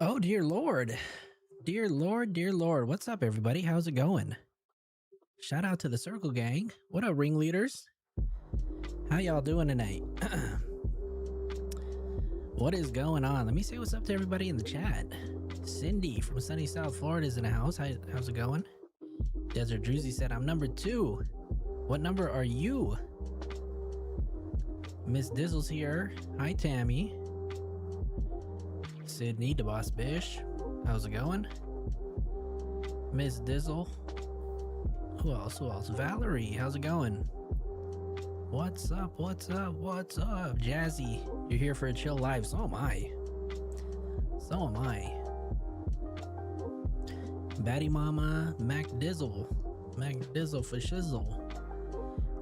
Oh, dear Lord. Dear Lord, dear Lord. What's up, everybody? How's it going? Shout out to the Circle Gang. What up, ringleaders? How y'all doing tonight? What is going on? Let me say what's up to everybody in the chat. Cindy from sunny South Florida is in the house. How's it going? Desert Druzy said, I'm number 2. What number are you? Miss Dizzle's here. Hi, Tammy. Sydney, the boss bish. How's it going? Miss Dizzle. Who else? Valerie, how's it going? What's up? Jazzy, you're here for a chill live. So am I. Batty Mama, Mac Dizzle for shizzle.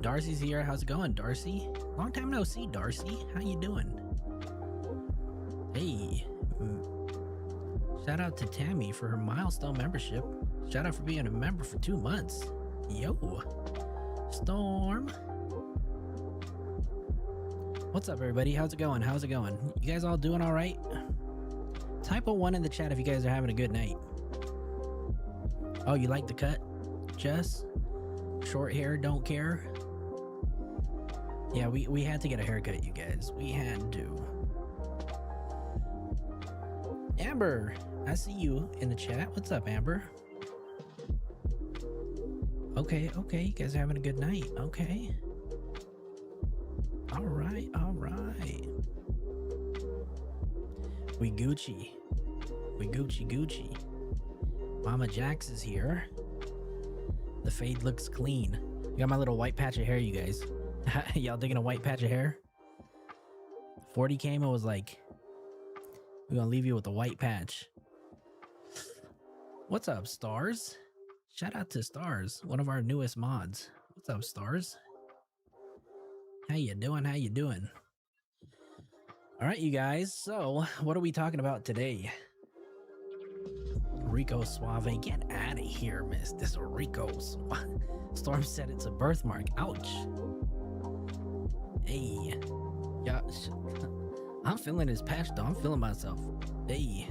Darcy's here. How's it going, Darcy? Long time no see, Darcy. How you doing? Hey. Shout out to Tammy for her milestone membership. Shout out for being a member for 2 months. Yo. Storm. What's up, everybody? How's it going? You guys all doing all right? Type a 1 in the chat if you guys are having a good night. Oh, you like the cut, Jess? Short hair, don't care. Yeah, we had to get a haircut, you guys. We had to. Amber, I see you in the chat. What's up, Amber? Okay, you guys are having a good night. Okay. All right. We Gucci. Mama Jax is here. The fade looks clean. I got my little white patch of hair, you guys. Y'all digging a white patch of hair? 40 came and was like, we're gonna leave you with a white patch. What's up, Stars? Shout out to Stars, one of our newest mods. What's up, Stars? How you doing? All right, you guys. So, what are we talking about today? Rico Suave, get out of here, miss. This Rico Suave. Storm said it's a birthmark. Ouch. Hey. Yeah. I'm feeling his patch, though. I'm feeling myself. Hey.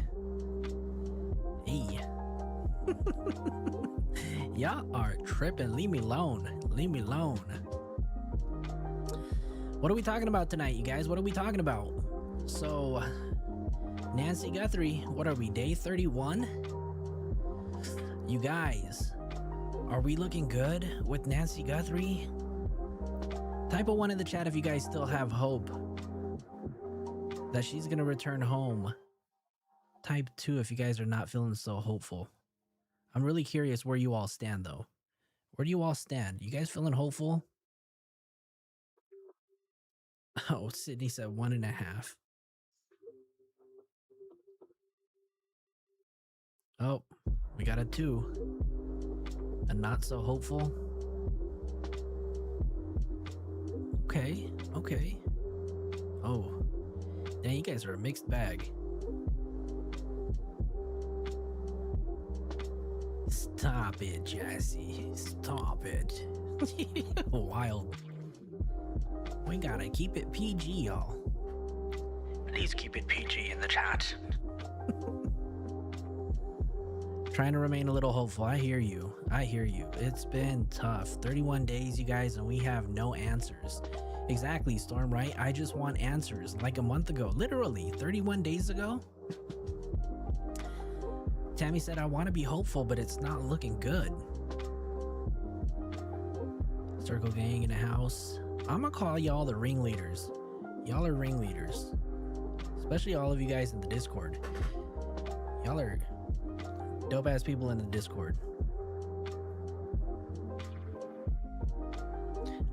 Y'all are tripping. Leave me alone. What are we talking about tonight, you guys? What are we talking about? So, Nancy Guthrie, what are we, day 31? You guys, are we looking good with Nancy Guthrie? Type a 1 in the chat if you guys still have hope that she's gonna return home. Type 2 if you guys are not feeling so hopeful. I'm really curious where you all stand though. Where do you all stand? You guys feeling hopeful? Oh, Sydney said 1.5. Oh, we got a 2. A not so hopeful. Okay, okay. Oh, dang, you guys are a mixed bag. Stop it, Jesse. Stop it. Wild. We gotta keep it PG, y'all. Please keep it PG in the chat. Trying to remain a little hopeful. I hear you. I hear you. It's been tough. 31 days, you guys, and we have no answers. Exactly, Storm, right? I just want answers. Like a month ago. Literally, 31 days ago. Tammy said, I want to be hopeful, but it's not looking good. Circle gang in the house. I'm gonna call y'all the ringleaders. Y'all are ringleaders. Especially all of you guys in the Discord. Y'all are dope ass people in the Discord.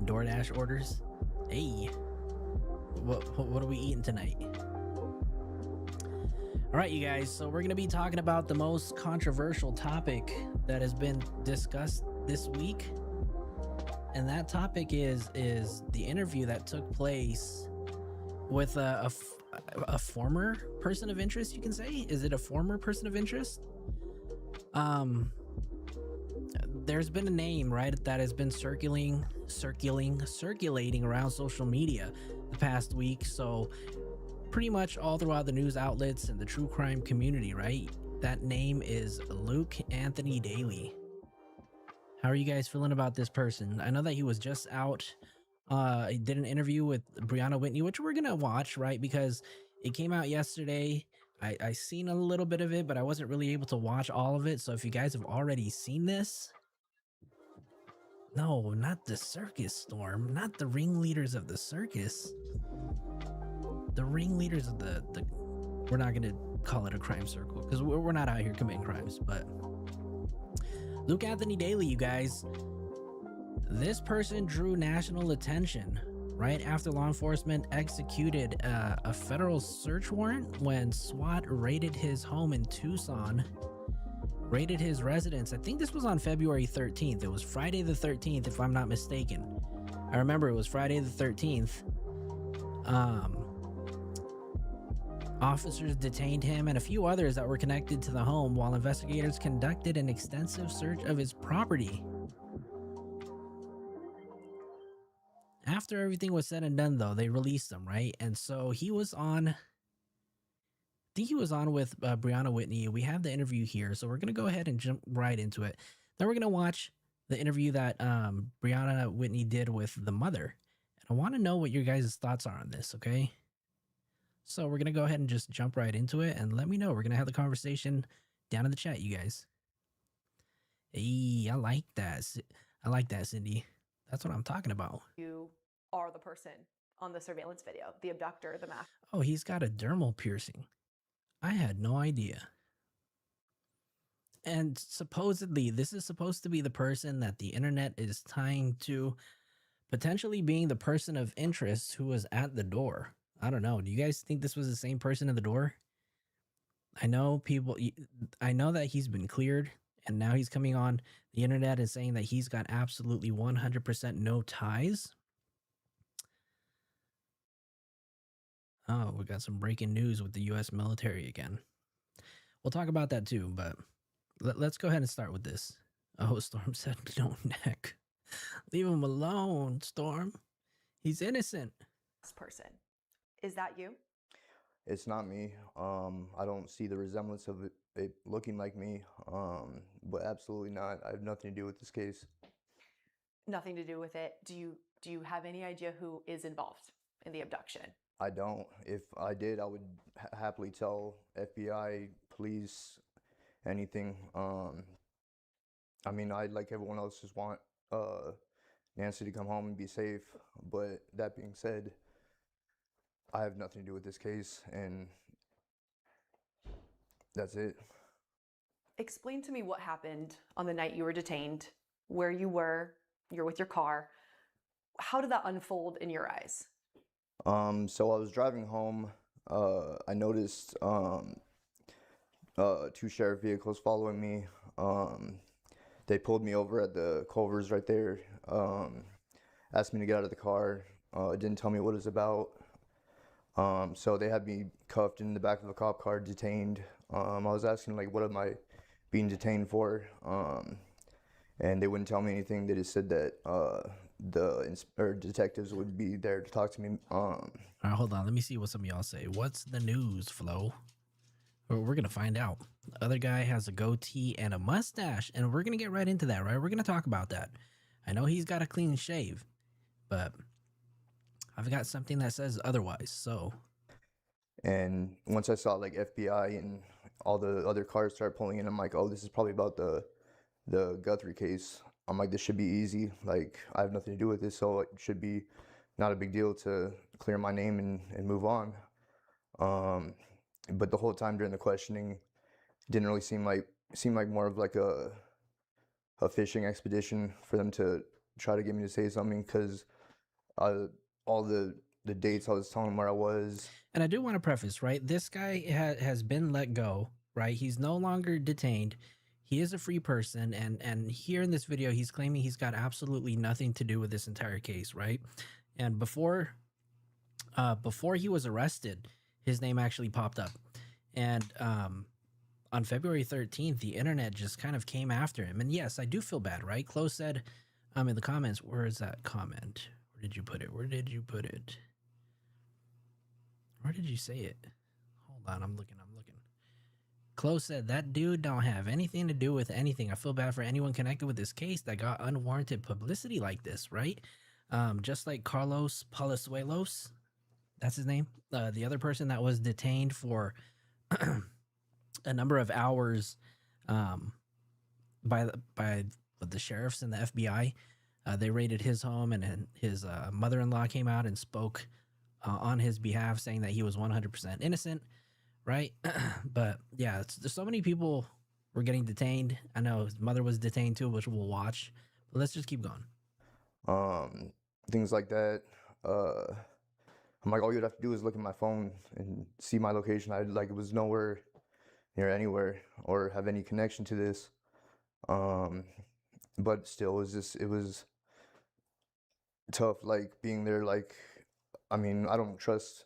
DoorDash orders. Hey, what are we eating tonight? All right, you guys. So we're gonna be talking about the most controversial topic that has been discussed this week, and that topic is the interview that took place with a former person of interest. You can say, is it a former person of interest? There's been a name, right, that has been circulating around social media the past week. So pretty much all throughout the news outlets and the true crime community, right? That name is Luke Anthony Daly. How are you guys feeling about this person? I know that he was just out. He did an interview with Brianna Whitney, which we're gonna watch, right? Because it came out yesterday. I seen a little bit of it, but I wasn't really able to watch all of it. So if you guys have already seen this, no, not the circus, Storm, not the ringleaders of the circus. The ringleaders of the we're not gonna call it a crime circle because we're not out here committing crimes, but Luke Anthony Daly, you guys, this person drew national attention right after law enforcement executed a federal search warrant when SWAT raided his home in Tucson, raided his residence. I think this was on February 13th. It was Friday the 13th, if I'm not mistaken. I remember it was Friday the 13th. Officers detained him and a few others that were connected to the home while investigators conducted an extensive search of his property. After everything was said and done, though, they released him, right? And so he was on, I think he was on with Brianna Whitney. We have the interview here, so we're going to go ahead and jump right into it. Then we're going to watch the interview that Brianna Whitney did with the mother. And I want to know what your guys' thoughts are on this, okay? So we're going to go ahead and just jump right into it and let me know. We're going to have the conversation down in the chat, you guys. Hey, I like that. I like that, Cindy. That's what I'm talking about. You are the person on the surveillance video, the abductor, the mask. Oh, he's got a dermal piercing. I had no idea. And supposedly, this is supposed to be the person that the internet is tying to potentially being the person of interest who was at the door. I don't know. Do you guys think this was the same person at the door? I know that he's been cleared and now he's coming on the internet and saying that he's got absolutely 100% no ties. Oh, we got some breaking news with the U.S. military again. We'll talk about that too, but let's go ahead and start with this. Oh, Storm said no neck. Leave him alone, Storm. He's innocent. This person. Is that you? It's not me. I don't see the resemblance of it looking like me, but absolutely not. I have nothing to do with this case. Nothing to do with it. Do you have any idea who is involved in the abduction? I don't. If I did, I would happily tell FBI, police, anything. I mean, I like everyone else just want Nancy to come home and be safe. But that being said, I have nothing to do with this case, and that's it. Explain to me what happened on the night you were detained, where you're with your car. How did that unfold in your eyes? So I was driving home. I noticed two sheriff vehicles following me. They pulled me over at the Culvers right there. Asked me to get out of the car. Didn't tell me what it was about. So they had me cuffed in the back of a cop car, detained. I was asking like, what am I being detained for? And they wouldn't tell me anything. They just said that detectives would be there to talk to me. All right, hold on. Let me see what some of y'all say. What's the news, Flo? Well, we're going to find out. The other guy has a goatee and a mustache, and we're going to get right into that, right? We're going to talk about that. I know he's got a clean shave, but I've got something that says otherwise, so. And once I saw like FBI and all the other cars start pulling in, I'm like, oh, this is probably about the Guthrie case. I'm like, this should be easy. Like, I have nothing to do with this, so it should be not a big deal to clear my name and move on. But the whole time during the questioning, didn't really seem like more of like a fishing expedition for them to try to get me to say something, because all the dates I was telling them where I was. And I do want to preface, right? This guy has been let go, right? He's no longer detained. He is a free person, and here in this video, he's claiming he's got absolutely nothing to do with this entire case, right? And before he was arrested, his name actually popped up, and on February 13th, the internet just kind of came after him. And yes, I do feel bad, right? Chloe said, in the comments, where is that comment? Where did you put it? Where did you put it? Where did you say it? Hold on, I'm looking. Chloe said, that dude don't have anything to do with anything. I feel bad for anyone connected with this case that got unwarranted publicity like this, right? Just like Carlos Palazuelos, that's his name. The other person that was detained for a number of hours by the sheriffs and the FBI. They raided his home, and his mother-in-law came out and spoke on his behalf, saying that he was 100% innocent, right? But yeah, there's so many people were getting detained. I know his mother was detained too, which we'll watch. But let's just keep going. Things like that. I'm like, all you'd have to do is look at my phone and see my location. It was nowhere near anywhere or have any connection to this. But still, it was tough, like being there. Like, I mean, I don't trust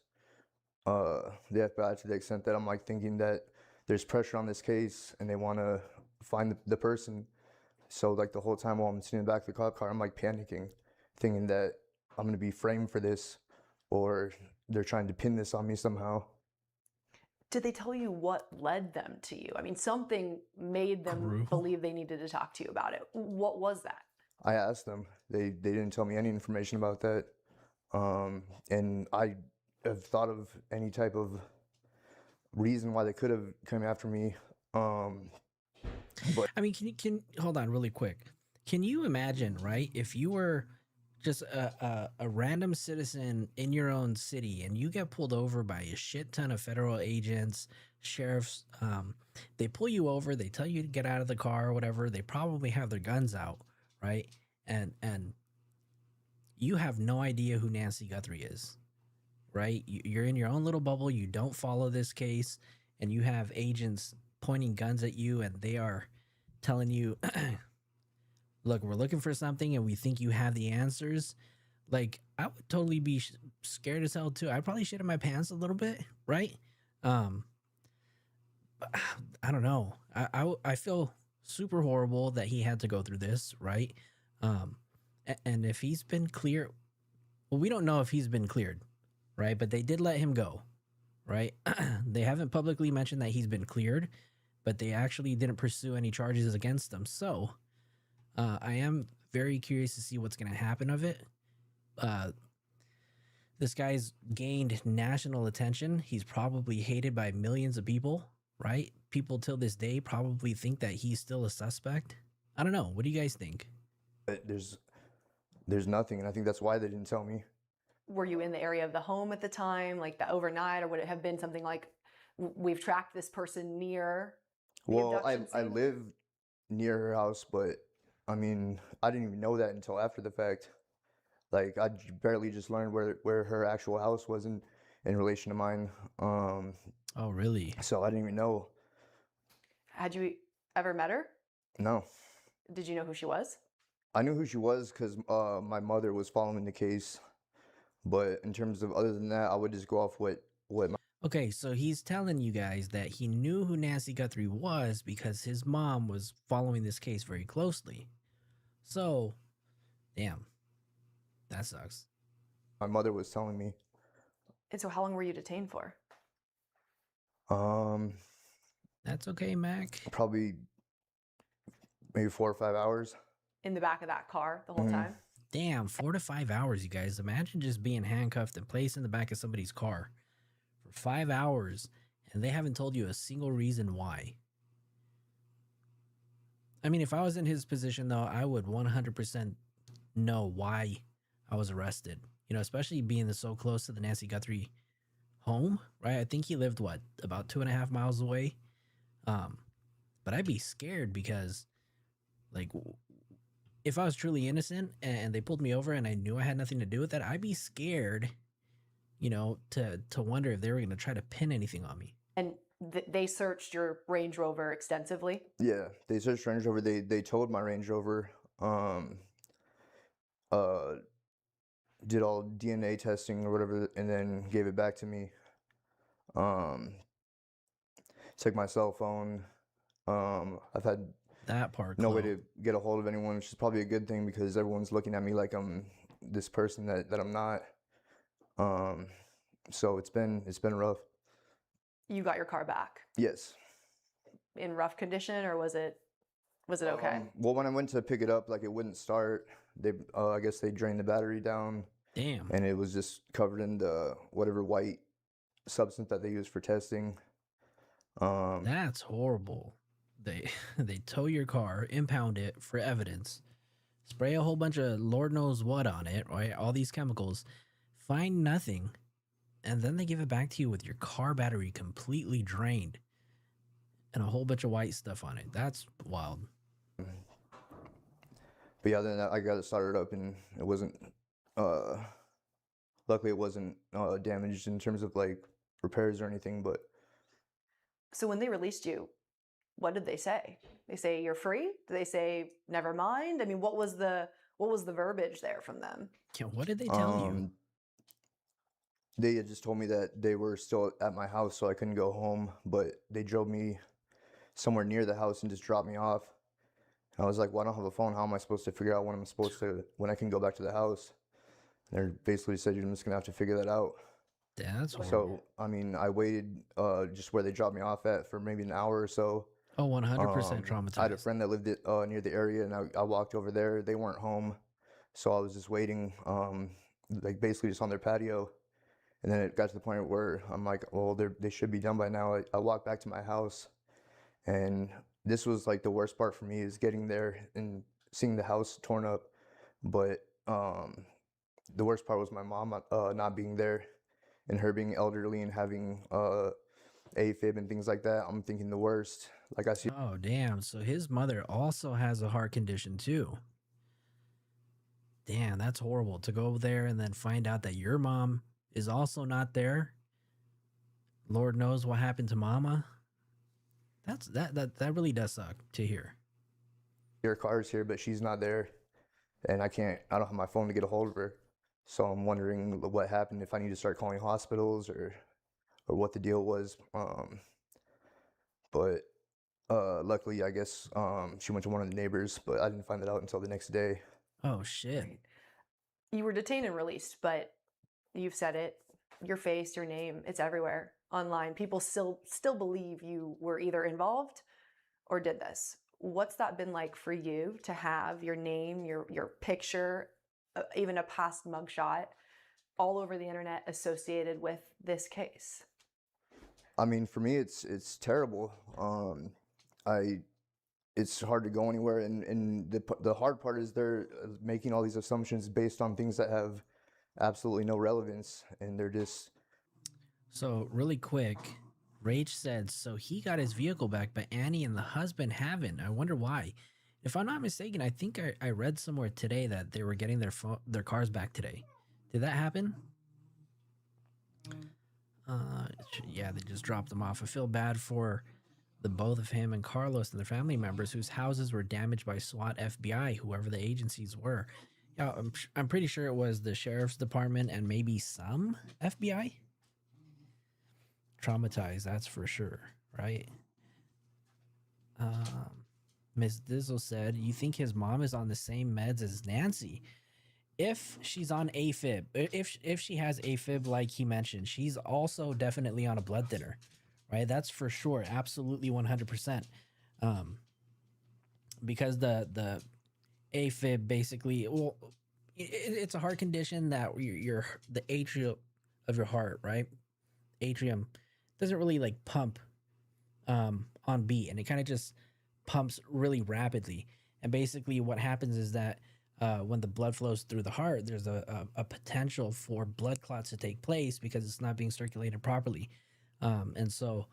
the FBI to the extent that I'm like thinking that there's pressure on this case and they want to find the person. So like the whole time while I'm sitting in the back of the cop car, I'm like panicking, thinking that I'm gonna be framed for this, or they're trying to pin this on me somehow. Did they tell you what led them to you? I mean, something made them believe they needed to talk to you about it. What was that? I asked them. They didn't tell me any information about that. And I have thought of any type of reason why they could have come after me. But I mean, can hold on really quick. Can you imagine, right, if you were just a random citizen in your own city and you get pulled over by a shit ton of federal agents, sheriffs, they pull you over, they tell you to get out of the car or whatever, they probably have their guns out, right? And you have no idea who Nancy Guthrie is, right? You're in your own little bubble, you don't follow this case, and you have agents pointing guns at you and they are telling you, look, we're looking for something and we think you have the answers. Like, I would totally be scared as hell too. I'd probably shit in my pants a little bit, right? I don't know. I feel super horrible that he had to go through this, right? And if he's been clear, well, we don't know if he's been cleared, right? But they did let him go, right? They haven't publicly mentioned that he's been cleared, but they actually didn't pursue any charges against him. So I am very curious to see what's going to happen of it. This guy's gained national attention. He's probably hated by millions of people, right? People till this day probably think that he's still a suspect. I don't know. What do you guys think? But there's nothing, and I think that's why they didn't tell me. Were you in the area of the home at the time, like the overnight, or would it have been something like we've tracked this person near the Well, abduction I scene? live near her house, but I mean, I didn't even know that until after the fact. Like barely just learned where her actual house was in relation to mine. Oh, really? So I didn't even know. Had you ever met her? No, Did you know who she was? I knew who she was because my mother was following the case. But in terms of other than that, I would just go off what my Okay, so he's telling you guys that he knew who Nancy Guthrie was because his mom was following this case very closely. So, damn, that sucks. mother was telling me. And so how long were you detained for? That's okay, Mac. Probably maybe 4 or 5 hours. In the back of that car the whole Mhm. time? Damn, 4 to 5 hours, you guys. Imagine just being handcuffed and placed in the back of somebody's car for 5 hours and they haven't told you a single reason why. I mean, if I was in his position, though, I would 100% know why I was arrested. You know, especially being so close to the Nancy Guthrie home, right? I think he lived, what, about 2.5 miles away? But I'd be scared because, like, if I was truly innocent and they pulled me over and I knew I had nothing to do with that, I'd be scared, you know, to wonder if they were going to try to pin anything on me. And they searched your Range Rover extensively? Yeah, they searched Range Rover. They towed my Range Rover. Uh, did all DNA testing or whatever, and then gave it back to me. Took my cell phone. I've had That part, no way Chloe. to get a hold of anyone, which is probably a good thing because everyone's looking at me like I'm this person that I'm not. So it's been rough. You got your car back Yes. in rough condition, or was it okay? Well, when I went to pick it up, like it wouldn't start. They, I guess they drained the battery down, Damn. and it was just covered in the whatever white substance that they use for testing. That's horrible. They they tow your car, impound it for evidence, spray a whole bunch of Lord knows what on it, right? All these chemicals, find nothing, and then they give it back to you with your car battery completely drained and a whole bunch of white stuff on it. That's wild. But yeah, then I got it started up, and it wasn't. Luckily, it wasn't damaged in terms of like repairs or anything. But So when they released you, what did they say? They say you're free? Did they say never mind? I mean, what was the verbiage there from them? Yeah, what did they tell you? they had just told me that they were still at my house, so I couldn't go home. But they drove me somewhere near the house and just dropped me off. And I was like, "Well, I don't have a phone. How am I supposed to figure out when I can go back to the house?" And they basically said, "You're just gonna have to figure that out." That's horrible. So, I mean, I waited just where they dropped me off at for maybe an hour or so. Oh, 100% traumatized. I had a friend that lived near the area, and I walked over there. They weren't home, so I was just waiting, like basically just on their patio. And then it got to the point where I'm like, well, they should be done by now. I walked back to my house, and this was like the worst part for me is getting there and seeing the house torn up. But the worst part was my mom not being there, and her being elderly and having AFib and things like that. I'm thinking the worst. Like I see. Oh, damn. So his mother also has a heart condition too. Damn, that's horrible to go there and then find out that your mom is also not there. Lord knows what happened to mama. That really does suck to hear. Her car's here, but she's not there, and I don't have my phone to get a hold of her. So I'm wondering what happened, if I need to start calling hospitals or what the deal was. But luckily, I guess she went to one of the neighbors, but I didn't find that out until the next day. Oh shit. Right. You were detained and released, but you've said it, your face, your name, it's everywhere online. People still believe you were either involved or did this. What's that been like for you to have your name, your picture, even a past mugshot all over the internet associated with this case? I mean, for me, it's terrible. I it's hard to go anywhere, and the hard part is they're making all these assumptions based on things that have absolutely no relevance, and they're just So really quick, Rage said, so he got his vehicle back, but Annie and the husband haven't. I wonder why. If I'm not mistaken, I think I read somewhere today that they were getting their cars back today. Did that happen? Yeah, they just dropped them off. I feel bad for the both of him and Carlos and their family members whose houses were damaged by SWAT, FBI, whoever the agencies were. Yeah, I'm pretty sure it was the sheriff's department and maybe some FBI. Traumatized, that's for sure, right? Miss Dizzle said, "You think his mom is on the same meds as Nancy? If she's on AFib, if she has AFib like he mentioned, she's also definitely on a blood thinner, right? That's for sure, absolutely 100%. Because the AFib basically, well, it's a heart condition that your the atrium of your heart, right? Atrium doesn't really like pump on beat, and it kind of just pumps really rapidly. And basically, what happens is that when the blood flows through the heart, there's a potential for blood clots to take place because it's not being circulated properly. And so,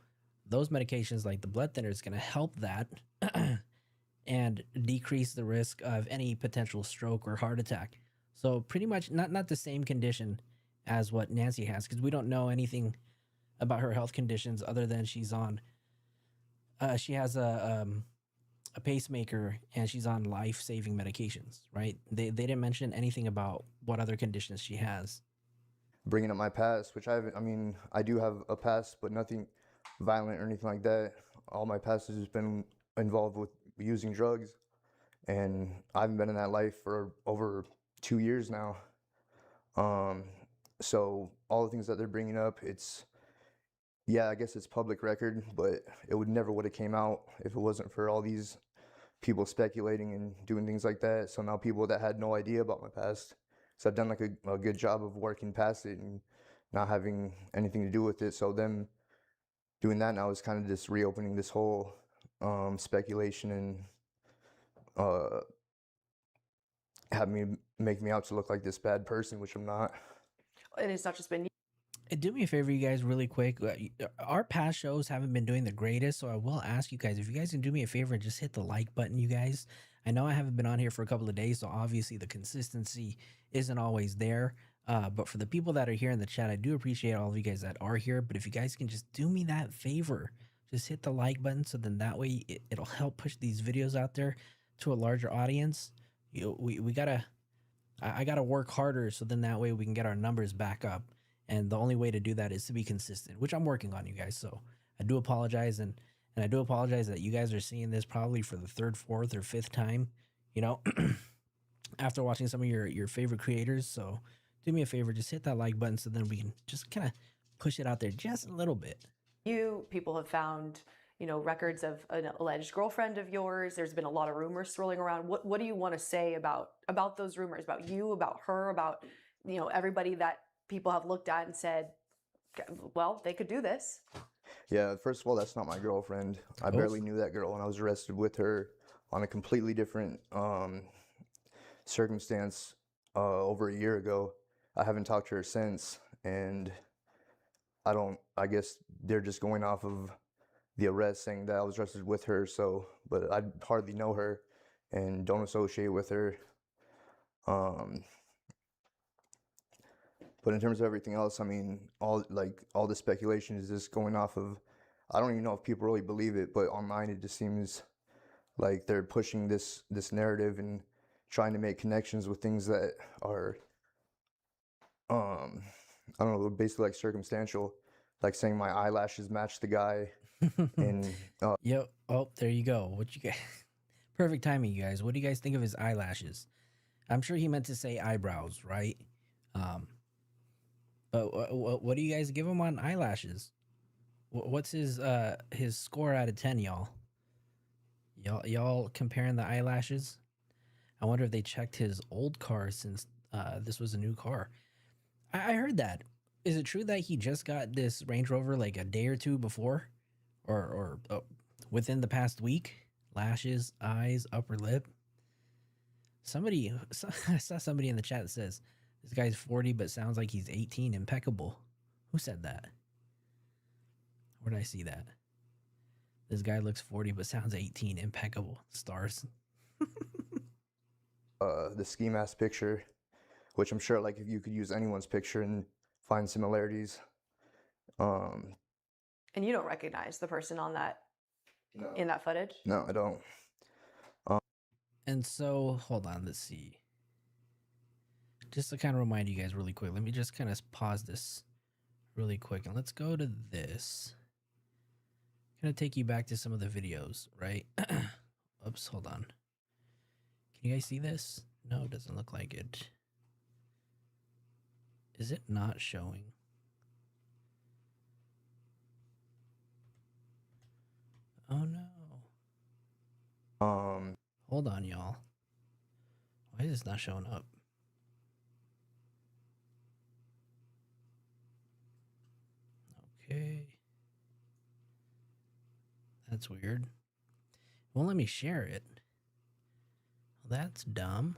those medications like the blood thinner is going to help that and decrease the risk of any potential stroke or heart attack. So, pretty much not the same condition as what Nancy has, because we don't know anything about her health conditions other than she's on. She has a pacemaker and she's on life-saving medications, right? They didn't mention anything about what other conditions she has. bringing up my past, which I mean, I do have a past, but nothing violent or anything like that. All my past has just been involved with using drugs, and I haven't been in that life for over 2 years now. So all the things that they're bringing up, yeah, I guess it's public record, but it would have came out if it wasn't for all these people speculating and doing things like that. So now people that had no idea about my past, so I've done like a good job of working past it and not having anything to do with it. So them doing that now is kind of just reopening this whole speculation and make me out to look like this bad person, which I'm not. And it's not just been Do me a favor, you guys, really quick. Our past shows haven't been doing the greatest, so I will ask you guys if you guys can do me a favor and just hit the like button, you guys. I know I haven't been on here for a couple of days, so obviously the consistency isn't always there. But for the people that are here in the chat, I do appreciate all of you guys that are here. But if you guys can just do me that favor, just hit the like button, so then that way it'll help push these videos out there to a larger audience. We gotta, I gotta work harder, so then that way we can get our numbers back up. And the only way to do that is to be consistent, which I'm working on, you guys. So I do apologize. And I do apologize that you guys are seeing this probably for the third, fourth, or fifth time, you know, after watching some of your favorite creators. So do me a favor, just hit that like button so then we can just kind of push it out there just a little bit. people have found, records of an alleged girlfriend of yours. There's been a lot of rumors swirling around. What do you want to say about those rumors, about you, about her, about, everybody that people have looked at and said, well, they could do this? Yeah, first of all, that's not my girlfriend. I barely knew that girl, and I was arrested with her on a completely different circumstance over a year ago. I haven't talked to her since, and I guess they're just going off of the arrest saying that I was arrested with her, but I hardly know her and don't associate with her. But in terms of everything else, I mean, all the speculation is just going off of, I don't even know if people really believe it, but online it just seems like they're pushing this narrative and trying to make connections with things that are, I don't know, basically like circumstantial, like saying my eyelashes match the guy. And Yep. Oh, there you go. What you guys? Perfect timing, you guys. What do you guys think of his eyelashes? I'm sure he meant to say eyebrows, right? But what do you guys give him on eyelashes? What's his score out of 10, y'all? Y'all comparing the eyelashes? I wonder if they checked his old car since this was a new car. I heard that. Is it true that he just got this Range Rover like a day or two before, or within the past week? Lashes, eyes, upper lip. I saw somebody in the chat that says this guy's 40 but sounds like he's 18. Impeccable. Who said that? Where did I see that? This guy looks 40 but sounds 18. Impeccable. Stars. The ski mask picture, which I'm sure like if you could use anyone's picture and find similarities. And you don't recognize the person on that No. in that footage? No, I don't. And so, hold on, let's see. Just to kind of remind you guys really quick, let me just kind of pause this really quick and let's go to this. Gonna take you back to some of the videos, right? Oops, hold on. Can you guys see this? No, it doesn't look like it. Is it not showing? Oh no. Hold on, y'all. Why is this not showing up? Okay. That's weird. Won't let me share it. Well, that's dumb.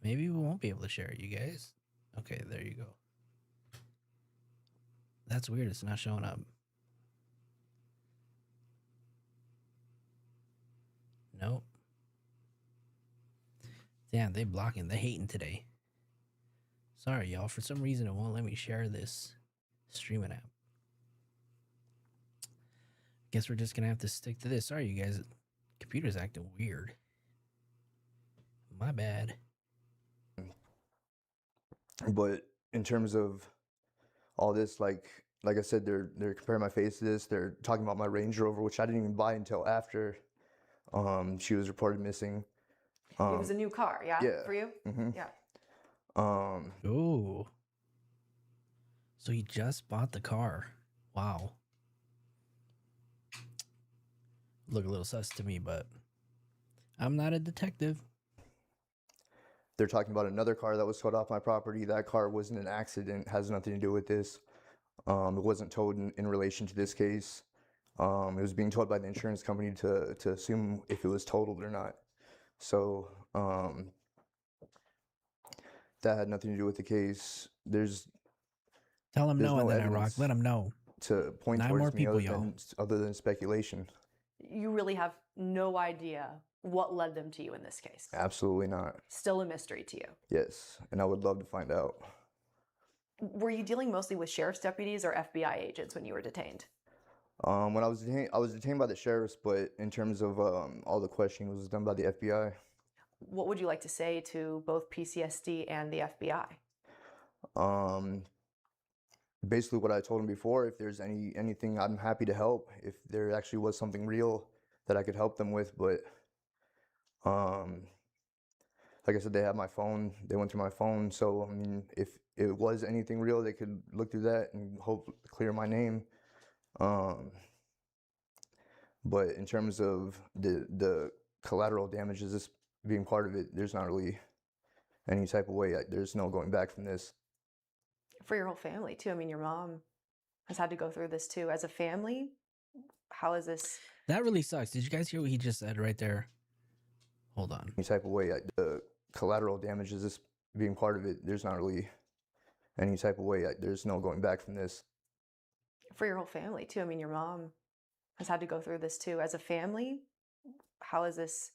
Maybe we won't be able to share it, you guys. Okay, there you go. That's weird. It's not showing up. Nope. Damn, they blocking. They hating today. Sorry, y'all. For some reason, it won't let me share this streaming app. Guess we're just gonna have to stick to this. Sorry, you guys. Computer's acting weird. My bad. But in terms of all this, like I said, they're comparing my face to this. They're talking about my Range Rover, which I didn't even buy until after she was reported missing. It was a new car, yeah? For you? Mm-hmm. Yeah. Ooh. So he just bought the car. Wow. Look a little sus to me, but I'm not a detective. They're talking about another car that was towed off my property. That car wasn't an accident, has nothing to do with this. It wasn't towed in relation to this case. It was being towed by the insurance company to assume if it was totaled or not. So that had nothing to do with the case. Tell him there's no, no and then I evidence rock. Let him know. to point 9 towards more me people, y'all. other than speculation. You really have no idea what led them to you in this case. Absolutely not. Still a mystery to you. Yes, and I would love to find out. Were you dealing mostly with sheriff's deputies or FBI agents when you were detained? When I was detained by the sheriffs, but in terms of all the questioning was done by the FBI. What would you like to say to both PCSD and the FBI? Basically what I told him before, if there's anything, I'm happy to help. If there actually was something real that I could help them with, but like I said, they have my phone. They went through my phone, so I mean, if it was anything real, they could look through that and hope clear my name. But in terms of the collateral damages, this being part of it, there's not really any type of way. There's no going back from this. For your whole family, too. I mean, your mom has had to go through this, too. As a family, how is this? That really sucks. Did you guys hear what he just said right there? Hold on. Any type of way. The collateral damages, this being part of it, there's not really any type of way. There's no going back from this. For your whole family, too. I mean, your mom has had to go through this, too. As a family, how has this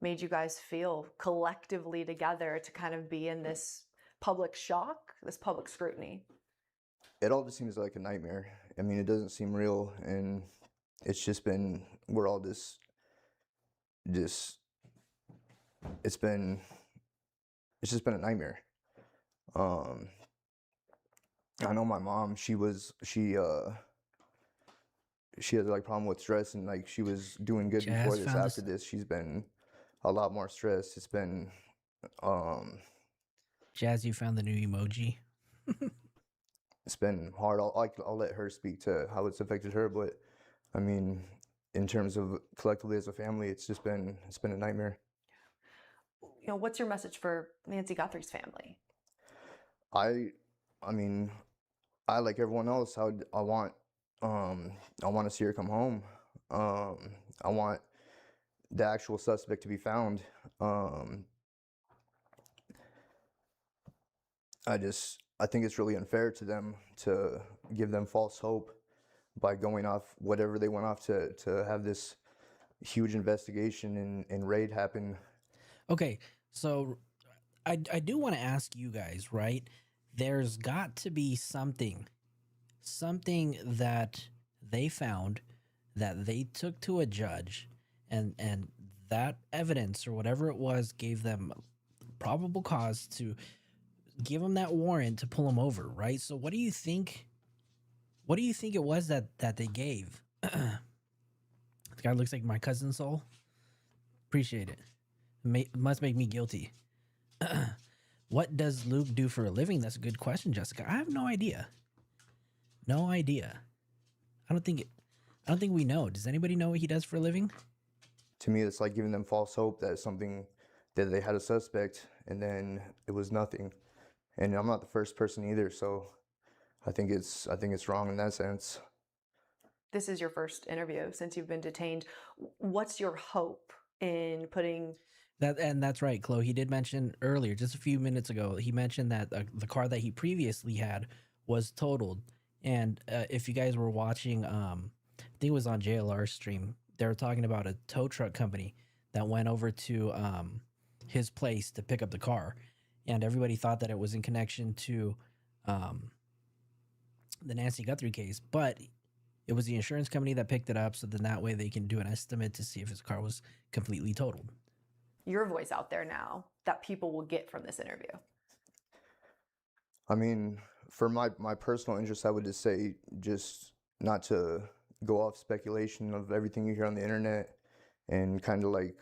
made you guys feel collectively together to kind of be in this public shock, this public scrutiny? It all just seems like a nightmare. I mean, it doesn't seem real, and it's just been, we're all it's just been a nightmare. I know my mom, she has like problem with stress, and like she was doing good Jazz before this. found After this, she's been a lot more stressed. It's been Jazz, you found the new emoji. it's been hard. I'll let her speak to how it's affected her, but I mean, in terms of collectively as a family, it's been a nightmare. What's your message for Nancy Guthrie's family? I I mean, I like everyone else. I want to see her come home. I want the actual suspect to be found. Um, I think it's really unfair to them to give them false hope by going off whatever they went off to have this huge investigation and raid happen. Okay, so I do want to ask you guys, right? There's got to be something that they found that they took to a judge, and that evidence or whatever it was gave them probable cause to give them that warrant to pull them over, right? So what do you think it was that they gave? This guy looks like my cousin Soul. Appreciate it. Must make me guilty. What does Luke do for a living? That's a good question, Jessica. I have no idea. No idea. I don't think we know. Does anybody know what he does for a living? To me, it's like giving them false hope that that they had a suspect and then it was nothing. And I'm not the first person either, so I think it's wrong in that sense. This is your first interview since you've been detained. What's your hope in putting That and that's right, Chloe. He did mention earlier, just a few minutes ago, he mentioned that the car that he previously had was totaled. And if you guys were watching, I think it was on JLR's stream, they were talking about a tow truck company that went over to his place to pick up the car, and everybody thought that it was in connection to the Nancy Guthrie case, but it was the insurance company that picked it up. So then that way they can do an estimate to see if his car was completely totaled. your voice out there now that people will get from this interview? I mean, for my personal interest, I would just say just not to go off speculation of everything you hear on the internet and kind of like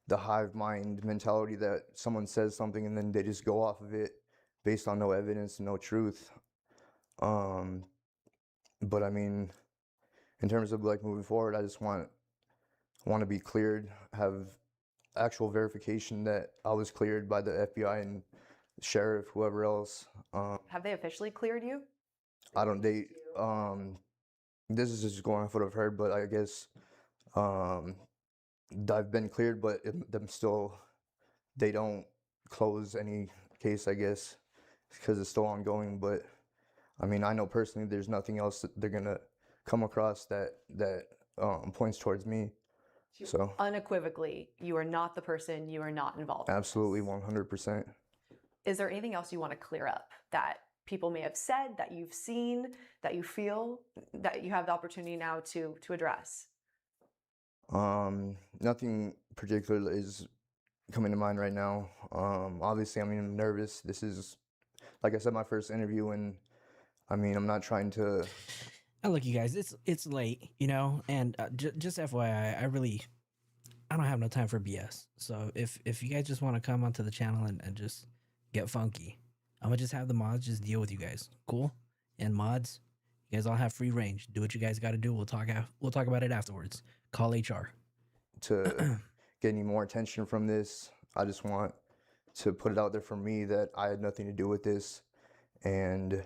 the hive mind mentality that someone says something and then they just go off of it based on no evidence and no truth. But I mean, in terms of like moving forward, I just want to be cleared, have actual verification that I was cleared by the FBI and sheriff, whoever else. Have they officially cleared you? I don't date. This is just going off what I've heard, but I guess I've been cleared, but them still they don't close any case. I guess because it's still ongoing. But I mean, I know personally, there's nothing else that they're gonna come across that points towards me. So Unequivocally, you are not the person, you are not involved in this. absolutely, 100%. Is there anything else you want to clear up that people may have said, that you've seen, that you feel that you have the opportunity now to address? Nothing particular is coming to mind right now. Obviously, I mean, I'm nervous. This is, like I said, my first interview, and I mean, I'm not trying to. Now look, you guys, it's late, and just FYI, I don't have no time for BS. So if you guys just want to come onto the channel and just get funky, I'm gonna just have the mods just deal with you guys. Cool? And mods, you guys all have free range. Do what you guys got to do. We'll talk about it afterwards. Call HR. To get any more attention from this. I just want to put it out there for me that I had nothing to do with this, and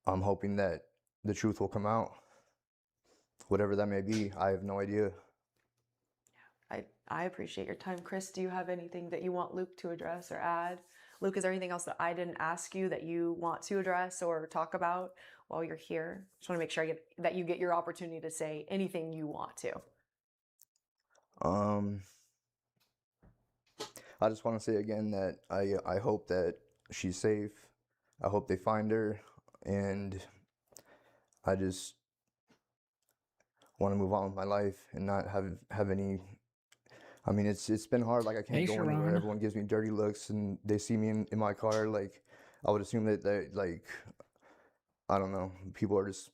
I'm hoping that the truth will come out. Whatever that may be, I have no idea. I appreciate your time. Chris, do you have anything that you want Luke to address or add? Luke, is there anything else that I didn't ask you that you want to address or talk about while you're here? Just want to make sure that you get your opportunity to say anything you want to. I just want to say again that I hope that she's safe. I hope they find her, and I just want to move on with my life and not have any. I mean, it's been hard. Like I can't Hey, go Sharon. anywhere. Everyone gives me dirty looks, and they see me in my car. Like I would assume that they like, I don't know. People are just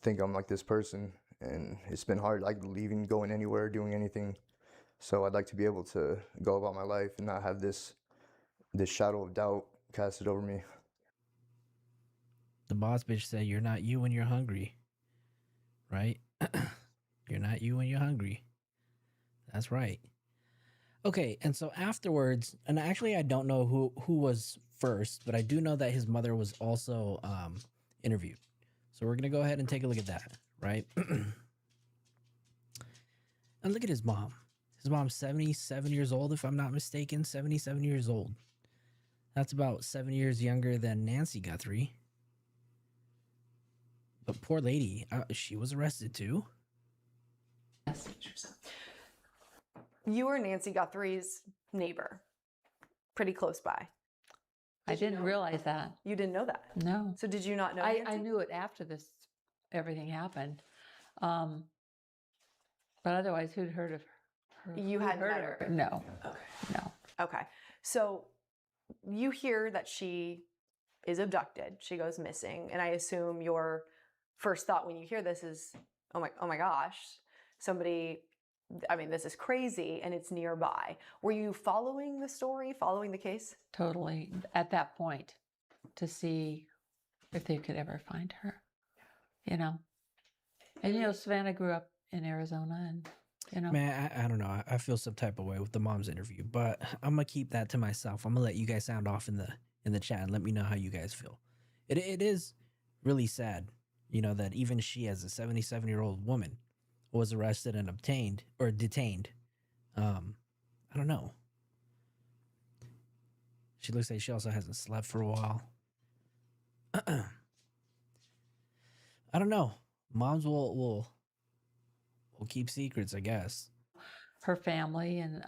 think I'm like this person, and it's been hard. Like leaving, going anywhere, doing anything. So I'd like to be able to go about my life and not have this shadow of doubt casted over me. The boss bitch said, "You're not you when you're hungry." right? You're not you when you're hungry. That's right. Okay, and so afterwards, and actually I don't know who was first, but I do know that his mother was also interviewed. So we're gonna go ahead and take a look at that, right? And look at his mom. His mom's 77 years old, if I'm not mistaken. 77 years old. That's about 7 years younger than Nancy Guthrie. But poor lady, she was arrested too. Yes. You were Nancy Guthrie's neighbor, pretty close by. I didn't realize that. You didn't know that? No. So did you not know I Nancy? knew it after everything happened. But otherwise, who'd heard of her? You Who'd hadn't heard met of her? No. Okay. No. Okay. So you hear that she is abducted. She goes missing. And I assume your first thought when you hear this is, oh my gosh, somebody, I mean, this is crazy and it's nearby. Were you following the story, following the case? Totally. At that point, to see if they could ever find her, you know. And, you know, Savannah grew up in Arizona and, you know. Man, I don't know. I feel some type of way with the mom's interview, but I'm gonna keep that to myself. I'm gonna let you guys sound off in the chat and let me know how you guys feel. It is really sad, you know, that even she, as a 77-year-old woman, was arrested and obtained or detained. I don't know. She looks like she also hasn't slept for a while. I don't know. Moms will keep secrets, I guess. Her family, and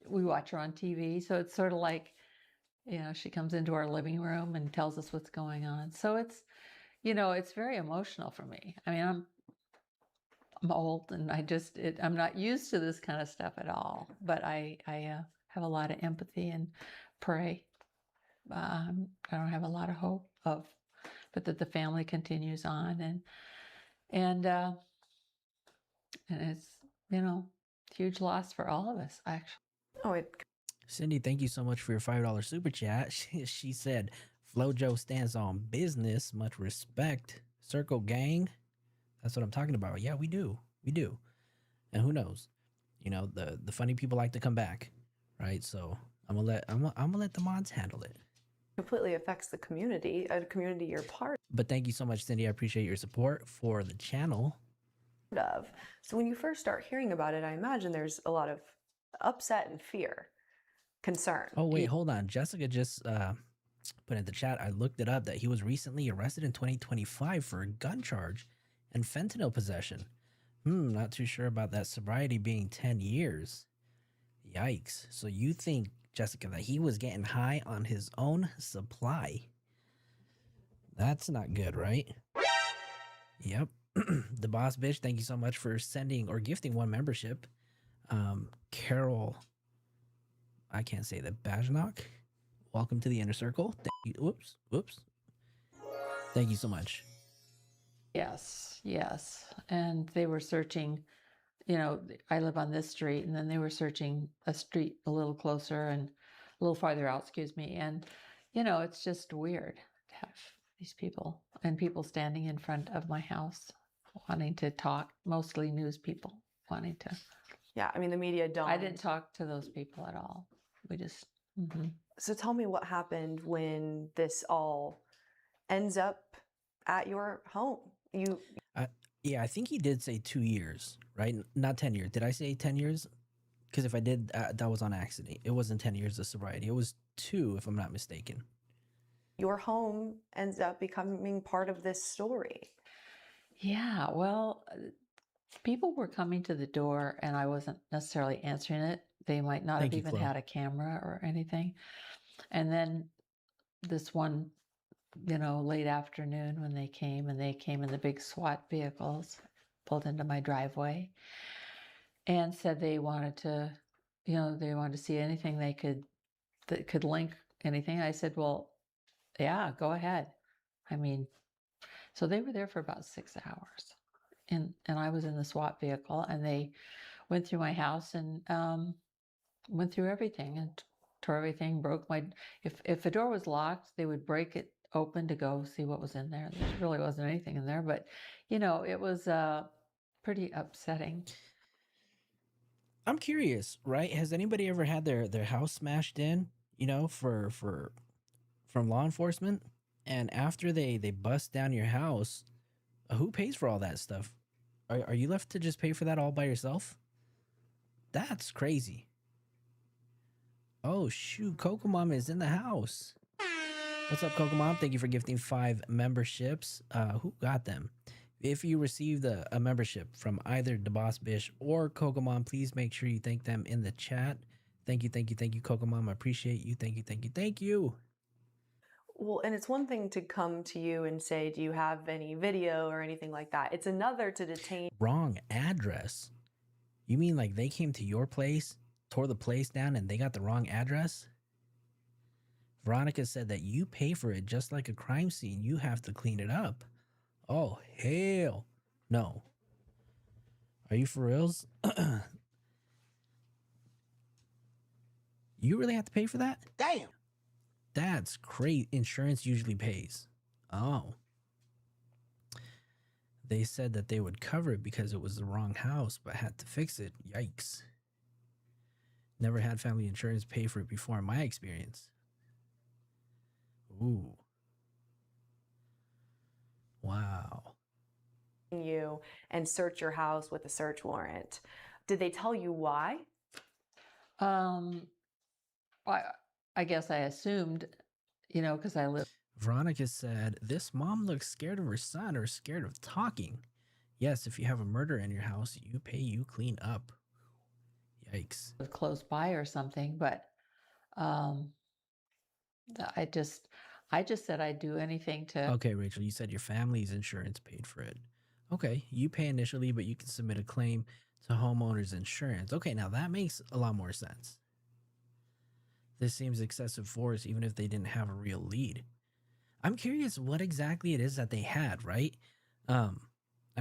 we watch her on TV, so it's sort of like, you know, she comes into our living room and tells us what's going on. So it's, you know, it's very emotional for me. I mean, I'm old and I'm not used to this kind of stuff at all, but I have a lot of empathy and pray. I don't have a lot of hope but that the family continues on and it's, you know, huge loss for all of us, actually. Oh, Cindy, thank you so much for your $5 super chat. She said, Flojo stands on business. Much respect. Circle gang. That's what I'm talking about. Yeah, we do. We do. And who knows? You know, the funny people like to come back, right? So I'm gonna let the mods handle it. completely affects the community, a community you're part But thank you so much, Cindy. I appreciate your support for the channel. of. So when you first start hearing about it, I imagine there's a lot of upset and fear, concern. Oh wait, hold on. Jessica just put in the chat. I looked it up that he was recently arrested in 2025 for a gun charge and fentanyl possession. Not too sure about that sobriety being 10 years. Yikes. So you think, Jessica, that he was getting high on his own supply? That's not good, right? Yep. The boss bitch, thank you so much for sending or gifting one membership. Carol, I can't say that. Bajnok, welcome to the inner circle. Thank you. Whoops. Thank you so much. Yes. And they were searching, you know, I live on this street, and then they were searching a street a little closer and a little farther out, excuse me. And, you know, it's just weird to have these people and people standing in front of my house wanting to talk, mostly news people wanting to. Yeah, I mean, the media don't. I didn't talk to those people at all. We just, So tell me what happened when this all ends up at your home. Yeah, I think he did say 2 years, right? Not 10 years. Did I say 10 years? Because if I did, that was on accident. It wasn't 10 years of sobriety. It was 2, if I'm not mistaken. Your home ends up becoming part of this story. Yeah, well, people were coming to the door and I wasn't necessarily answering it. They might not Thank have you, even Chloe. had a camera or anything. And then this one, you know, late afternoon when they came in the big SWAT vehicles, pulled into my driveway and said they wanted to, you know, they wanted to see anything that could link anything. I said, well, yeah, go ahead. I mean, so they were there for about 6 hours. And I was in the SWAT vehicle, and they went through my house and went through everything and tore everything, broke my, if a door was locked, they would break it open to go see what was in there. There really wasn't anything in there, but you know, it was pretty upsetting. I'm curious, right? Has anybody ever had their house smashed in, you know, for from law enforcement? And after they bust down your house, who pays for all that stuff? Are you left to just pay for that all by yourself? That's crazy. Oh shoot, Coco Mom is in the house. What's up, Coco Mom? Thank you for gifting 5 memberships. Who got them? If you received a membership from either the Boss Bish or Coco Mom, please make sure you thank them in the chat. Thank you, thank you, thank you, Coco Mom. I appreciate you. Thank you, thank you, thank you. Well, and it's one thing to come to you and say, do you have any video or anything like that? It's another to detain. Wrong address. You mean like they came to your place, tore the place down, and they got the wrong address? Veronica said that you pay for it just like a crime scene. You have to clean it up. Oh, hell no. Are you for reals? You really have to pay for that? Damn. That's crazy. Insurance usually pays. Oh. They said that they would cover it because it was the wrong house, but had to fix it. Yikes. Never had family insurance pay for it before in my experience. Ooh. Wow. You and search your house with a search warrant. Did they tell you why? I guess I assumed, you know, because I live. Veronica said, this mom looks scared of her son or scared of talking. Yes, if you have a murder in your house, you pay, you clean up. Yikes. Close by or something, but I just said I'd do anything to. Okay, Rachel, you said your family's insurance paid for it. Okay, you pay initially, but you can submit a claim to homeowner's insurance. Okay, now that makes a lot more sense. This seems excessive force even if they didn't have a real lead. I'm curious what exactly it is that they had, right? I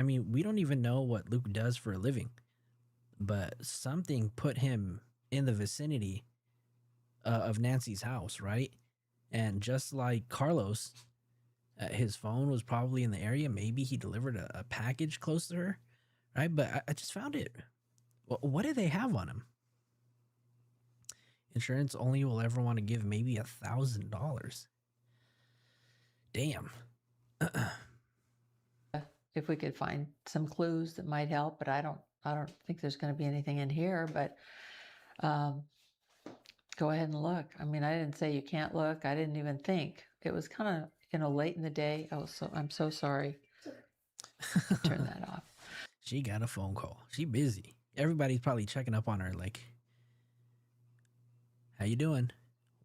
mean, we don't even know what Luke does for a living, but something put him in the vicinity of Nancy's house, right? And just like Carlos, his phone was probably in the area. Maybe he delivered a package close to her, right? But I just found it. What did they have on him? Insurance only will ever want to give maybe $1,000. Damn. If we could find some clues that might help, but I don't think there's going to be anything in here, but go ahead and look. I mean, I didn't say you can't look. I didn't even think. It was kind of, you know, late in the day. I'm so sorry. Turn that off. She got a phone call. She busy. Everybody's probably checking up on her like, how you doing?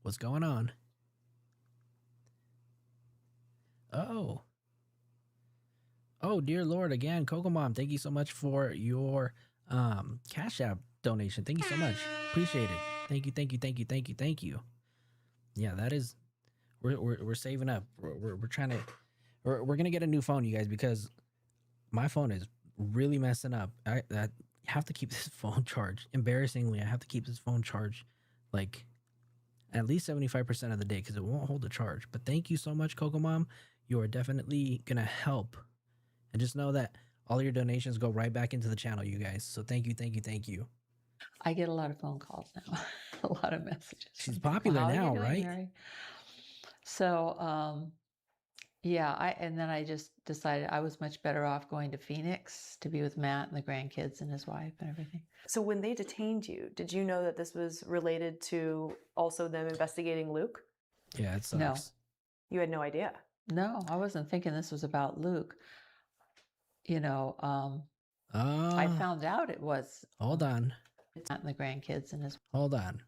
What's going on? Oh. Oh, dear Lord, again, Coco Mom, thank you so much for your Cash App donation. Thank you so much. Appreciate it. Thank you, thank you, thank you, thank you, thank you. Yeah, that is, we're saving up. We're trying to, we're gonna get a new phone, you guys, because my phone is really messing up. I have to keep this phone charged. Embarrassingly, I have to keep this phone charged like at least 75% of the day because it won't hold the charge. But thank you so much, Coco Mom. You are definitely gonna help. And just know that all your donations go right back into the channel, you guys. So thank you, thank you, thank you. I get a lot of phone calls now, a lot of messages. She's popular now, right? Mary? So, yeah, and then I just decided I was much better off going to Phoenix to be with Matt and the grandkids and his wife and everything. So when they detained you, did you know that this was related to also them investigating Luke? Yeah, it sucks. No. You had no idea. No, I wasn't thinking this was about Luke. You know, I I found out it was. Hold on. Matt and the grandkids and his. Hold on.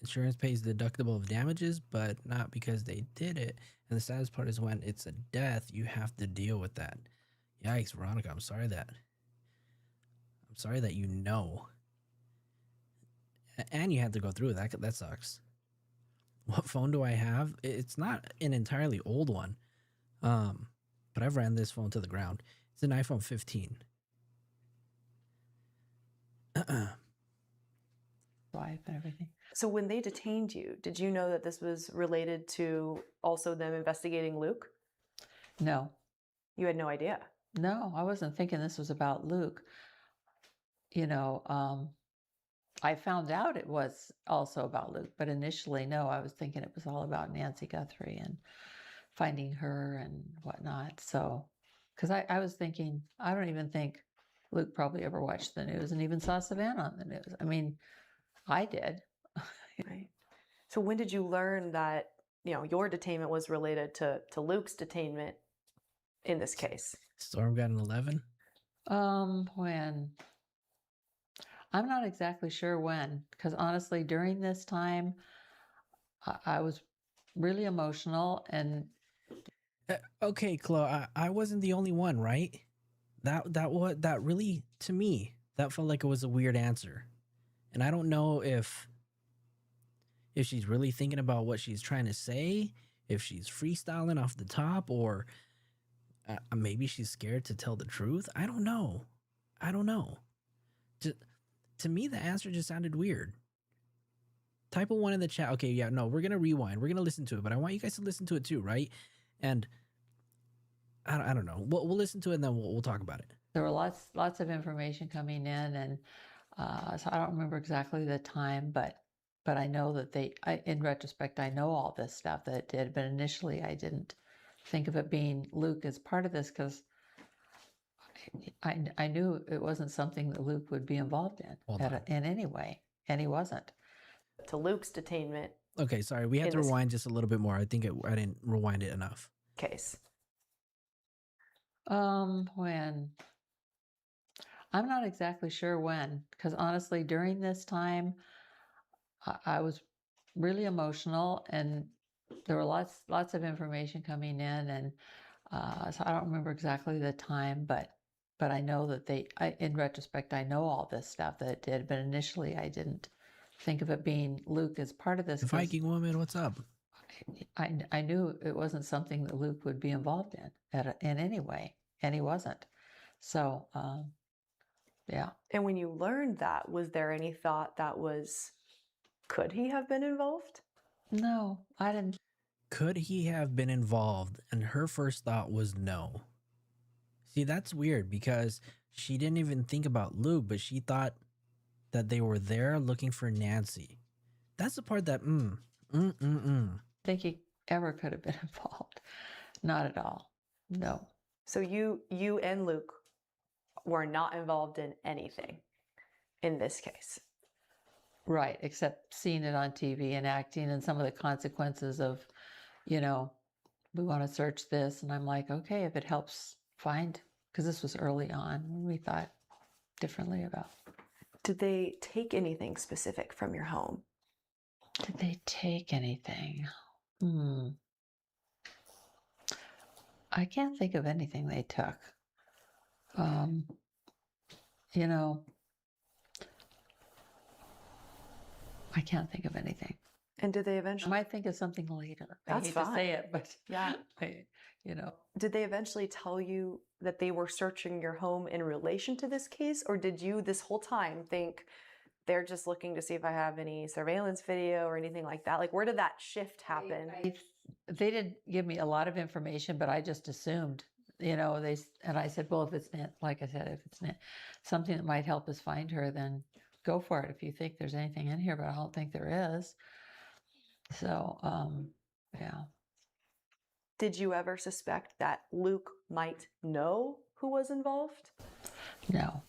Insurance pays the deductible of damages, but not because they did it. And the saddest part is when it's a death, you have to deal with that. Yikes, Veronica, I'm sorry that you know. And you had to go through it. That sucks. What phone do I have? It's not an entirely old one. But I've ran this phone to the ground. It's an iPhone 15. Wife and everything. So when they detained you, did you know that this was related to also them investigating Luke? No. You had no idea. No, I wasn't thinking this was about Luke. You know, I found out it was also about Luke, but initially, no, I was thinking it was all about Nancy Guthrie and finding her and whatnot. So, because I was thinking, I don't even think Luke probably ever watched the news and even saw Savannah on the news. I mean, I did. Right. So when did you learn that, your detainment was related to Luke's detainment in this case? Storm got an 11. When I'm not exactly sure when, because honestly, during this time, I was really emotional and Okay, Chloe, I wasn't the only one, right? That really, to me, that felt like it was a weird answer. And I don't know if she's really thinking about what she's trying to say, if she's freestyling off the top, or maybe she's scared to tell the truth. I don't know. To me, the answer just sounded weird. Type a 1 in the chat. Okay, yeah, no, we're gonna rewind. We're gonna listen to it, but I want you guys to listen to it too, right? And I don't know. We'll listen to it and then we'll talk about it. there were lots of information coming in, and so I don't remember exactly the time, but I know that in retrospect, I know all this stuff that it did, but initially I didn't think of it being Luke as part of this because I knew it wasn't something that Luke would be involved in in any way, and he wasn't. To Luke's detainment Okay, sorry. We had to rewind just a little bit more. I think I didn't rewind it enough. case. When I'm not exactly sure when, because honestly, during this time, I was really emotional, and there were lots of information coming in, and so I don't remember exactly the time, but I know that in retrospect, I know all this stuff that it did, but initially I didn't think of it being Luke as part of this. Viking woman, what's up? I knew it wasn't something that Luke would be involved in any way, and he wasn't. So, yeah. And when you learned that, was there any thought could he have been involved? No, I didn't. Could he have been involved? And her first thought was no. See, that's weird because she didn't even think about Luke, but she thought that they were there looking for Nancy. That's the part that think he ever could have been involved. Not at all. No. So you and Luke were not involved in anything in this case. Right, except seeing it on TV and acting and some of the consequences of, we want to search this. And I'm like, okay, if it helps find, because this was early on when we thought differently about. Did they take anything specific from your home? Did they take anything? I can't think of anything they took. I can't think of anything. And did they eventually? I might think of something later. That's I hate fine. to say it, but yeah. Did they eventually tell you that they were searching your home in relation to this case, or did you this whole time think they're just looking to see if I have any surveillance video or anything like that? Like, where did that shift happen? They didn't give me a lot of information, but I just assumed, and I said, well, if it's like I said, if it's something that might help us find her, then go for it if you think there's anything in here, but I don't think there is. So, yeah. Did you ever suspect that Luke might know who was involved? No.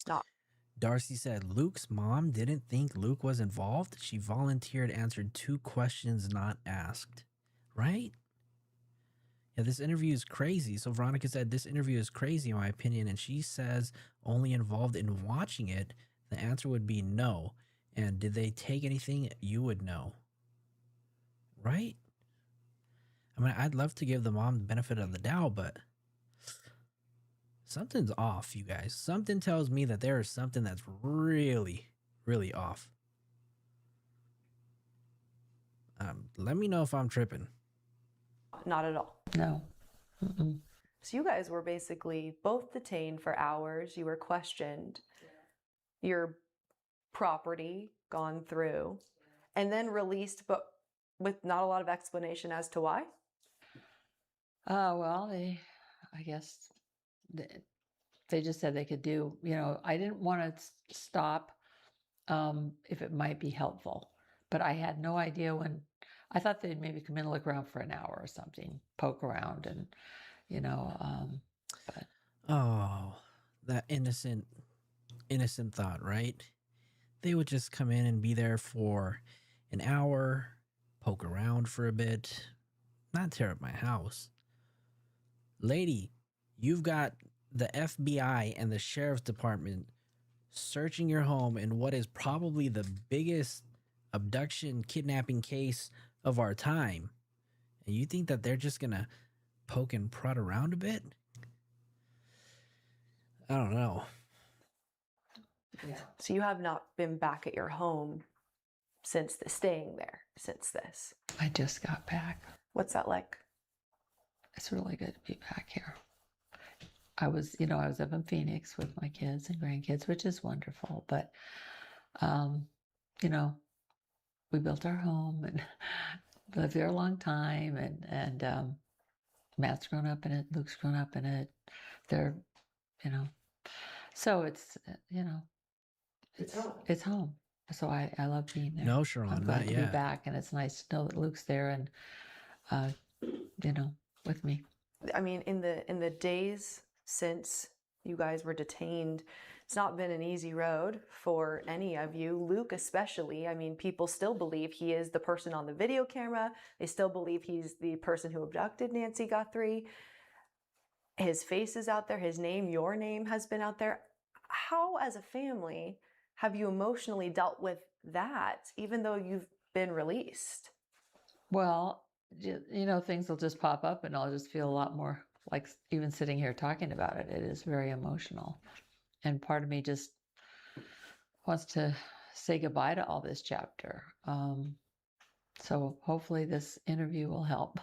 Not. Darcy said Luke's mom didn't think Luke was involved. She volunteered, answered 2 questions not asked. Right? Yeah, this interview is crazy. So Veronica said this interview is crazy in my opinion, and she says only involved in watching it. The answer would be no. And did they take anything? You would know. Right? I mean, I'd love to give the mom the benefit of the doubt, but something's off, you guys. Something tells me that there is something that's really, really off. Let me know if I'm tripping. Not at all. No. Mm-mm. So you guys were basically both detained for hours. You were questioned. Your property gone through, and then released, but with not a lot of explanation as to why. Well, I guess they just said they could do, I didn't want to stop if it might be helpful, but I had no idea when. I thought they'd maybe come in and look around for an hour or something, poke around, and but Oh, that innocent thought, right? They would just come in and be there for an hour, poke around for a bit, not tear up my house. Lady, you've got the FBI and the sheriff's department searching your home in what is probably the biggest abduction kidnapping case of our time. And you think that they're just gonna poke and prod around a bit? I don't know. yeah. So you have not been back at your home since staying there since this. I just got back. What's that like? It's really good to be back here. I was up in Phoenix with my kids and grandkids, which is wonderful. But, we built our home and lived there a long time. And Matt's grown up in it. Luke's grown up in it. They're, so it's, it's home. So I love being there. No, Sharon, I'm glad not to yet. be back. And it's nice to know that Luke's there and, with me. I mean, in the days since you guys were detained, it's not been an easy road for any of you, Luke especially. I mean, people still believe he is the person on the video camera. They still believe he's the person who abducted Nancy Guthrie. His face is out there. His name, your name, has been out there. How, as a family, have you emotionally dealt with that, even though you've been released? Well, things will just pop up and I'll just feel a lot more like even sitting here talking about it. It is very emotional. And part of me just wants to say goodbye to all this chapter. So hopefully this interview will help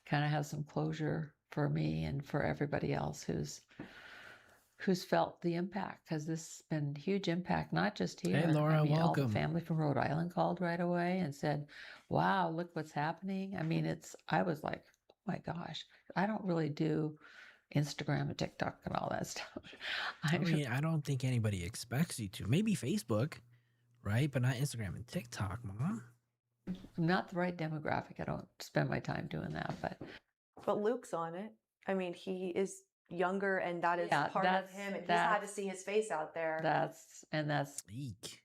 kind of have some closure for me and for everybody else who's felt the impact, because this has been huge impact, not just here. Hey, Laura, all welcome. the family from Rhode Island called right away and said, wow, look what's happening. I mean, I was like, oh my gosh, I don't really do Instagram and TikTok and all that stuff. I mean, I don't think anybody expects you to. Maybe Facebook, right? But not Instagram and TikTok, Mom. I'm not the right demographic. I don't spend my time doing that, But Luke's on it. I mean, he is younger, and that is part of him, and he's had to see his face out there. That's Eek.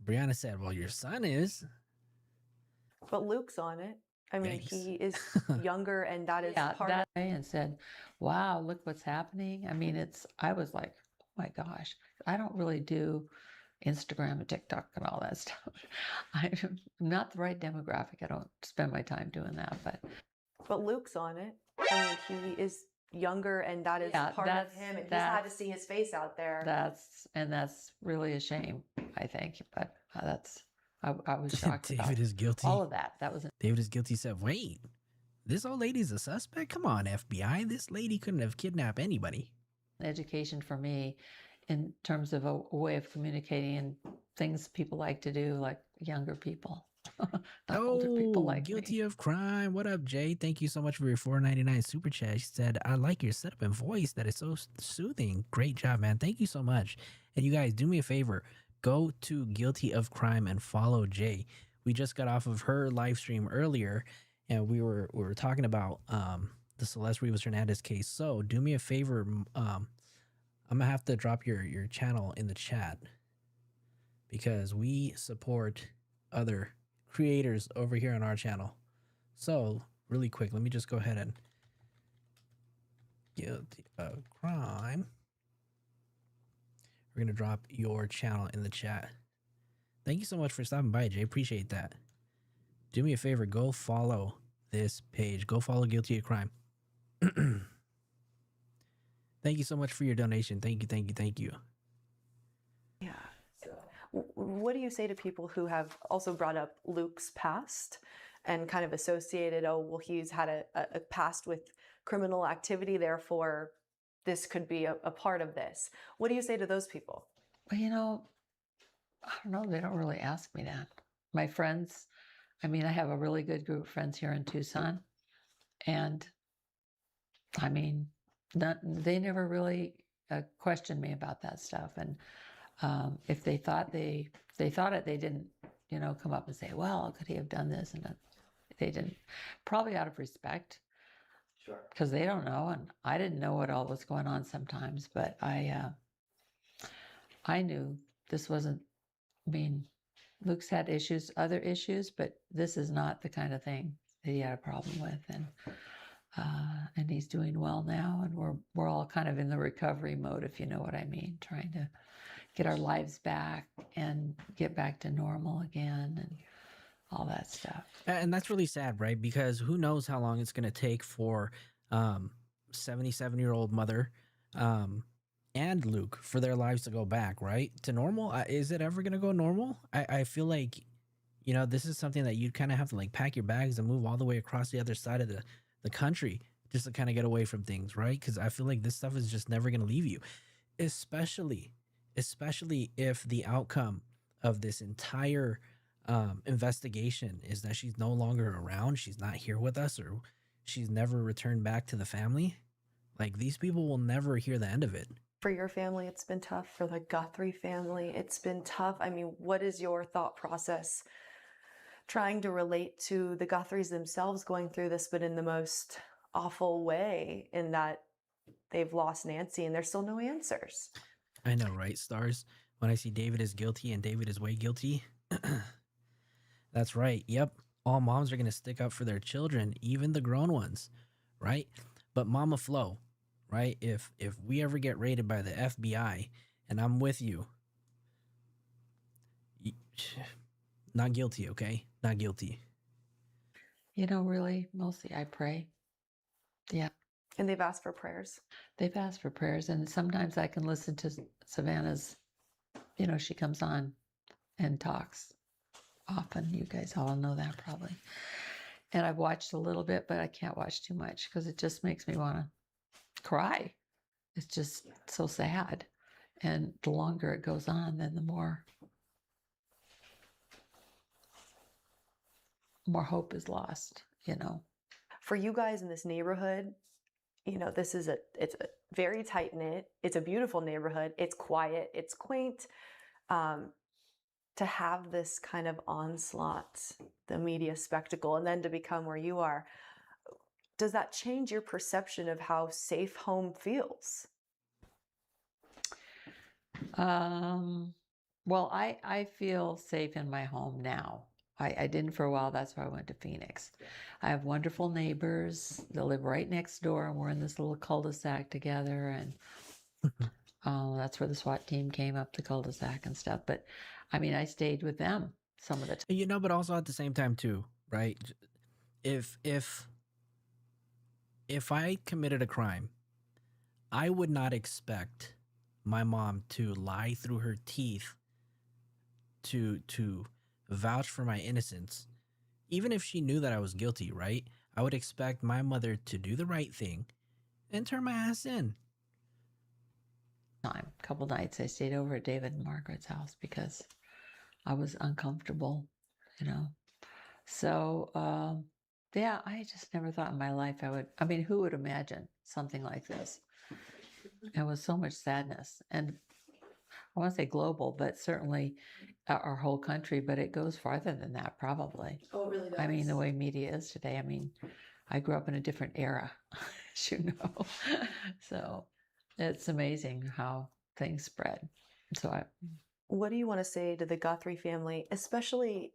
Brianna said, well, your son is. But Luke's on it. I mean, Yikes. he is younger, and that is part of and said, wow, look what's happening. I mean, I was like, oh my gosh, I don't really do Instagram and TikTok and all that stuff. I'm not the right demographic. I don't spend my time doing that, But Luke's on it. I mean, he is younger, and that is part of him, and he's had to see his face out there. That's really a shame, I think. But I was shocked. David about is guilty. all of that. That was David is guilty. Said, wait, this old lady's a suspect? Come on, FBI. This lady couldn't have kidnapped anybody. education for me in terms of a way of communicating and things people like to do, like younger people. Not older people like guilty me. of crime. What up, Jay? Thank you so much for your $4.99 super chat. She said, I like your setup and voice. That is so soothing. Great job, man. Thank you so much. And you guys, do me a favor. Go to Guilty of Crime and follow Jay. We just got off of her live stream earlier, and we were talking about the Celeste Rivas Hernandez case. So do me a favor. I'm gonna have to drop your channel in the chat, because we support other creators over here on our channel. So really quick, let me just go ahead and Guilty of Crime. We're gonna drop your channel in the chat. Thank you so much for stopping by, Jay. Appreciate that. Do me a favor, go follow this page. Go follow Guilty of Crime. Thank you so much for your donation. Thank you. Yeah. What do you say to people who have also brought up Luke's past and kind of associated, oh, well, he's had a past with criminal activity, therefore this could be a part of this? What do you say to those people? Well, I don't know. They don't really ask me that. My friends, I mean, I have a really good group of friends here in Tucson. And I mean, they never really questioned me about that stuff. And if they thought they thought it, they didn't, come up and say, well, could he have done this? And they didn't, probably out of respect. Sure. Because they don't know, and I didn't know what all was going on sometimes, but I knew this wasn't, I mean, Luke's had other issues, but this is not the kind of thing that he had a problem with. And he's doing well now, and we're all kind of in the recovery mode, if you know what I mean, trying to get our lives back and get back to normal again and all that stuff. And that's really sad, right? Because who knows how long it's going to take for 77-year-old mother and Luke for their lives to go back, right? To normal? Is it ever going to go normal? I feel like, this is something that you'd kind of have to like pack your bags and move all the way across the other side of the country just to kind of get away from things, right? Because I feel like this stuff is just never going to leave you, especially if the outcome of this entire investigation is that she's no longer around, she's not here with us, or she's never returned back to the family. Like, these people will never hear the end of it. For your family, it's been tough. For the Guthrie family, it's been tough. I mean, what is your thought process trying to relate to the Guthries themselves going through this, but in the most awful way, in that they've lost Nancy and there's still no answers? I know, right, Stars? When I see David is guilty and David is way guilty. That's right. Yep. All moms are going to stick up for their children, even the grown ones, right? But Mama Flo, right? If we ever get raided by the FBI, and I'm with you, not guilty, okay? Not guilty. Really, mostly I pray. Yeah. And they've asked for prayers. They've asked for prayers, and sometimes I can listen to Savannah's, she comes on and talks often. You guys all know that probably. And I've watched a little bit, but I can't watch too much because it just makes me want to cry. It's just so sad. And the longer it goes on, then the more hope is lost, For you guys in this neighborhood, it's a very tight knit. It's a beautiful neighborhood. It's quiet. It's quaint. To have this kind of onslaught, the media spectacle, and then to become where you are, does that change your perception of how safe home feels? Well, I feel safe in my home now. I didn't for a while. That's why I went to Phoenix. I have wonderful neighbors. They live right next door, and we're in this little cul-de-sac together. And that's where the SWAT team came up the cul-de-sac and stuff. But I mean, I stayed with them some of the time. But also at the same time too, right? If I committed a crime, I would not expect my mom to lie through her teeth to vouch for my innocence, even if she knew that I was guilty, right? I would expect my mother to do the right thing and turn my ass in. A couple nights I stayed over at David and Margaret's house because I was uncomfortable, So, I just never thought in my life who would imagine something like this? It was so much sadness, and I want to say global, but certainly our whole country, but it goes farther than that probably. Oh, it really does. I mean, the way media is today, I grew up in a different era, as you know. So it's amazing how things spread. So what do you want to say to the Guthrie family, especially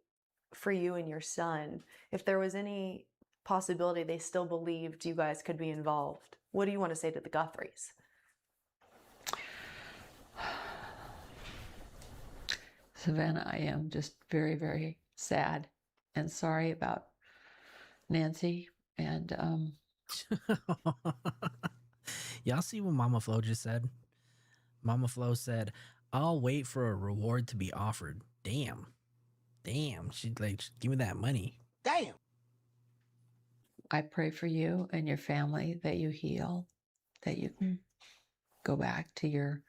for you and your son, if there was any possibility they still believed you guys could be involved? What do you want to say to the Guthries? Savannah, I am just very, very sad and sorry about Nancy. And y'all see what Mama Flo just said? Mama Flo said, I'll wait for a reward to be offered. Damn. She's like, give me that money. Damn. I pray for you and your family that you heal, that you can go back to your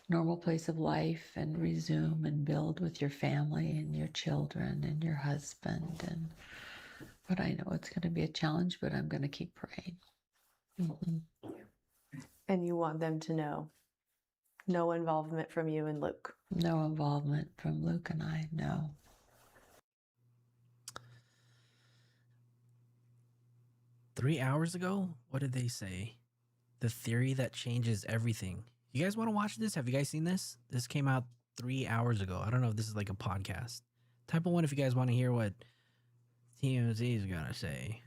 normal place of life and resume and build with your family and your children and your husband. But I know it's going to be a challenge, but I'm going to keep praying. Mm-hmm. And you want them to know no involvement from you and Luke. No involvement from Luke and I, no. Three hours ago, what did they say? The theory that changes everything. You guys want to watch this? Have you guys seen this? This came out 3 hours ago. I don't know if this is like a podcast. Type of one if you guys want to hear what TMZ is gonna say.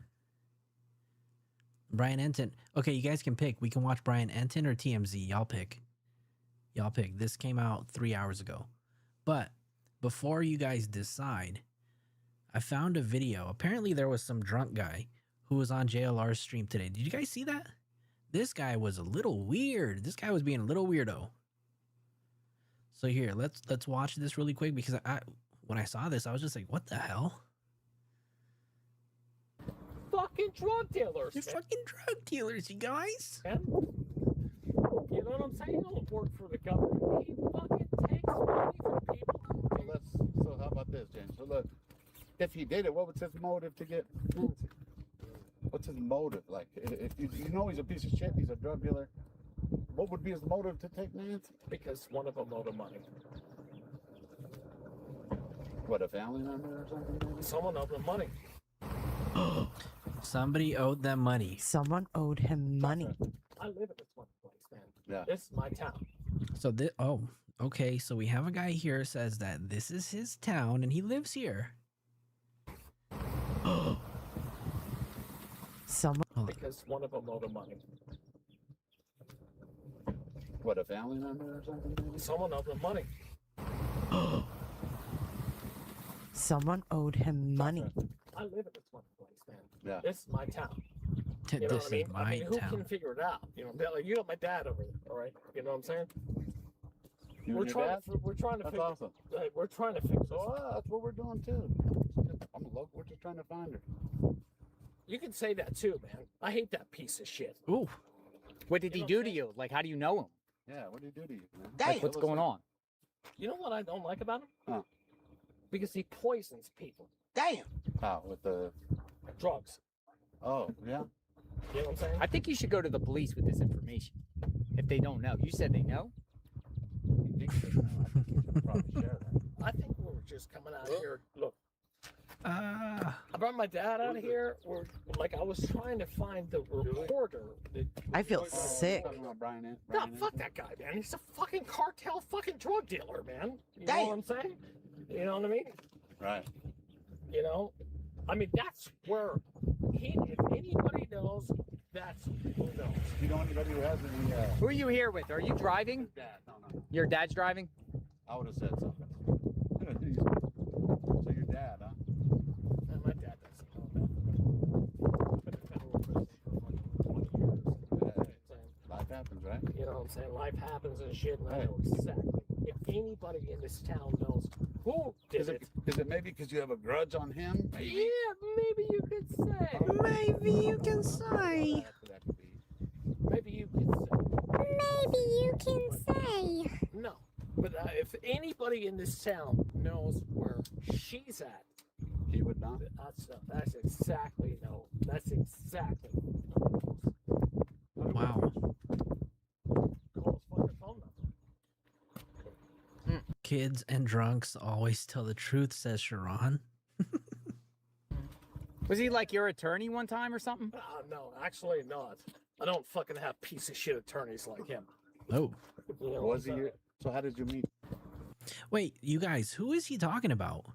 Brian Enton. Okay, you guys can pick. We can watch Brian Enton or TMZ. Y'all pick. Y'all pick. This came out 3 hours ago. But before you guys decide, I found a video. Apparently there was some drunk guy who was on JLR's stream today. Did you guys see that? This guy was a little weird. This guy was being a little weirdo. So here, let's watch this really quick because when I saw this, I was just like, what the hell? Fucking drug dealers. You're fucking drug dealers, you guys. Man. You know what I'm saying? He don't work for the government. He fucking takes money from people. So how about this, James? So look, if he did it, what was his motive to get Nancy? What's his motive? Like, if you know he's a piece of shit, he's a drug dealer, what would be his motive to take Nancy? Because one of them owed him money. What, a family member or something? Maybe? Someone owed him money. Somebody owed them money. Someone owed him money. I live in this one place, man. Yeah. This is my town. So this, oh, okay. So we have a guy here says that this is his town and he lives here. Someone Hold on. Because one of them owed him money. What, a family member or something? Maybe? Someone owed him money. someone owed him money. I live in this one place, man. Yeah. This is my town. You know This what I mean? is my who town. can figure it out? You know, like, you got my dad over there, all right? You know what I'm saying? You We're and your trying dad? to we're trying to That's figure awesome. we're trying to fix this. So that's what we're doing too. I'm a local. We're just trying to find her. You can say that too, man. I hate that piece of shit. Ooh, What did he You know do what to I'm you? Like, how do you know him? Yeah. What do you do to you, man? Like, what's going on? You know what I don't like about him? Huh. Because he poisons people. Damn. How, with the? Drugs. Oh, yeah. You know what I'm saying? I think you should go to the police with this information. If they don't know. You said they know? You think so? I think you should probably share that. I think we're just coming out here. Look, ah, I brought my dad out of here. I was trying to find the reporter. I feel sick. Talking about Brian No, Brian fuck Anthony? that guy, man. He's a fucking cartel fucking drug dealer, man. You know Damn. what I'm saying? You know what I mean? Right. You know? I mean, that's where if anybody knows, that's who knows. You know anybody who has any? Who are you here with? Are you driving? Dad. No. Your dad's driving? I would have said something. So your dad, huh? And my dad doesn't know that. Been in federal prison for like 20 years. Yeah, life happens, right? You know what I'm saying? Life happens and shit, and I know exactly. If anybody in this town knows who did Is it, it maybe because you have a grudge on him? Maybe. yeah, maybe you could say. maybe you can say. That could be. Maybe you could say. Maybe you can say. No. But if anybody in this town knows where she's at, He would not. that's exactly no. That's exactly. Wow. Call his fucking phone number. Kids and drunks always tell the truth, says Sharon. Was he like your attorney one time or something? No, actually not. I don't fucking have piece of shit attorneys like him. Oh, You know, Was he here? So how did you meet? wait, you guys, who is he talking about?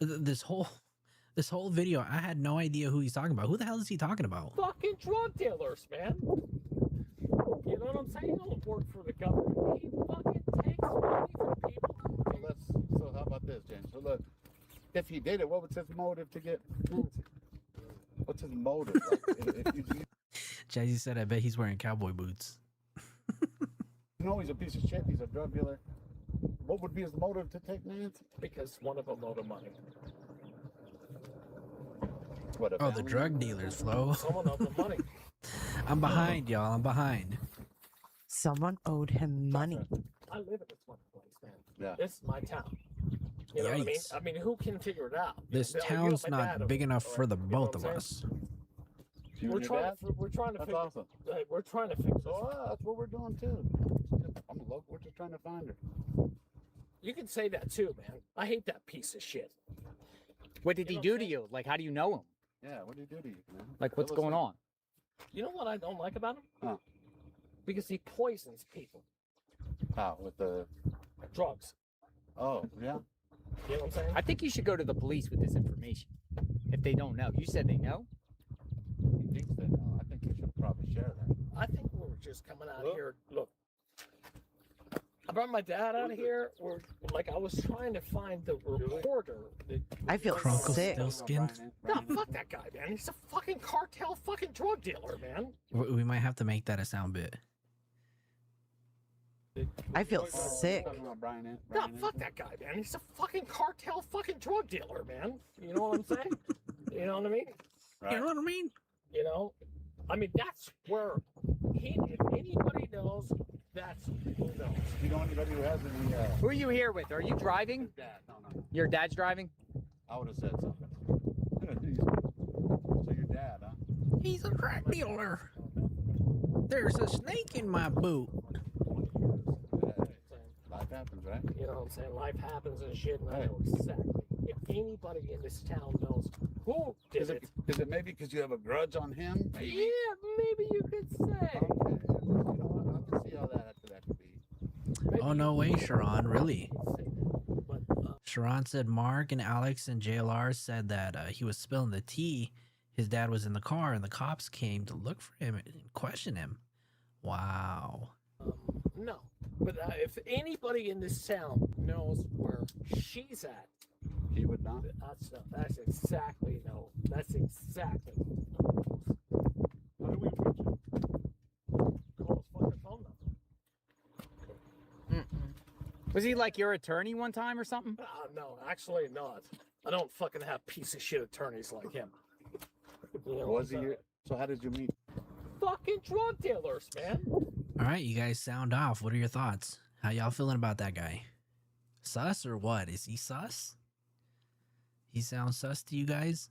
This whole video, I had no idea who he's talking about. Who the hell is he talking about? Fucking drug dealers, man. You know what I'm saying? He don't work for the government. He fucking takes money from people. So how about this, James? So look, if he did it, what was his motive to get Nancy? What's his motive? Like, if you Jazzy said, I bet he's wearing cowboy boots. know he's a piece of shit, he's a drug dealer, what would be his motive to take Nancy? Because one of them owed him money. What, a Oh, the family drug member? dealers, Flo. Someone owed him money. I'm behind, y'all. I'm behind. Someone owed him money. I live in this one place, man. Yeah. This is my town. You know what I mean? Yikes. I mean, who can figure it out? This You know, town's you got my dad not over big there, enough all for right? the You know both what of I'm us. You and your dad? We're trying to That's figure. awesome. We're trying to fix this. So that's what we're doing too. I'm local. We're just trying to find her. You can say that too, man. I hate that piece of shit. What did he know do what I'm to you? Like, how do you know him? Yeah, what do you do to you, man? Like, what's Fill us going in. on? You know what I don't like about him? Huh. Because he poisons people. How with the? Drugs. Oh yeah. You know what I'm saying? I think you should go to the police with this information. If they don't know, you said they know. He thinks that. I think you should probably share that. I think we're just coming out here. Look, I brought my dad out here. I was trying to find the reporter. I feel Crunkle sick. still skinned. No, fuck that guy, man. He's a fucking cartel fucking drug dealer, man. We might have to make that a sound bit. I feel sick. Talking about No, fuck that guy, man. He's a fucking cartel fucking drug dealer, man. You know what I'm saying? You know what I mean? Right. You know what I mean? You know? I mean, that's where if anybody knows, that's who knows. You know anybody who has any? Who are you here with? Are you driving? His dad. No. Your dad's driving? I would have said something. So your dad, huh? He's a drug dealer. There's a snake in my boot. Life happens, right? You know what I'm saying? Life happens and shit, and I know exactly. If anybody in this town knows who did it, Is it maybe because you have a grudge on him? Maybe. yeah, maybe you could say. Okay. You know what? I can see how that could be. Maybe Oh, no way, Sharon. Really? But, Sharon said Mark and Alex and JLR said that he was spilling the tea. His dad was in the car and the cops came to look for him and question him. Wow. no. But if anybody in this town knows where she's at, He would not. that's exactly no. That's exactly. How do we reach him? Call his fucking phone number. Was he like your attorney one time or something? No, actually not. I don't fucking have piece of shit attorneys like him. You know, Was he here? So how did you meet? fucking drug dealers, man. All right, you guys sound off. What are your thoughts? How y'all feeling about that guy? Sus or what? Is he sus? He sounds sus to you guys?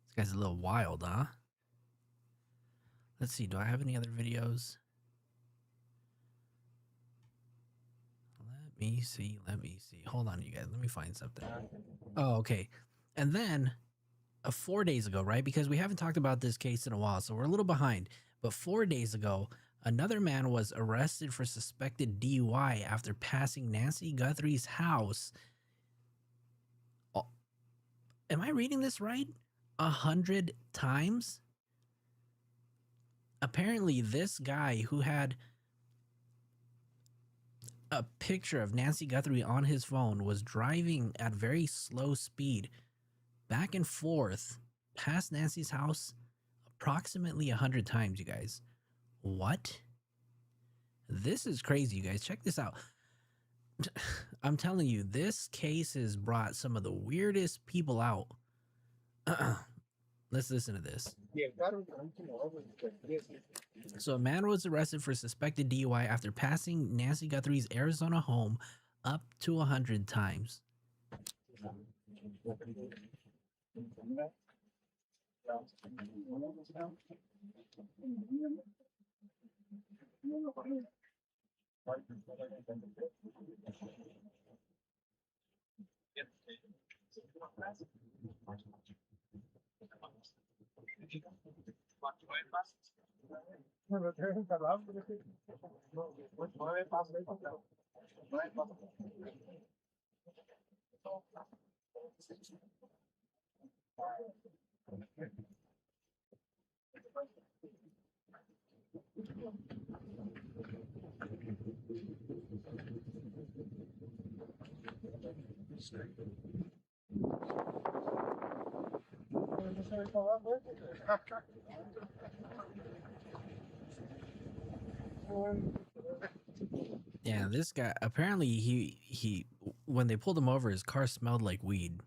This guy's a little wild, huh? Let's see. Do I have any other videos? Let me see. Let me see. Hold on, you guys. Let me find something. Oh, okay. And then 4 days ago, right? Because we haven't talked about this case in a while, so we're a little behind. But 4 days ago, another man was arrested for suspected DUI after passing Nancy Guthrie's house. Oh, am I reading this right? 100 times? Apparently, this guy who had a picture of Nancy Guthrie on his phone was driving at very slow speed back and forth past Nancy's house approximately 100 times, you guys. What? This is crazy, you guys. Check this out. I'm telling you, this case has brought some of the weirdest people out. Let's listen to this. So a man was arrested for suspected DUI after passing Nancy Guthrie's Arizona home up to 100 times. Yeah, this guy, apparently he when they pulled him over, his car smelled like weed.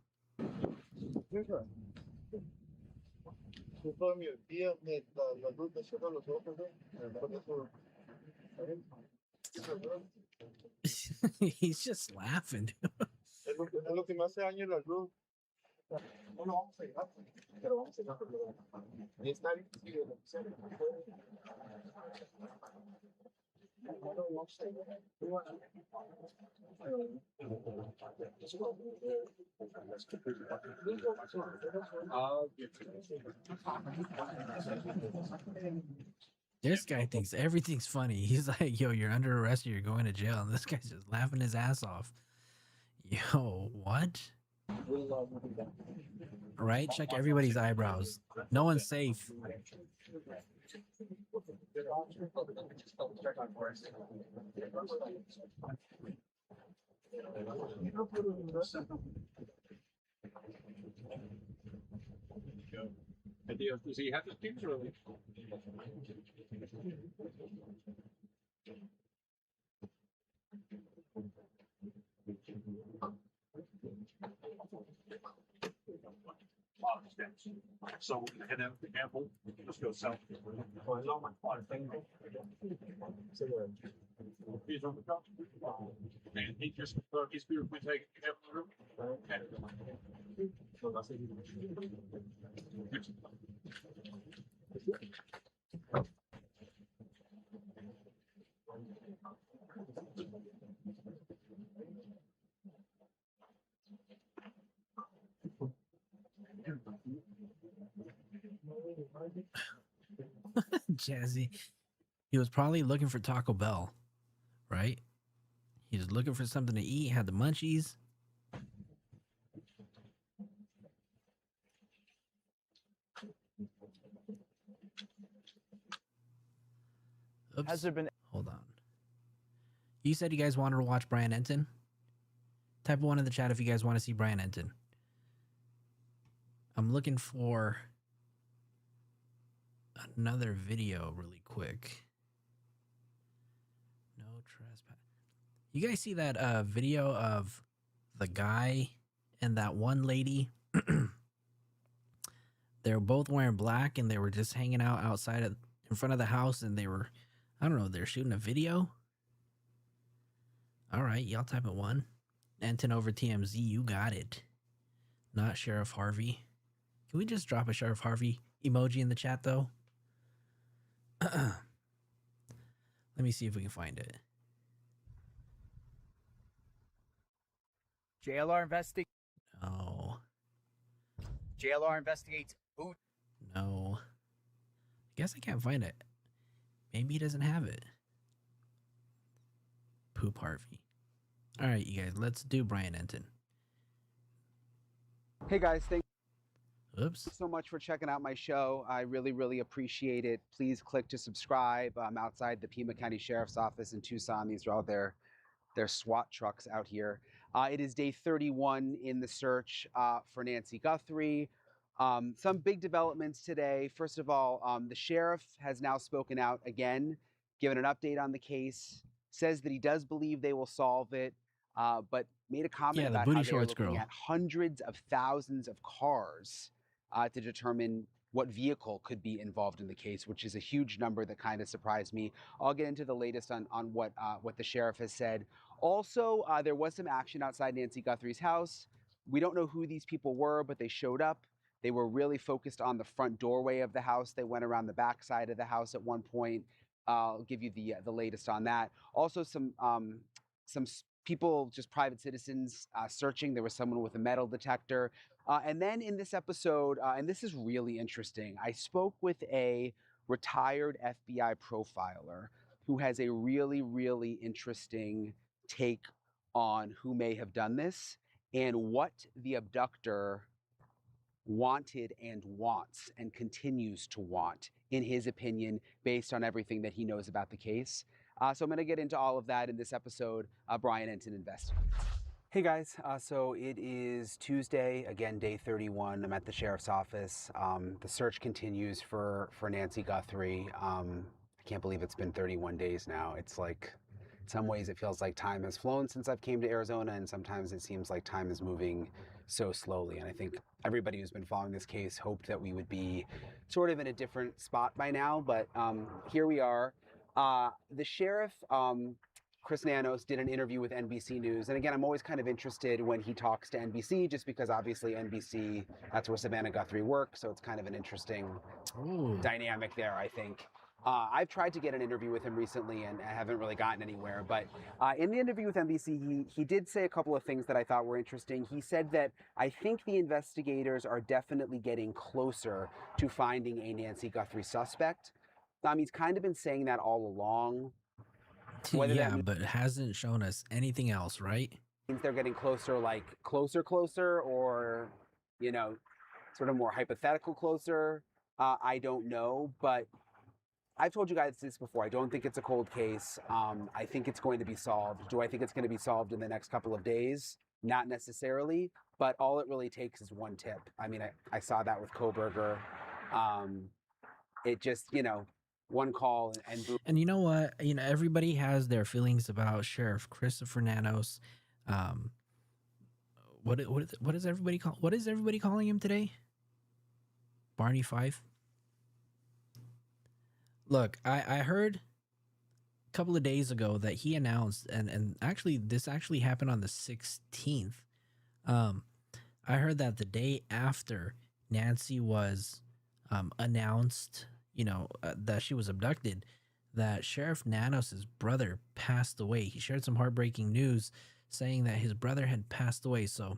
He's just laughing. This guy thinks everything's funny. He's like, yo, you're under arrest or you're going to jail. And this guy's just laughing his ass off. Yo, what? Right? Check everybody's eyebrows. No one's safe. Does he have his pictures early? So we're gonna head out to Apple. Let's go south. He's on the top. And he just his beer we take it out of the room. Jazzy. He was probably looking for Taco Bell, right? He was looking for something to eat, had the munchies. Oops. Has there been? Hold on. You said you guys wanted to watch Brian Enton? Type one in the chat if you guys want to see Brian Enton. I'm looking for another video really quick. No trespass. You guys see that video of the guy and that one lady? They were both wearing black and they were just hanging out outside in front of the house, and they were, I don't know, they're shooting a video. All right, y'all type it one. Enton over TMZ, you got it. Not Sheriff Harvey. Can we just drop a Sheriff Harvey emoji in the chat though? Let me see if we can find it. JLR investigate. No. JLR investigates who? No. I guess I can't find it. Maybe he doesn't have it. Poop Harvey. All right, you guys, let's do Brian Enton. Hey guys, thanks Oops. so much for checking out my show. I really, really appreciate it. Please click to subscribe. I'm outside the Pima County Sheriff's Office in Tucson. These are all their SWAT trucks out here. It is day 31 in the search for Nancy Guthrie. Some big developments today. First of all, the sheriff has now spoken out again, given an update on the case, says that he does believe they will solve it, but made a comment about how they are looking at hundreds of thousands of cars to determine what vehicle could be involved in the case, which is a huge number that kind of surprised me. I'll get into the latest on what the sheriff has said. Also, there was some action outside Nancy Guthrie's house. We don't know who these people were, but they showed up. They were really focused on the front doorway of the house. They went around the back side of the house at one point. I'll give you the latest on that. Also, some people, just private citizens, searching. There was someone with a metal detector. And then in this episode, and this is really interesting, I spoke with a retired FBI profiler who has a really, really interesting take on who may have done this and what the abductor wanted and wants and continues to want, in his opinion, based on everything that he knows about the case. So I'm going to get into all of that in this episode, Brian Enton Investigates. Hey guys, so it is Tuesday, again, day 31. I'm at the sheriff's office. The search continues for Nancy Guthrie. I can't believe it's been 31 days now. It's like, in some ways it feels like time has flown since I've came to Arizona, and sometimes it seems like time is moving so slowly. And I think everybody who's been following this case hoped that we would be sort of in a different spot by now, but here we are. The sheriff Chris Nanos did an interview with NBC News. And again, I'm always kind of interested when he talks to NBC, just because obviously NBC, that's where Savannah Guthrie works. So it's kind of an interesting dynamic there, I think. I've tried to get an interview with him recently and I haven't really gotten anywhere. But in the interview with NBC, he did say a couple of things that I thought were interesting. He said that I think the investigators are definitely getting closer to finding a Nancy Guthrie suspect. He's kind of been saying that all along. Whether Yeah, that but hasn't shown us anything else, right? means they're getting closer, like closer, or, you know, sort of more hypothetical closer. I don't know, but I've told you guys this before. I don't think it's a cold case. I think it's going to be solved. Do I think it's going to be solved in the next couple of days? Not necessarily, but all it really takes is one tip. I mean, I saw that with Koberger. It just, you know, one call and boom. And you know what? You know, everybody has their feelings about Sheriff Christopher Nanos. What is everybody call? What is everybody calling him today? Barney Fife. Look, I heard a couple of days ago that he announced, and actually this actually happened on the 16th. I heard that the day after Nancy was announced, you know, that she was abducted, that Sheriff Nanos's brother passed away. He shared some heartbreaking news saying that his brother had passed away. So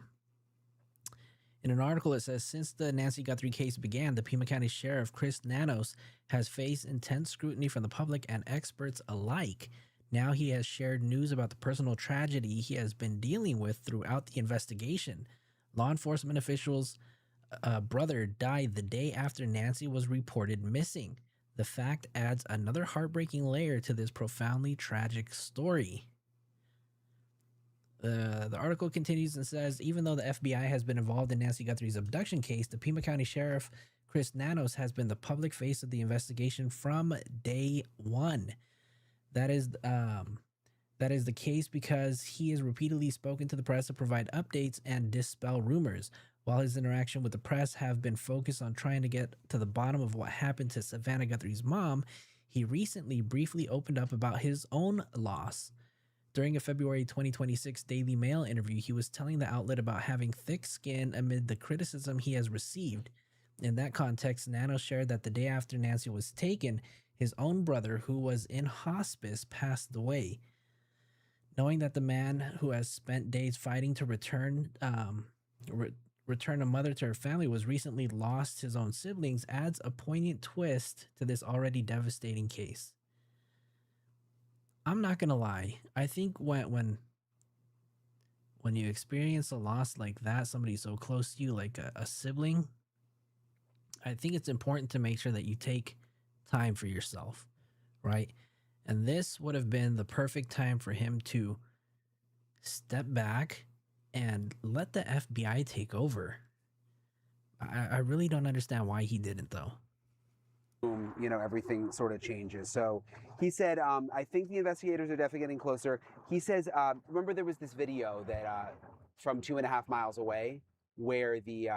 in an article, it says, since the Nancy Guthrie case began, the Pima County Sheriff Chris Nanos has faced intense scrutiny from the public and experts alike. Now he has shared news about the personal tragedy he has been dealing with throughout the investigation. Law enforcement officials' brother died the day after Nancy was reported missing. The fact adds another heartbreaking layer to this profoundly tragic story. The article continues and says, even though the FBI has been involved in Nancy Guthrie's abduction case, the Pima County Sheriff Chris Nanos has been the public face of the investigation from day one. That is the case because he has repeatedly spoken to the press to provide updates and dispel rumors. While his interaction with the press have been focused on trying to get to the bottom of what happened to Savannah Guthrie's mom, he recently briefly opened up about his own loss. During a February 2026 Daily Mail interview, he was telling the outlet about having thick skin amid the criticism he has received. In that context, Nanos shared that the day after Nancy was taken, his own brother, who was in hospice, passed away. Knowing that the man who has spent days fighting to return a mother to her family was recently lost his own siblings adds a poignant twist to this already devastating case. I'm not gonna lie. I think when you experience a loss like that, somebody so close to you, like a sibling, I think it's important to make sure that you take time for yourself, right? And this would have been the perfect time for him to step back and let the FBI take over. I really don't understand why he didn't, though. You know, everything sort of changes. So he said, I think the investigators are definitely getting closer. He says, remember there was this video that from 2.5 miles away where the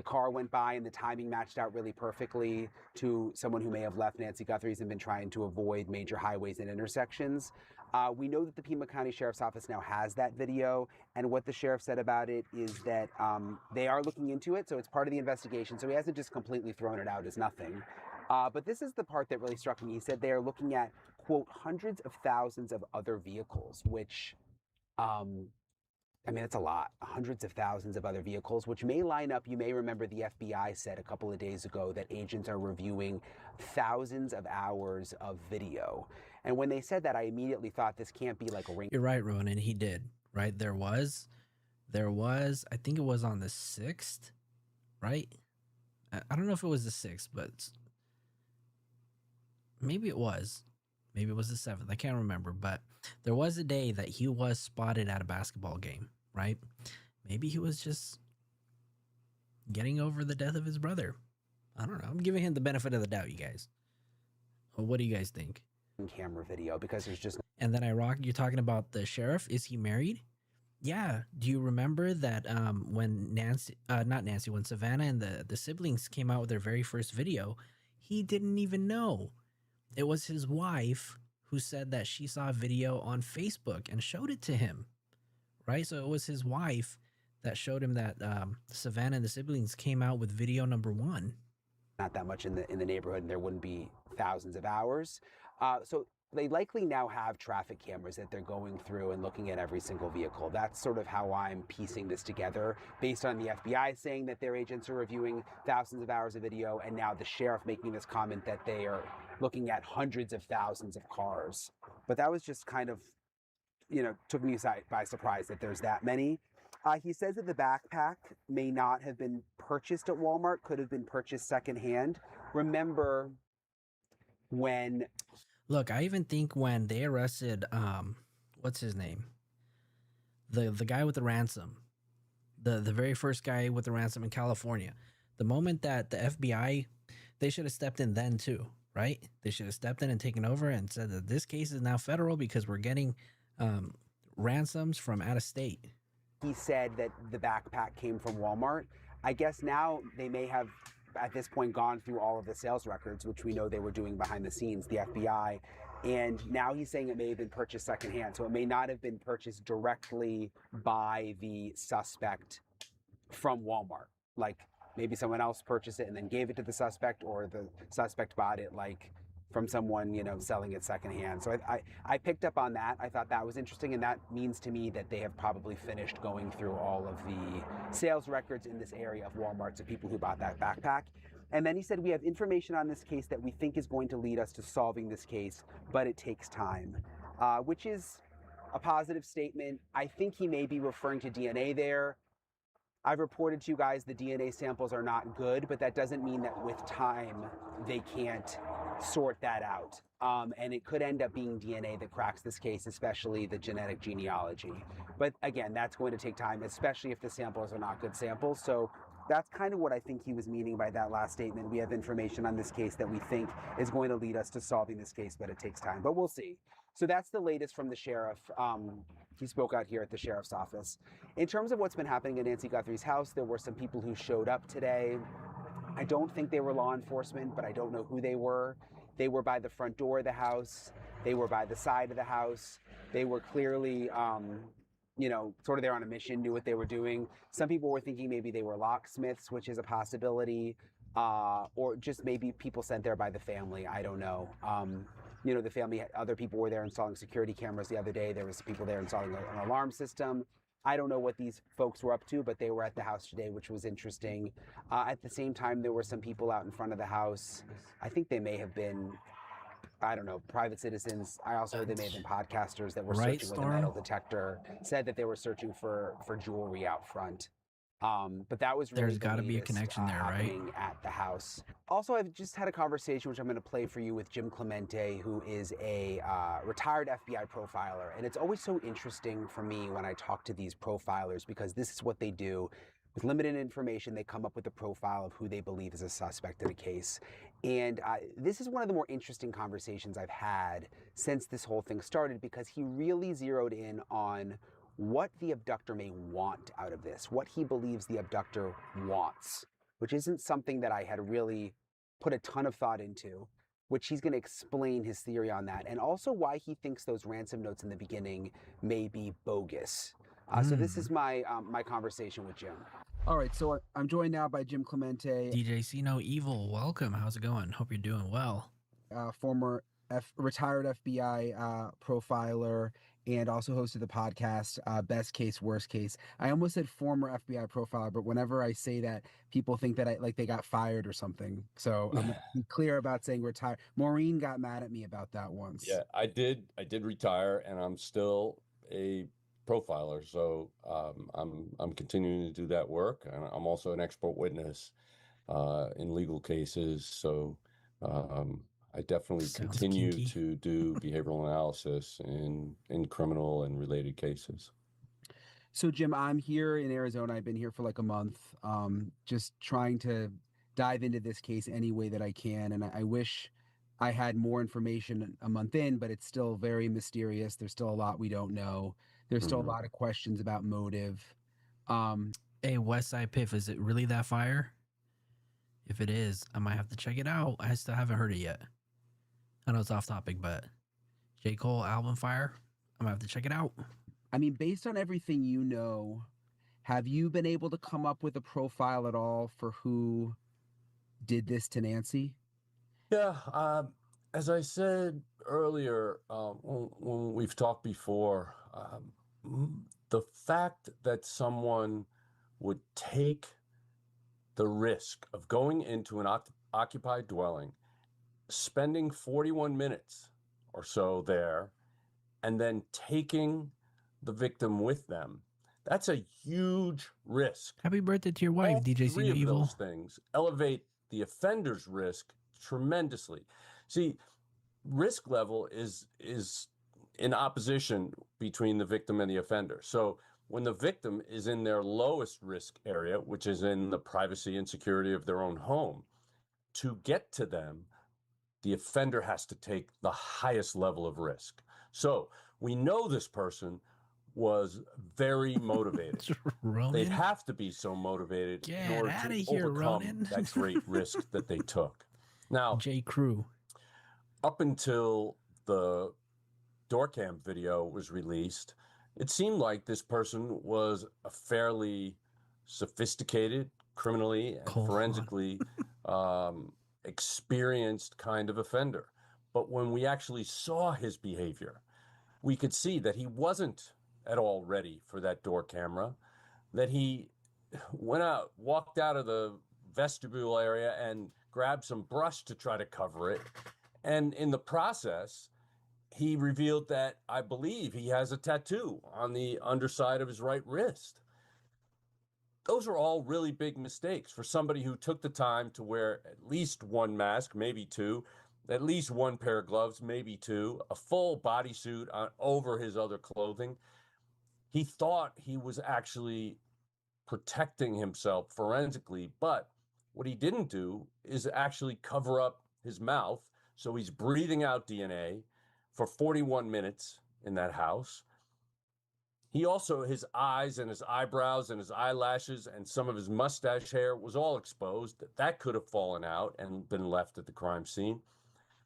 car went by and the timing matched out really perfectly to someone who may have left Nancy Guthrie's and been trying to avoid major highways and intersections. We know that the Pima County Sheriff's Office now has that video, and what the sheriff said about it is that they are looking into it, so it's part of the investigation, so he hasn't just completely thrown it out as nothing. But this is the part that really struck me. He said they are looking at, quote, hundreds of thousands of other vehicles, which, I mean, it's a lot. Hundreds of thousands of other vehicles, which may line up. You may remember the FBI said a couple of days ago that agents are reviewing thousands of hours of video. And when they said that, I immediately thought this can't be like a ring. You're right, Ronan. He did, right? There was, I think it was on the 6th, right? I don't know if it was the 6th, but maybe it was. Maybe it was the 7th. I can't remember, but there was a day that he was spotted at a basketball game, right? Maybe he was just getting over the death of his brother. I don't know. I'm giving him the benefit of the doubt, you guys. Well, what do you guys think? Camera video, because there's just. And then you're talking about the sheriff. Is he married? Yeah. Do you remember that when when Savannah and the siblings came out with their very first video, he didn't even know. It was his wife who said that she saw a video on Facebook and showed it to him, right? So it was his wife that showed him that Savannah and the siblings came out with video number 1. Not that much in the neighborhood, and there wouldn't be thousands of hours. So they likely now have traffic cameras that they're going through and looking at every single vehicle. That's sort of how I'm piecing this together, based on the FBI saying that their agents are reviewing thousands of hours of video, and now the sheriff making this comment that they are looking at hundreds of thousands of cars. But that was just kind of, took me by surprise that there's that many. He says that the backpack may not have been purchased at Walmart, could have been purchased secondhand. Remember when... Look, I even think when they arrested, what's his name? The guy with the ransom, the very first guy with the ransom in California. The moment that the FBI, they should have stepped in then too, right? They should have stepped in and taken over and said that this case is now federal because we're getting ransoms from out of state. He said that the backpack came from Walmart. I guess now they may have, at this point, gone through all of the sales records, which we know they were doing behind the scenes, the FBI. And now he's saying it may have been purchased secondhand. So it may not have been purchased directly by the suspect from Walmart. Like maybe someone else purchased it and then gave it to the suspect, or the suspect bought it like from someone, selling it secondhand. So I picked up on that. I thought that was interesting, and that means to me that they have probably finished going through all of the sales records in this area of Walmarts of people who bought that backpack. And then he said, we have information on this case that we think is going to lead us to solving this case, but it takes time, which is a positive statement. I think he may be referring to DNA there. I've reported to you guys the DNA samples are not good, but that doesn't mean that with time they can't sort that out. And it could end up being DNA that cracks this case, especially the genetic genealogy. But again, that's going to take time, especially if the samples are not good samples. So that's kind of what I think he was meaning by that last statement. We have information on this case that we think is going to lead us to solving this case, but it takes time. But we'll see. So that's the latest from the sheriff. He spoke out here at the sheriff's office. In terms of what's been happening at Nancy Guthrie's house, there were some people who showed up today. I don't think they were law enforcement, but I don't know who they were. They were by the front door of the house. They were by the side of the house. They were clearly, sort of there on a mission, knew what they were doing. Some people were thinking maybe they were locksmiths, which is a possibility, or just maybe people sent there by the family. I don't know. The family, other people were there installing security cameras the other day. There was people there installing an alarm system. I don't know what these folks were up to, but they were at the house today, which was interesting. At the same time, there were some people out in front of the house. I think they may have been, I don't know, private citizens. I also heard they may have been podcasters that were searching with a metal detector, said that they were searching for jewelry out front. But that was really there's got to be a connection there, right? At the house. Also, I've just had a conversation, which I'm going to play for you, with Jim Clemente, who is a retired FBI profiler. And it's always so interesting for me when I talk to these profilers, because this is what they do. With limited information, they come up with a profile of who they believe is a suspect in a case. And this is one of the more interesting conversations I've had since this whole thing started, because he really zeroed in on what the abductor may want out of this, what he believes the abductor wants, which isn't something that I had really put a ton of thought into, which he's going to explain his theory on that, and also why he thinks those ransom notes in the beginning may be bogus. So this is my my conversation with Jim. All right, so I'm joined now by Jim Clemente. DJ See No Evil, welcome. How's it going? Hope you're doing well. Former retired FBI profiler, and also hosted the podcast Best Case, Worst Case. I almost said former FBI profiler, but whenever I say that, people think that they got fired or something. So I'm gonna be clear about saying retired. Maureen got mad at me about that once. Yeah, I did retire, and I'm still a profiler. So I'm continuing to do that work, and I'm also an expert witness in legal cases. So I definitely continue to do behavioral analysis in criminal and related cases. So Jim, I'm here in Arizona. I've been here for like a month, just trying to dive into this case any way that I can. And I wish I had more information a month in, but it's still very mysterious. There's still a lot we don't know. There's still a lot of questions about motive. Hey, Westside Piff, is it really that fire? If it is, I might have to check it out. I still haven't heard it yet. I know it's off topic, but J. Cole album Fire. I'm gonna have to check it out. I mean, based on everything you know, have you been able to come up with a profile at all for who did this to Nancy? Yeah, as I said earlier, when we've talked before, the fact that someone would take the risk of going into an occupied dwelling, spending 41 minutes or so there, and then taking the victim with them, that's a huge risk. Happy birthday to your wife, All DJ three Sino of Evil. those things elevate the offender's risk tremendously. See, risk level is in opposition between the victim and the offender. So when the victim is in their lowest risk area, which is in the privacy and security of their own home, to get to them, the offender has to take the highest level of risk. So we know this person was very motivated. They'd have to be so motivated in Get order outta to here, overcome Ronan. that great risk that they took. Now, J. Crew. up until the door cam video was released, it seemed like this person was a fairly sophisticated, criminally and forensically experienced kind of offender. But when we actually saw his behavior, we could see that he wasn't at all ready for that door camera, that he walked out of the vestibule area and grabbed some brush to try to cover it. And in the process, he revealed that I believe he has a tattoo on the underside of his right wrist. Those are all really big mistakes for somebody who took the time to wear at least one mask, maybe two, at least one pair of gloves, maybe two, a full bodysuit over his other clothing. He thought he was actually protecting himself forensically, but what he didn't do is actually cover up his mouth. So he's breathing out DNA for 41 minutes in that house. He also, his eyes and his eyebrows and his eyelashes and some of his mustache hair was all exposed. That could have fallen out and been left at the crime scene.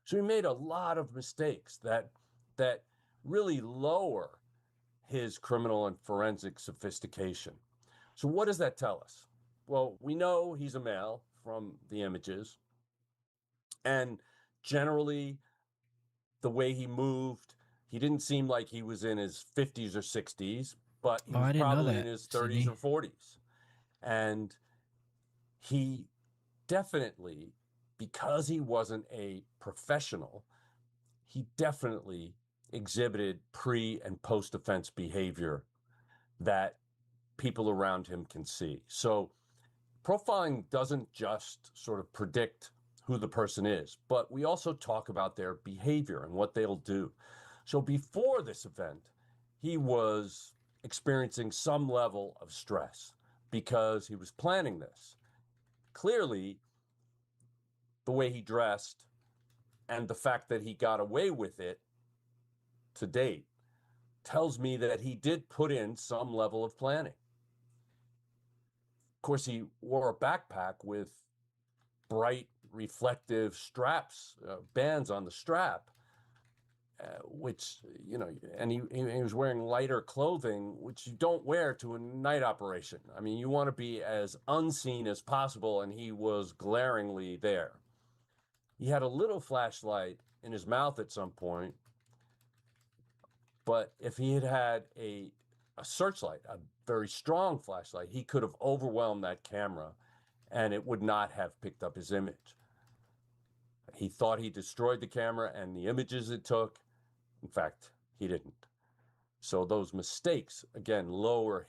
So he made a lot of mistakes that really lower his criminal and forensic sophistication. So what does that tell us? Well, we know he's a male from the images. And generally, the way he moved, he didn't seem like he was in his 50s or 60s, but he was probably in his 30s or 40s. And he definitely, because he wasn't a professional, he definitely exhibited pre and post offense behavior that people around him can see. So profiling doesn't just sort of predict who the person is, but we also talk about their behavior and what they'll do. So before this event, he was experiencing some level of stress because he was planning this. Clearly, the way he dressed and the fact that he got away with it to date tells me that he did put in some level of planning. Of course, he wore a backpack with bright, reflective straps, bands on the strap, which, you know, and he was wearing lighter clothing, which you don't wear to a night operation. I mean, you want to be as unseen as possible, and he was glaringly there. He had a little flashlight in his mouth at some point, but if he had had a searchlight, a very strong flashlight, he could have overwhelmed that camera and it would not have picked up his image. He thought he destroyed the camera and the images it took. In fact, he didn't. So those mistakes, again, lower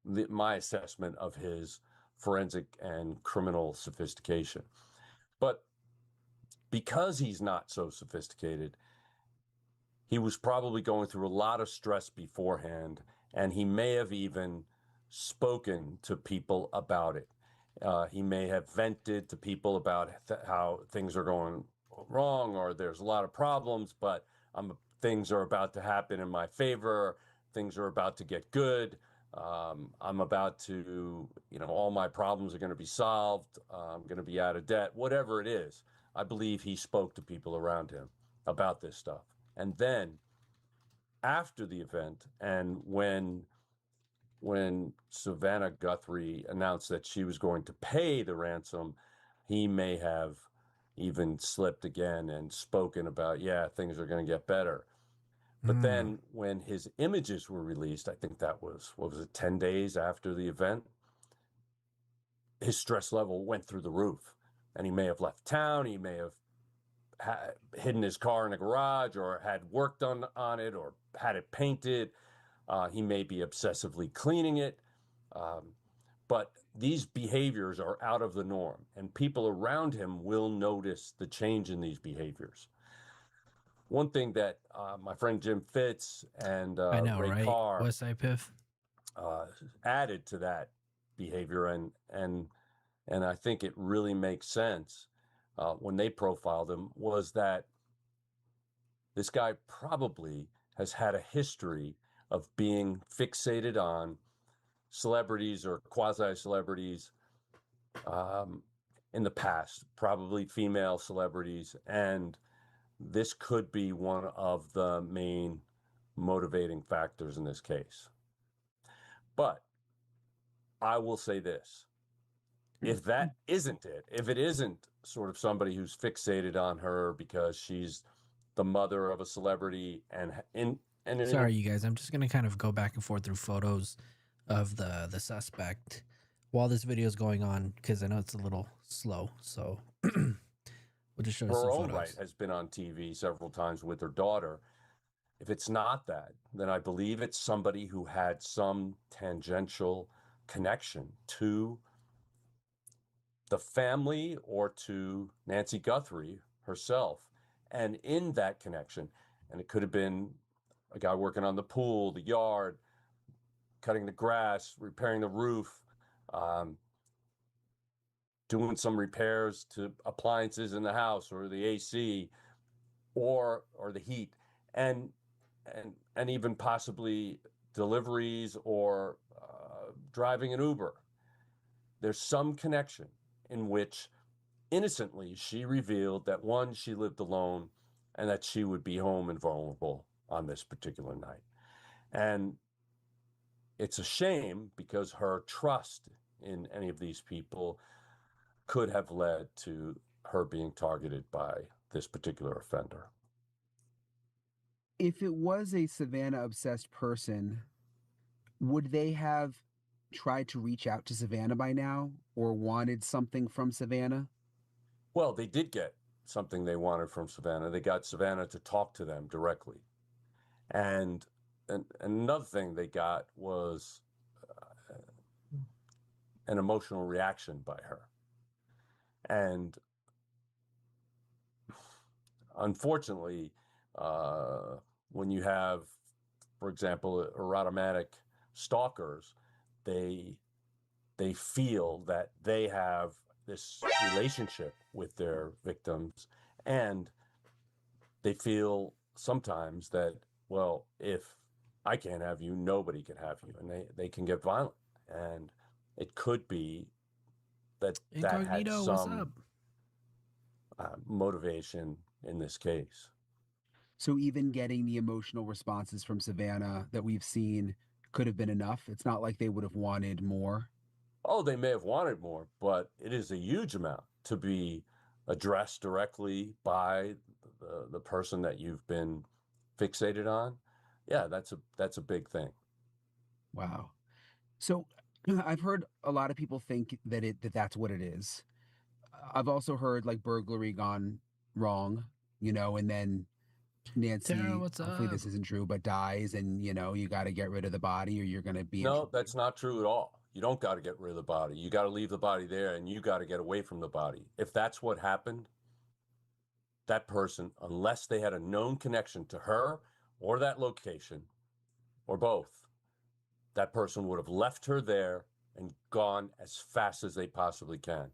my assessment of his forensic and criminal sophistication. But because he's not so sophisticated, he was probably going through a lot of stress beforehand, and he may have even spoken to people about it. He may have vented to people about how things are going wrong, or there's a lot of problems, but things are about to happen in my favor. Things are about to get good. I'm about to, all my problems are going to be solved. I'm going to be out of debt, whatever it is. I believe he spoke to people around him. about this stuff. And then after the event, and when Savannah Guthrie announced that she was going to pay the ransom, he may have even slipped again and spoken about, yeah, things are going to get better. But then when his images were released, I think that was, 10 days after the event, his stress level went through the roof. And he may have left town, he may have hidden his car in a garage, or had work done on it, or had it painted. He may be obsessively cleaning it. But these behaviors are out of the norm, and people around him will notice the change in these behaviors. One thing that my friend Jim Fitz and I know, Ray right? Carr West Side Piff. added to that behavior, and I think it really makes sense when they profiled him, was that this guy probably has had a history of being fixated on celebrities or quasi-celebrities in the past, probably female celebrities, and this could be one of the main motivating factors in this case. But I will say this, if that isn't it, if it isn't sort of somebody who's fixated on her because she's the mother of a celebrity, Sorry, you guys. I'm just gonna kind of go back and forth through photos of the suspect while this video is going on, because I know it's a little slow. So we'll just show her some own photos. right has been on TV several times with her daughter. If it's not that, then I believe it's somebody who had some tangential connection to the family or to Nancy Guthrie herself. And in that connection, and it could have been a guy working on the pool, the yard, cutting the grass, repairing the roof, doing some repairs to appliances in the house or the AC or the heat, and even possibly deliveries or driving an Uber. There's some connection in which innocently she revealed that, one, she lived alone, and that she would be home and vulnerable on this particular night. And it's a shame, because her trust in any of these people could have led to her being targeted by this particular offender. If it was a Savannah obsessed person, would they have tried to reach out to Savannah by now, or wanted something from Savannah? Well, they did get something they wanted from Savannah. They got Savannah to talk to them directly. And another thing they got was an emotional reaction by her. And unfortunately, when you have, for example, erotomatic stalkers, they feel that they have this relationship with their victims, and they feel sometimes that, well, if I can't have you, nobody can have you, and they can get violent. And it could be that that had Incognito, what's some motivation in this case. So even getting the emotional responses from Savannah that we've seen could have been enough. It's not like they would have wanted more. Oh, they may have wanted more, but it is a huge amount to be addressed directly by the person that you've been fixated on. Yeah, that's a big thing. Wow. So I've heard a lot of people think that that's what it is. I've also heard like burglary gone wrong, and then Nancy, Tara, what's hopefully up? this isn't true, but dies, and you got to get rid of the body or you're going to be No, that's not true at all. You don't got to get rid of the body. You got to leave the body there, and you got to get away from the body. If that's what happened, that person, unless they had a known connection to her or that location or both, that person would have left her there and gone as fast as they possibly can.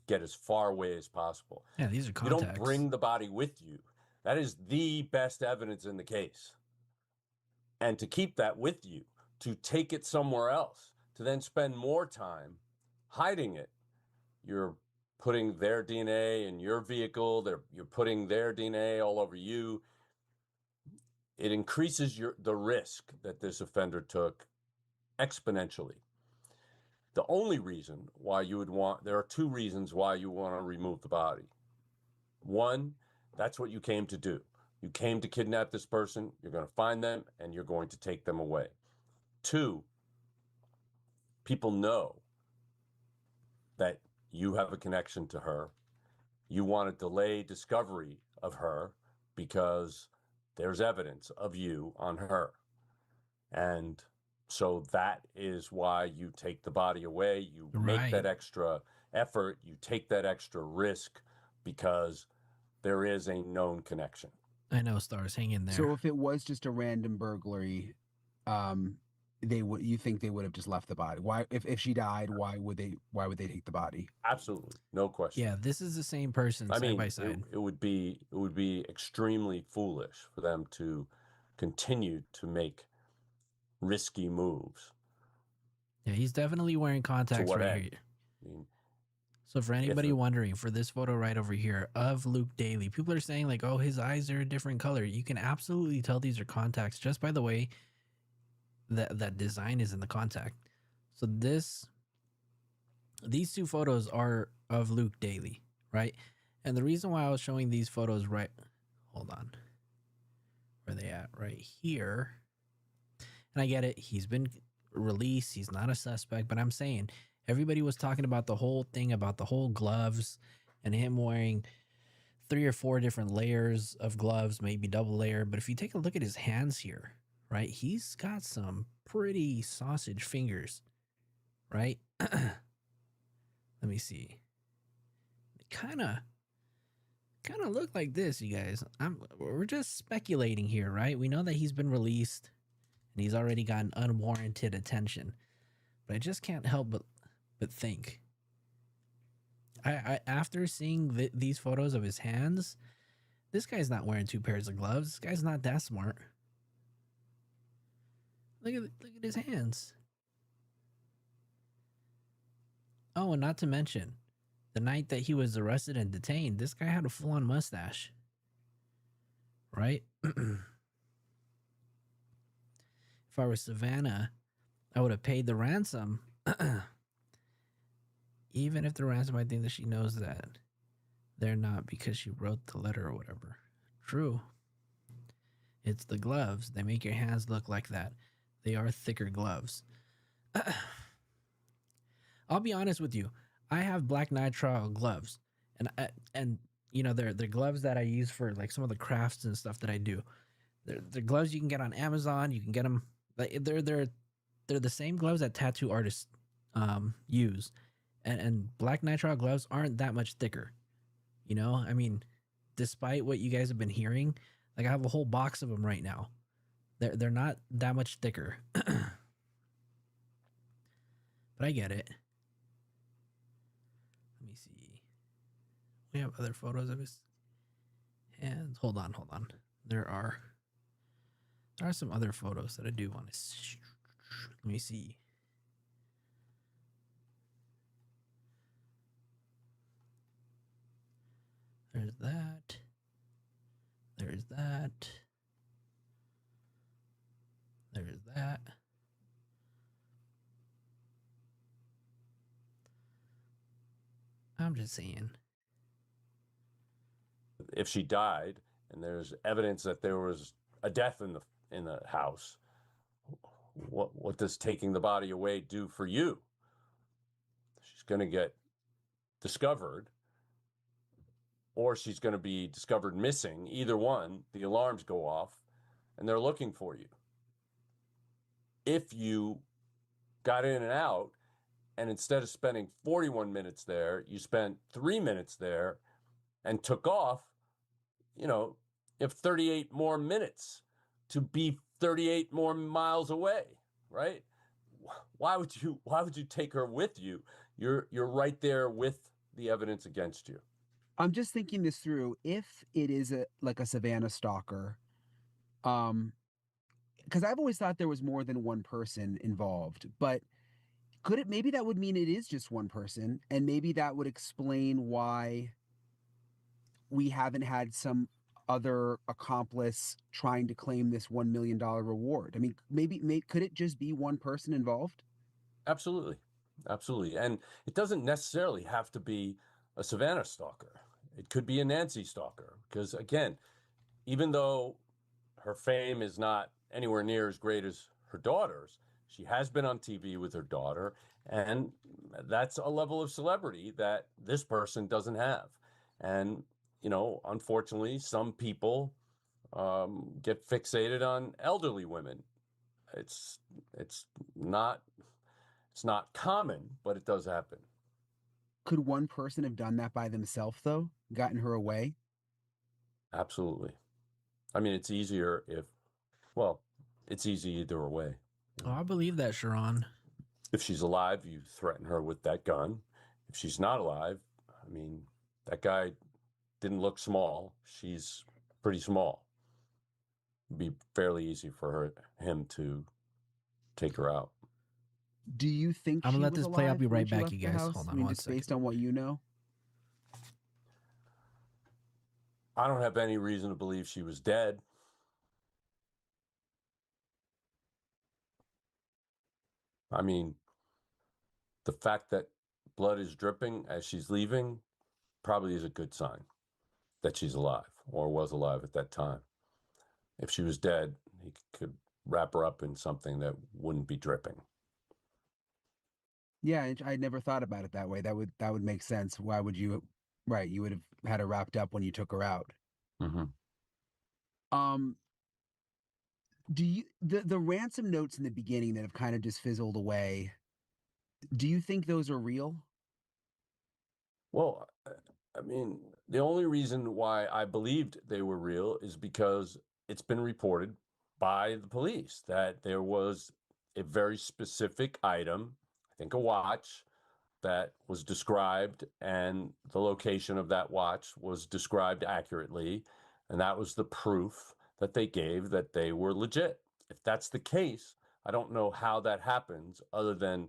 Get as far away as possible. Yeah, these are You contacts. don't bring the body with you. That is the best evidence in the case. And to keep that with you, to take it somewhere else, to then spend more time hiding it, you're putting their DNA in your vehicle. You're putting their DNA all over you. It increases the risk that this offender took exponentially. The only reason why you would there are two reasons why you want to remove the body. One, that's what you came to do. You came to kidnap this person. You're going to find them and you're going to take them away. Two, people know that you have a connection to her. You want to delay discovery of her because there's evidence of you on her. And so that is why you take the body away. You make that extra effort. You take that extra risk because there is a known connection. I know, Stars, hang in there. So if it was just a random burglary, you think they would have just left the body? Why, if she died, why would they take the body? Absolutely, no question. Yeah, this is the same person side by side. It would be extremely foolish for them to continue to make risky moves. Yeah, he's definitely wearing contacts right end? here. So for anybody wondering, for this photo right over here of Luke Daly, people are saying like, oh, his eyes are a different color. You can absolutely tell these are contacts just by the way that design is in the contact. So these two photos are of Luke Daly, right? And the reason why I was showing these photos hold on, where are they at? Right here. And I get it, he's been released, he's not a suspect, but I'm saying everybody was talking about the whole thing about the whole gloves and him wearing 3 or 4 different layers of gloves, maybe double layer. But if you take a look at his hands here, right, he's got some pretty sausage fingers, right? Let me see. They kind of look like this, you guys. We're just speculating here, right? We know that he's been released and he's already gotten unwarranted attention, but I just can't help but think. I after seeing these photos of his hands, this guy's not wearing 2 pairs of gloves. This guy's not that smart. Look at his hands. Oh, and not to mention, the night that he was arrested and detained, this guy had a full-on mustache. Right? If I were Savannah, I would have paid the ransom. Even if the ransom, I think that she knows that they're not because she wrote the letter or whatever. True. It's the gloves. They make your hands look like that. They are thicker gloves. I'll be honest with you. I have black nitrile gloves, and you know they're gloves that I use for like some of the crafts and stuff that I do. They're gloves you can get on Amazon. You can get them. They're the same gloves that tattoo artists use, and black nitrile gloves aren't that much thicker. You know, I mean, despite what you guys have been hearing, like I have a whole box of them right now. They're not that much thicker. But I get it. Let me see. We have other photos of his hands. Hold on. There are some other photos that I do want to see. Let me see. There's that. There's that. There's that. I'm just saying. If she died and there's evidence that there was a death in the house, what does taking the body away do for you? She's going to get discovered, or she's going to be discovered missing. Either one, the alarms go off and they're looking for you. If you got in and out, and instead of spending 41 minutes there, you spent 3 minutes there and took off, you know, you have 38 more minutes to be 38 more miles away, right? Why would you take her with you? You're right there with the evidence against you. I'm just thinking this through. If it is like a Savannah stalker, because I've always thought there was more than one person involved, but could it, maybe that would mean it is just one person, and maybe that would explain why we haven't had some other accomplice trying to claim this $1 million reward. I mean, could it just be one person involved? Absolutely. Absolutely. And it doesn't necessarily have to be a Savannah stalker. It could be a Nancy stalker. Because again, even though her fame is not anywhere near as great as her daughter's, she has been on TV with her daughter. And that's a level of celebrity that this person doesn't have. And, you know, unfortunately, some people get fixated on elderly women. It's not common, but it does happen. Could one person have done that by themselves, though? Gotten her away? Absolutely. I mean, it's easier it's easy either way. Oh, I believe that, Sharon. If she's alive, you threaten her with that gun. If she's not alive, I mean, that guy didn't look small. She's pretty small. It'd be fairly easy for him to take her out. Do you think I'm gonna she let was this play. I'll alive be when right she back, left you the guys. house? Hold I on mean, one just second. based on what you know? I don't have any reason to believe she was dead. I mean, the fact that blood is dripping as she's leaving probably is a good sign that she's alive or was alive at that time. If she was dead, he could wrap her up in something that wouldn't be dripping. Yeah, I never thought about it that way. That would make sense. Why would you? Right, you would have had her wrapped up when you took her out. Mm-hmm. Do you the ransom notes in the beginning that have kind of just fizzled away? Do you think those are real? Well, I mean, the only reason why I believed they were real is because it's been reported by the police that there was a very specific item, I think a watch, that was described, and the location of that watch was described accurately. And that was the proof that they gave that they were legit. If that's the case, I don't know how that happens other than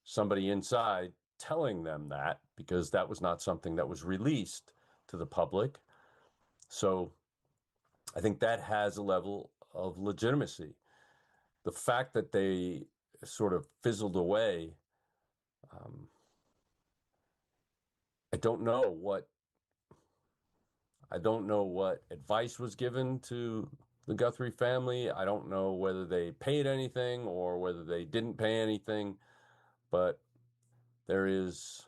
somebody inside telling them that, because that was not something that was released to the public. So I think that has a level of legitimacy. The fact that they sort of fizzled away, I don't know what advice was given to the Guthrie family. I don't know whether they paid anything or whether they didn't pay anything, but there is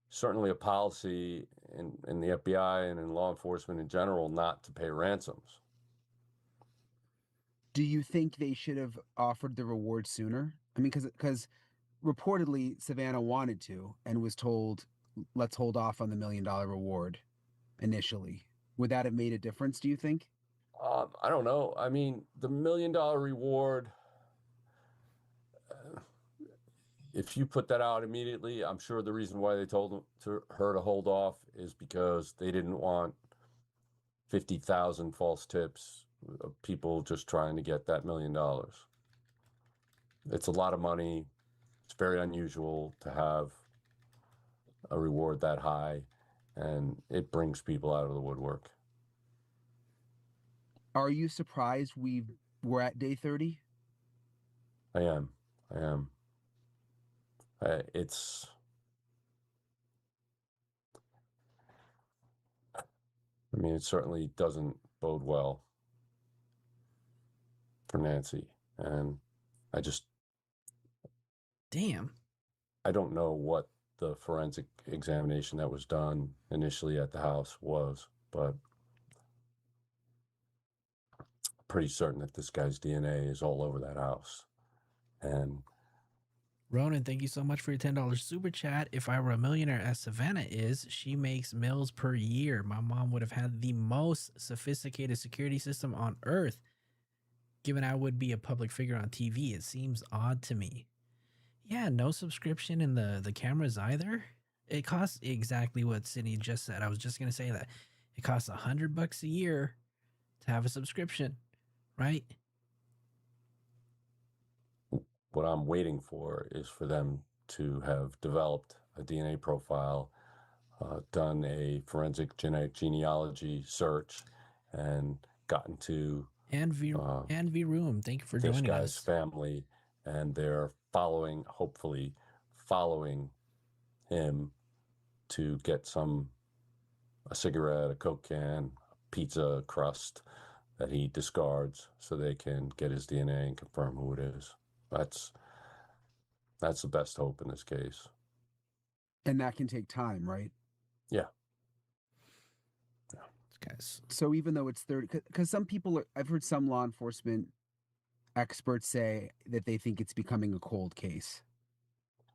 certainly a policy in the FBI and in law enforcement in general not to pay ransoms. Do you think they should have offered the reward sooner? I mean, because reportedly Savannah wanted to and was told, let's hold off on the $1 million reward initially. Would that have made a difference, do you think? I don't know. I mean, the $1 million reward, if you put that out immediately, I'm sure the reason why they told her to hold off is because they didn't want 50,000 false tips of people just trying to get that $1 million. It's a lot of money. It's very unusual to have a reward that high, and it brings people out of the woodwork. Are you surprised we're at day 30? I am. I mean, it certainly doesn't bode well for Nancy. And Damn. I don't know what the forensic examination that was done initially at the house was, but pretty certain that this guy's DNA is all over that house. And Ronan, thank you so much for your $10 super chat. If I were a millionaire, as Savannah is, she makes mills per year. My mom would have had the most sophisticated security system on earth. Given I would be a public figure on TV, it seems odd to me. Yeah, no subscription in the cameras either. It costs exactly what Sydney just said. I was just going to say that. It costs $100 a year to have a subscription, right? what I'm waiting for is for them to have developed a DNA profile, done a forensic genetic genealogy search, and gotten to Envy Room, thank you for this joining guy's us. family, and they're following, hopefully following him to get a cigarette, a Coke can, a pizza crust that he discards so they can get his DNA and confirm who it is. That's the best hope in this case. And that can take time, right? Yeah. Guys. So even though it's 30, because some people I've heard some law enforcement experts say that they think it's becoming a cold case.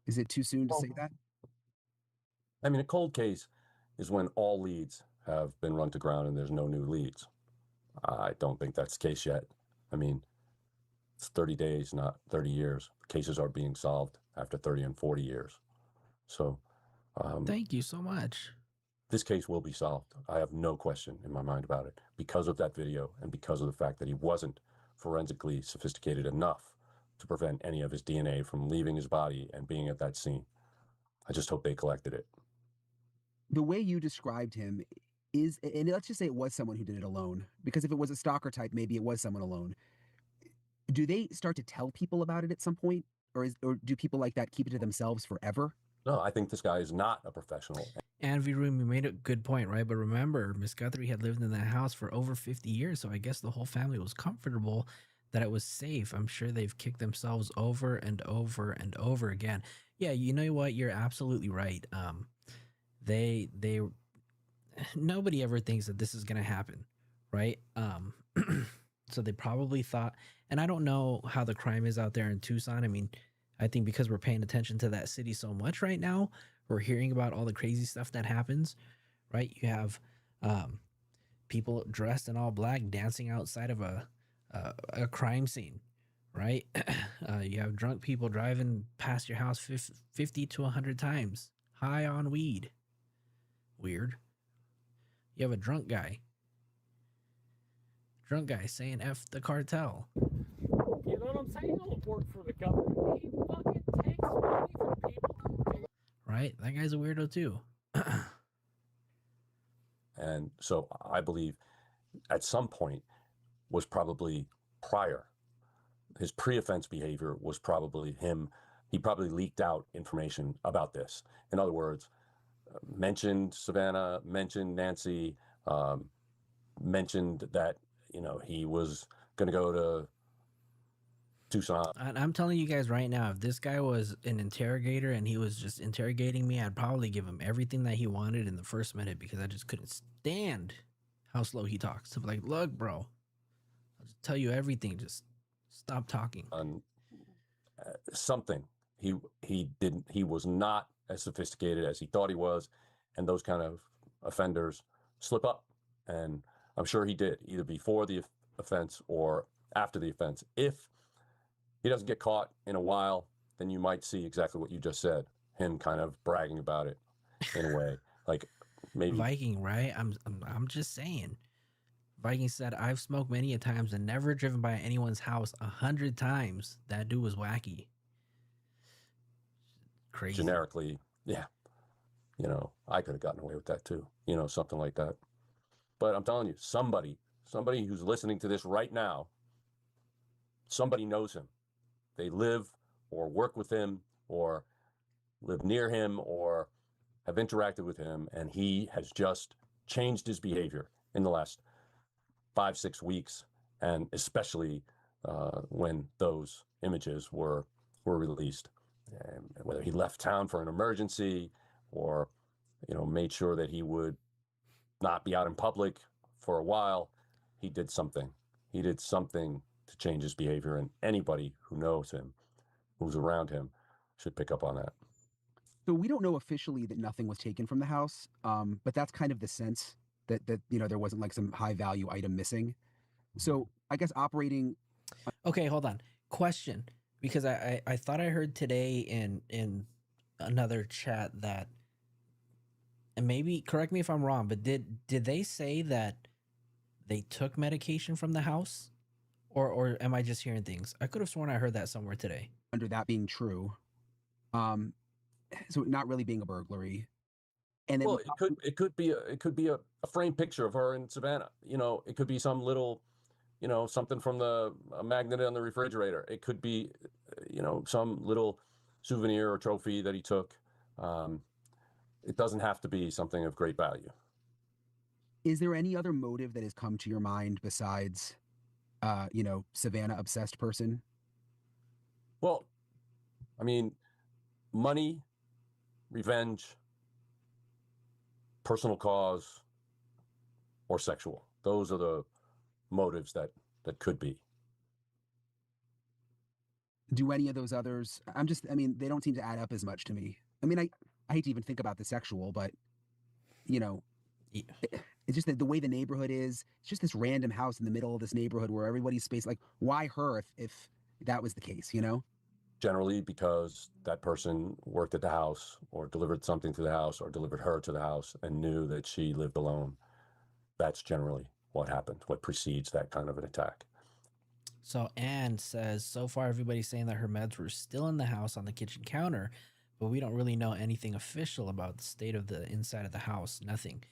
Is it too soon to say that? I mean, a cold case is when all leads have been run to ground and there's no new leads. I don't think that's the case yet. I mean, it's 30 days, not 30 years. Cases are being solved after 30 and 40 years. So thank you so much. This case will be solved. I have no question in my mind about it because of that video and because of the fact that he wasn't forensically sophisticated enough to prevent any of his DNA from leaving his body and being at that scene. I just hope they collected it. The way you described him is, and let's just say it was someone who did it alone, because if it was a stalker type, maybe it was someone alone. Do they start to tell people about it at some point? Or do people like that keep it to themselves forever? No, I think this guy is not a professional. Envy Room, you made a good point, right? But remember, Miss Guthrie had lived in that house for over 50 years, so I guess the whole family was comfortable that it was safe. I'm sure they've kicked themselves over and over and over again. Yeah, you know what? You're absolutely right. Nobody ever thinks that this is gonna happen, right? So they probably thought, and I don't know how the crime is out there in Tucson. I mean, I think because we're paying attention to that city so much right now, we're hearing about all the crazy stuff that happens, right? You have people dressed in all black dancing outside of a crime scene, right? You have drunk people driving past your house 50 to 100 times, high on weed. Weird. You have a drunk guy saying F the cartel. You know what I'm saying? He don't work for the government. He fucking takes money from people. Right? That guy's a weirdo too. And so I believe at some point was probably prior. His pre-offense behavior was probably him. He probably leaked out information about this. In other words, mentioned Savannah, mentioned Nancy, mentioned that, he was going to go to Tucson. And I'm telling you guys right now, if this guy was an interrogator and he was just interrogating me, I'd probably give him everything that he wanted in the first minute because I just couldn't stand how slow he talks. So like, look, bro, I'll just tell you everything. Just stop talking. Something. He was not as sophisticated as he thought he was. And those kind of offenders slip up. And I'm sure he did, either before the offense or after the offense. If he doesn't get caught in a while, then you might see exactly what you just said, him kind of bragging about it in a way. Like maybe Viking, right? I'm just saying. Viking said, I've smoked many a times and never driven by anyone's house 100 times. That dude was wacky. Crazy. generically, yeah. I could have gotten away with that too. Something like that. But I'm telling you, somebody who's listening to this right now, somebody knows him. They live or work with him or live near him or have interacted with him, and he has just changed his behavior in the last 5-6 weeks, and especially when those images were released. And whether he left town for an emergency or made sure that he would not be out in public for a while, he did something. He did something to change his behavior, and anybody who knows him, who's around him, should pick up on that. So we don't know officially that nothing was taken from the house, but that's kind of the sense that there wasn't like some high value item missing. So I guess operating. Okay, hold on. Question, because I thought I heard today in another chat that, and maybe correct me if I'm wrong, but did they say that they took medication from the house, or am I just hearing things? I could have sworn I heard that somewhere today. under that being true. So not really being a burglary. And then Well, it could be a framed picture of her in Savannah. You know, it could be some little, you know, something from a magnet on the refrigerator. It could be, you know, some little souvenir or trophy that he took. It doesn't have to be something of great value. Is there any other motive that has come to your mind besides, you know, Savannah obsessed person? Well, I mean, money, revenge, personal cause, or sexual. Those are the motives that could be. Do any of those others, I mean, they don't seem to add up as much to me. I mean, I hate to even think about the sexual, but, you know, it's just the way the neighborhood is. It's just this random house in the middle of this neighborhood where everybody's spaced. Like, why her if that was the case, you know? Generally because that person worked at the house or delivered something to the house or delivered her to the house and knew that she lived alone. That's generally what happened, what precedes that kind of an attack. So Anne says, so far everybody's saying that her meds were still in the house on the kitchen counter, but we don't really know anything official about the state of the inside of the house. Nothing.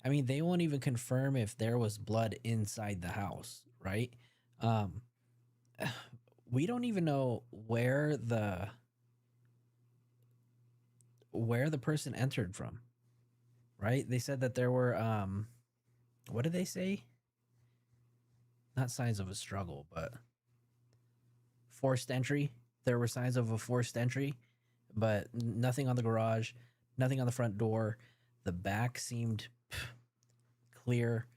I mean, they won't even confirm if there was blood inside the house, right? We don't even know where the person entered from, right? They said that there were what did they say? Not signs of a struggle, but forced entry. There were signs of a forced entry, but nothing on the garage, nothing on the front door. The back seemed clear.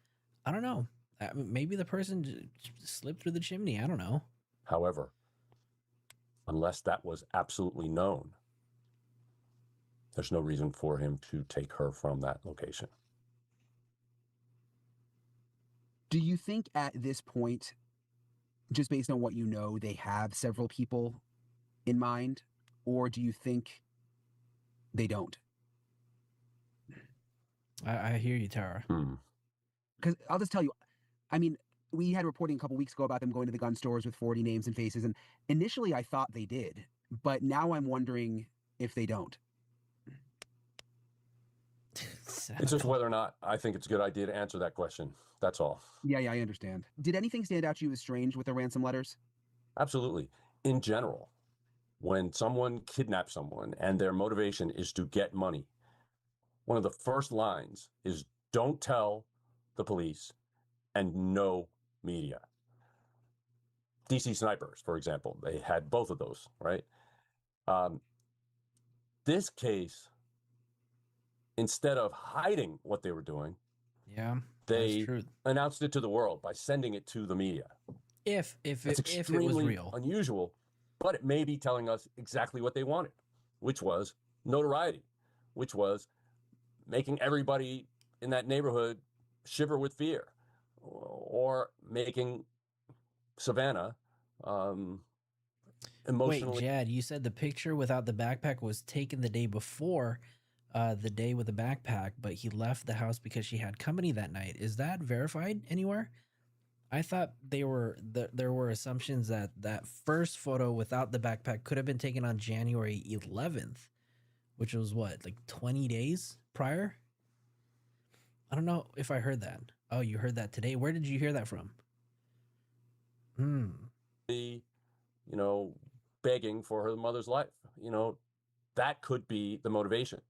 I don't know. Maybe the person slipped through the chimney. I don't know. However, unless that was absolutely known, there's no reason for him to take her from that location. Do you think at this point, just based on what you know, they have several people in mind? Or do you think they don't? I hear you, Tara. Because I'll just tell you, I mean, we had reporting a couple weeks ago about them going to the gun stores with 40 names and faces. And initially I thought they did, but now I'm wondering if they don't. It's just whether or not I think it's a good idea to answer that question. That's all. Yeah, I understand. Did anything stand out to you as strange with the ransom letters? Absolutely. In general, when someone kidnaps someone and their motivation is to get money, one of the first lines is don't tell the police and no media. DC snipers, for example, they had both of those, right? This case, instead of hiding what they were doing, they announced it to the world by sending it to the media. If it was real. Unusual, but it may be telling us exactly what they wanted, which was notoriety, which was making everybody in that neighborhood shiver with fear, or making Savannah emotionally. Wait, Jad, you said the picture without the backpack was taken the day before the day with the backpack, but he left the house because she had company that night. Is that verified anywhere? I thought there were assumptions that that first photo without the backpack could have been taken on January 11th, which was what, like 20 days prior? I don't know if I heard that. Oh, you heard that today? Where did you hear that from? You know, begging for her mother's life. You know, that could be the motivation.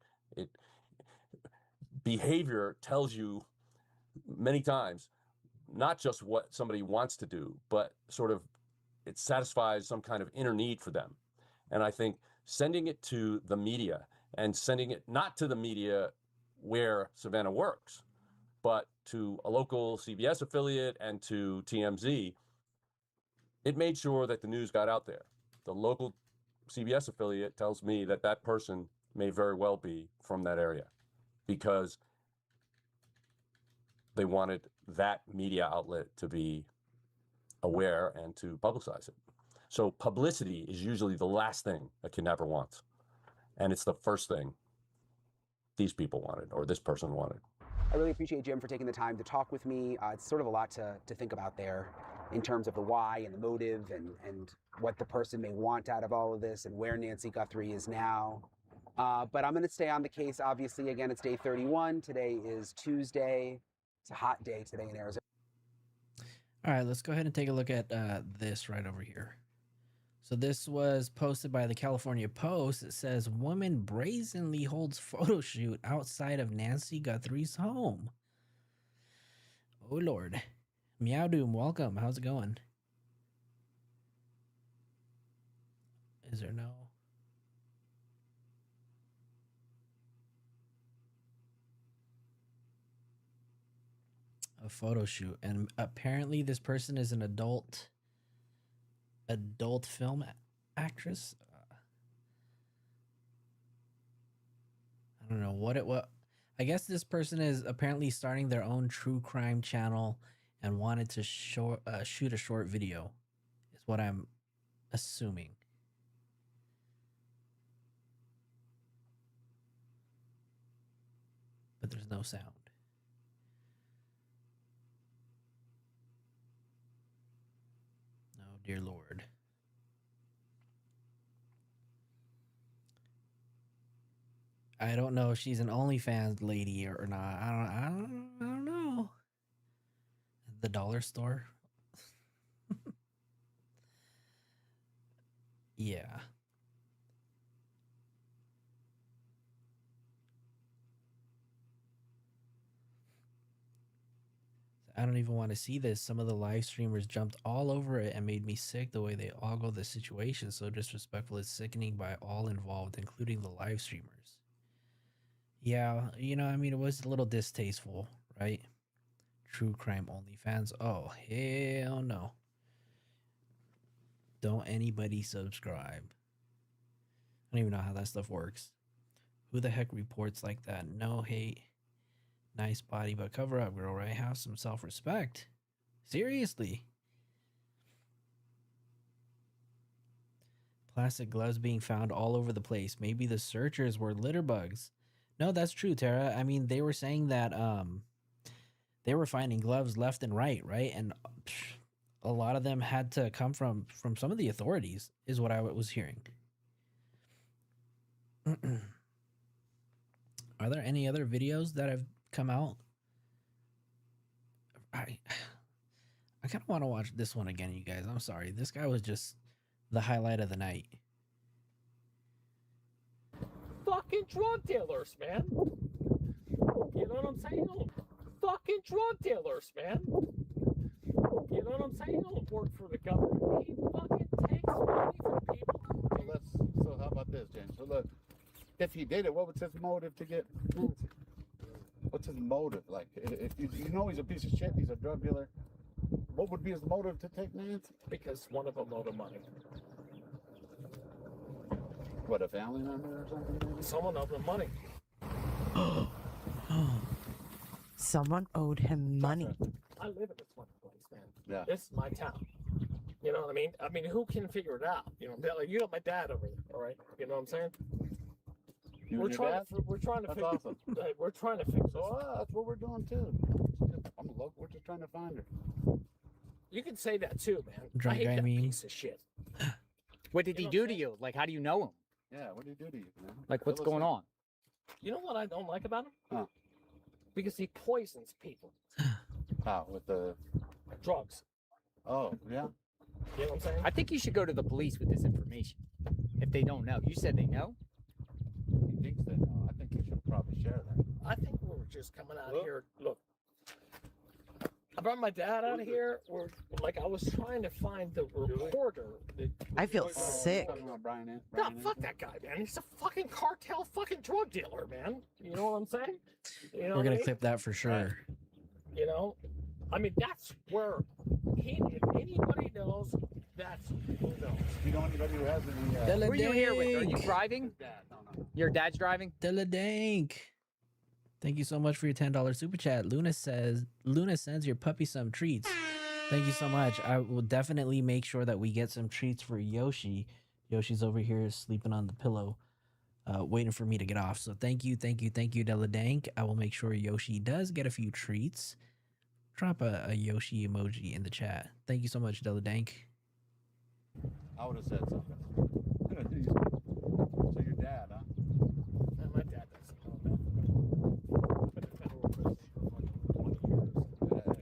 Behavior tells you many times not just what somebody wants to do, but sort of it satisfies some kind of inner need for them. And I think sending it to the media, and sending it not to the media where Savannah works, but to a local CBS affiliate and to TMZ, it made sure that the news got out there. The local CBS affiliate tells me that that person may very well be from that area because they wanted that media outlet to be aware and to publicize it. So publicity is usually the last thing a kidnapper wants. And it's the first thing these people wanted, or this person wanted. I really appreciate Jim for taking the time to talk with me. It's sort of a lot to think about there. in terms of the why and the motive and what the person may want out of all of this and where Nancy Guthrie is now. But I'm going to stay on the case. Obviously, again, it's day 31. Today is Tuesday. It's a hot day today in Arizona. All right, let's go ahead and take a look at this right over here. So this was posted by the California Post. It says, woman brazenly holds photo shoot outside of Nancy Guthrie's home. Oh, Lord. Meow Doom, welcome. How's it going? Is there no... a photo shoot, and apparently this person is an adult film actress. I don't know what I guess this person is apparently starting their own true crime channel and wanted to shoot a short video is what I'm assuming. But there's no sound. Dear Lord. I don't know if she's an OnlyFans lady or not. I don't know. The dollar store. Yeah. I don't even want to see this. Some of the live streamers jumped all over it and made me sick the way they ogle the situation. So disrespectful is sickening by all involved, including the live streamers. Yeah, you know, I mean, it was a little distasteful, right? True crime OnlyFans. Oh, hell no. Don't anybody subscribe. I don't even know how that stuff works. Who the heck reports like that? No hate. Nice body, but cover up, girl, right? Have some self-respect. Seriously. Plastic gloves being found all over the place. Maybe the searchers were litter bugs. No, that's true, Tara. I mean, they were saying that they were finding gloves left and right? And a lot of them had to come from some of the authorities, is what I was hearing. Are there any other videos that have come out? I kind of want to watch this one again, you guys. I'm sorry. This guy was just the highlight of the night. Fucking drug dealers, man. You know what I'm saying? Fucking drug dealers, man. You know what I'm saying? Don't work for the government. He fucking takes money from people. So how about this, James? So look, if he did it, what was his motive to get? What's his motive? Like, if you know he's a piece of shit, he's a drug dealer, what would be his motive to take Nancy? Because one of them owed him money. What, a family member or something? Someone owed him money. Someone owed him money. I live in this fucking place, man. Yeah. This is my town. You know what I mean? I mean, who can figure it out? You know, like, you got my dad over there, all right? You know what I'm saying? We're trying to fix. Awesome. We're trying to fix this. So that's what we're doing too. I'm a local. We're just trying to find her. You can say that too, man. Drunk I hate guy that meme. piece of shit. What did he do to you? Like, how do you know him? Yeah, what did he do to you, man? Like, what's going on? You know what I don't like about him? Huh. Because he poisons people. How, with the Drugs. Oh, yeah. You know what I'm saying? I think you should go to the police with this information. If they don't know. You said they know? He thinks they know. I think you should probably share that. I think we're just coming out here. Look, I brought my dad out of here. I was trying to find the reporter. I feel sick. No, fuck that guy, man. He's a fucking cartel fucking drug dealer, man. You know what I'm saying? You know We're going to what clip that for sure. You know? I mean, that's where if anybody knows, that's who knows. You know anybody who has any... Who are you here with? Are you driving? No. Your dad's driving? Dilladank. Thank you so much for your $10 super chat. Luna sends your puppy some treats. Thank you so much. I will definitely make sure that we get some treats for Yoshi. Yoshi's over here sleeping on the pillow, waiting for me to get off. So thank you, Dilladank. I will make sure Yoshi does get a few treats. drop a Yoshi emoji in the chat. Thank you so much, Della Dank. I would have said something. So your dad, huh? My dad doesn't know nothing. Been in federal prison for fucking 20 years.